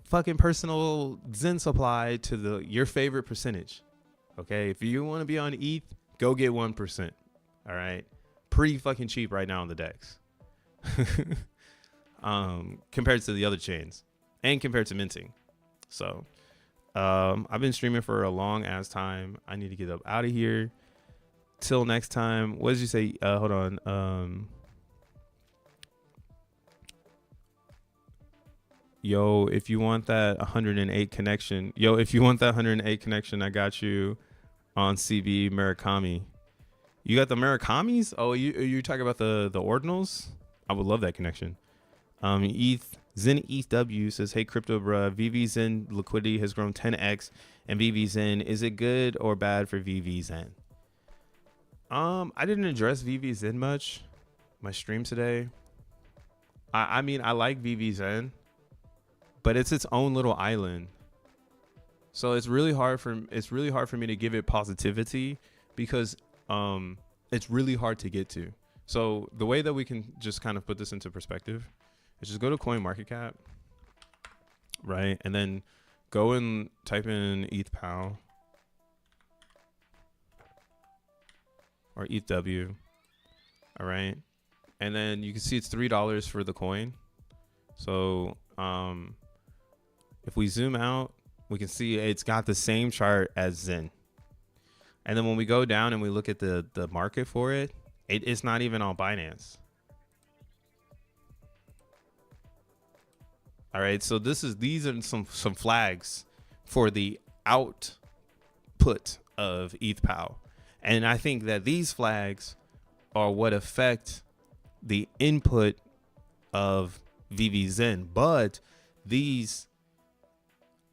fucking personal Zen supply to your favorite percentage. Okay, if you want to be on ETH, go get 1%. All right, pretty fucking cheap right now on the DEX compared to the other chains and compared to minting. So I've been streaming for a long ass time. I need to get up out of here. Till next time. What did you say? Hold on. Yo, if you want that 108 connection, I got you on CB Murakami. You got the Murakamis? Oh, you talking about the ordinals? I would love that connection. Zen ETH W says, hey crypto bruh, VV Zen liquidity has grown 10x, and VV Zen, is it good or bad for VV Zen? I didn't address VV Zen much my stream today. I mean, I like VV Zen, but it's its own little island. So it's really hard for me to give it positivity because it's really hard to get to. So the way that we can just kind of put this into perspective is just go to CoinMarketCap, right? And then go and type in ETH_POW or ETHW, all right? And then you can see it's $3 for the coin. So if we zoom out, we can see it's got the same chart as XEN. And then when we go down and we look at the market for it, it's not even on Binance. All right, so these are some flags for the output of ETH_POW. And I think that these flags are what affect the input of VVXEN, but these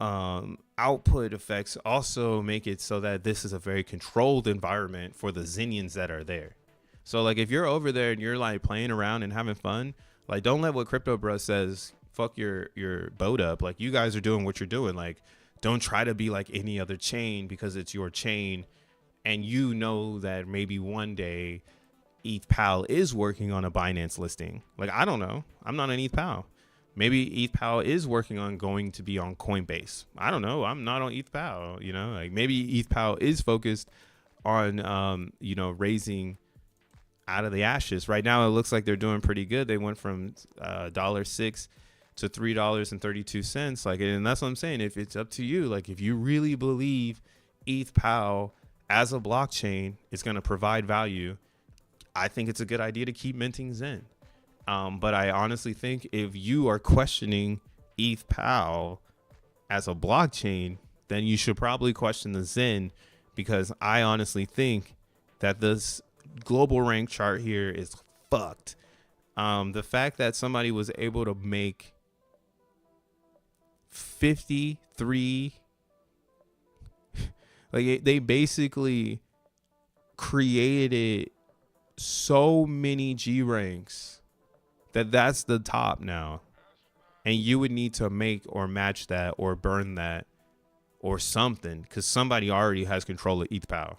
output effects also make it so that this is a very controlled environment for the Xenians that are there. So like if you're over there and you're like playing around and having fun, like don't let what Crypto Bro says fuck your boat up. Like you guys are doing what you're doing. Like don't try to be like any other chain because it's your chain, and you know that maybe one day ETH_POW is working on a Binance listing. Like I don't know, I'm not an ETH_POW. Maybe ETH_POW is working on going to be on Coinbase. I don't know, I'm not on ETH_POW. You know, like maybe ETH_POW is focused on you know, raising out of the ashes. Right now it looks like they're doing pretty good. They went from $6 to $3.32. Like, and that's what I'm saying. If it's up to you, like if you really believe ETH_POW as a blockchain is going to provide value, I think it's a good idea to keep minting XEN. But I honestly think if you are questioning ETH_POW as a blockchain, then you should probably question the XEN, because I honestly think that this global rank chart here is fucked. The fact that somebody was able to make 53 like they basically created so many G ranks that's the top now, and you would need to make or match that or burn that or something, because somebody already has control of ETH_POW.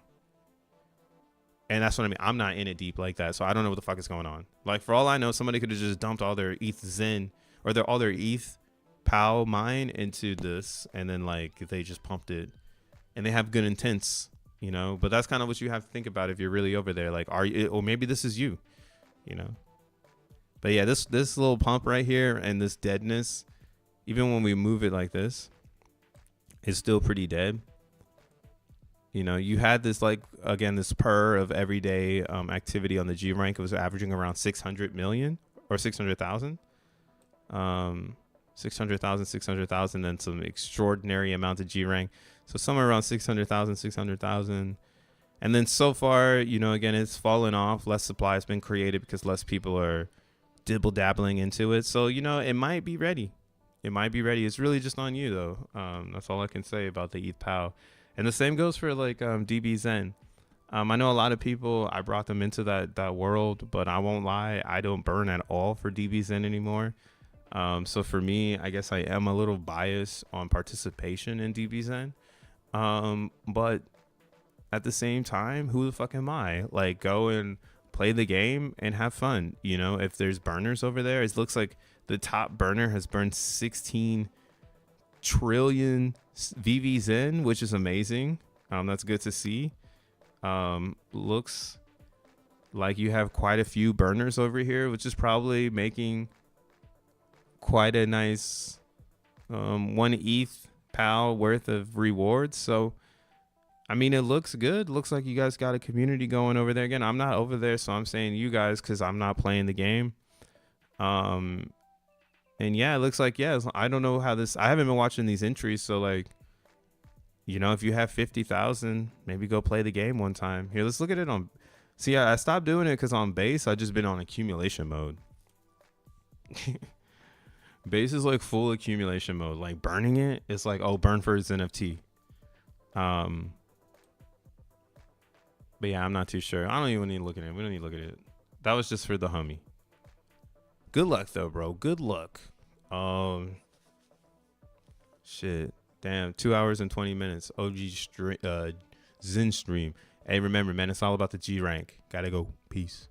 And that's what I mean. I'm not in it deep like that, so I don't know what the fuck is going on. Like for all I know, somebody could have just dumped all their ETH_XEN or all their ETH_POW mine into this, and then like they just pumped it, and they have good intents, you know. But that's kind of what you have to think about if you're really over there. Like, are you, or maybe this is you, you know. But yeah, this little pump right here and this deadness, even when we move it like this, is still pretty dead. You know, you had this, like, again, this purr of everyday activity on the G rank. It was averaging around 600 million or 600,000. 600,000, then some extraordinary amount of G rank. So somewhere around 600,000. And then so far, you know, again, it's fallen off. Less supply has been created because less people are dibble dabbling into it. So, you know, it might be ready. It might be ready. It's really just on you, though. That's all I can say about the ETH_POW. And the same goes for like DBXEN. I know a lot of people, I brought them into that world, but I won't lie, I don't burn at all for DBXEN anymore. So for me, I guess I am a little biased on participation in DBXEN. But at the same time, who the fuck am I? Like, go and play the game and have fun. You know, if there's burners over there, it looks like the top burner has burned 16 trillion VVXEN, which is amazing. That's good to see. Looks like you have quite a few burners over here, which is probably making quite a nice 1 ETH_POW worth of rewards. So I mean, it looks good. Looks like you guys got a community going over there. Again, I'm not over there, so I'm saying you guys because I'm not playing the game. And yeah, it looks like, yeah, I don't know how this, I haven't been watching these entries. So like, you know, if you have 50,000, maybe go play the game one time. Here, let's look at it on, see, I stopped doing it because on base, I just been on accumulation mode. Base is like full accumulation mode. Like burning it, it's like, oh, burn for its NFT. But yeah, I'm not too sure. I don't even need to look at it. We don't need to look at it. That was just for the homie. Good luck though, bro. Good luck. Shit. Damn, 2 hours and 20 minutes. Zen stream. Hey, remember, man, it's all about the G rank. Gotta go. Peace.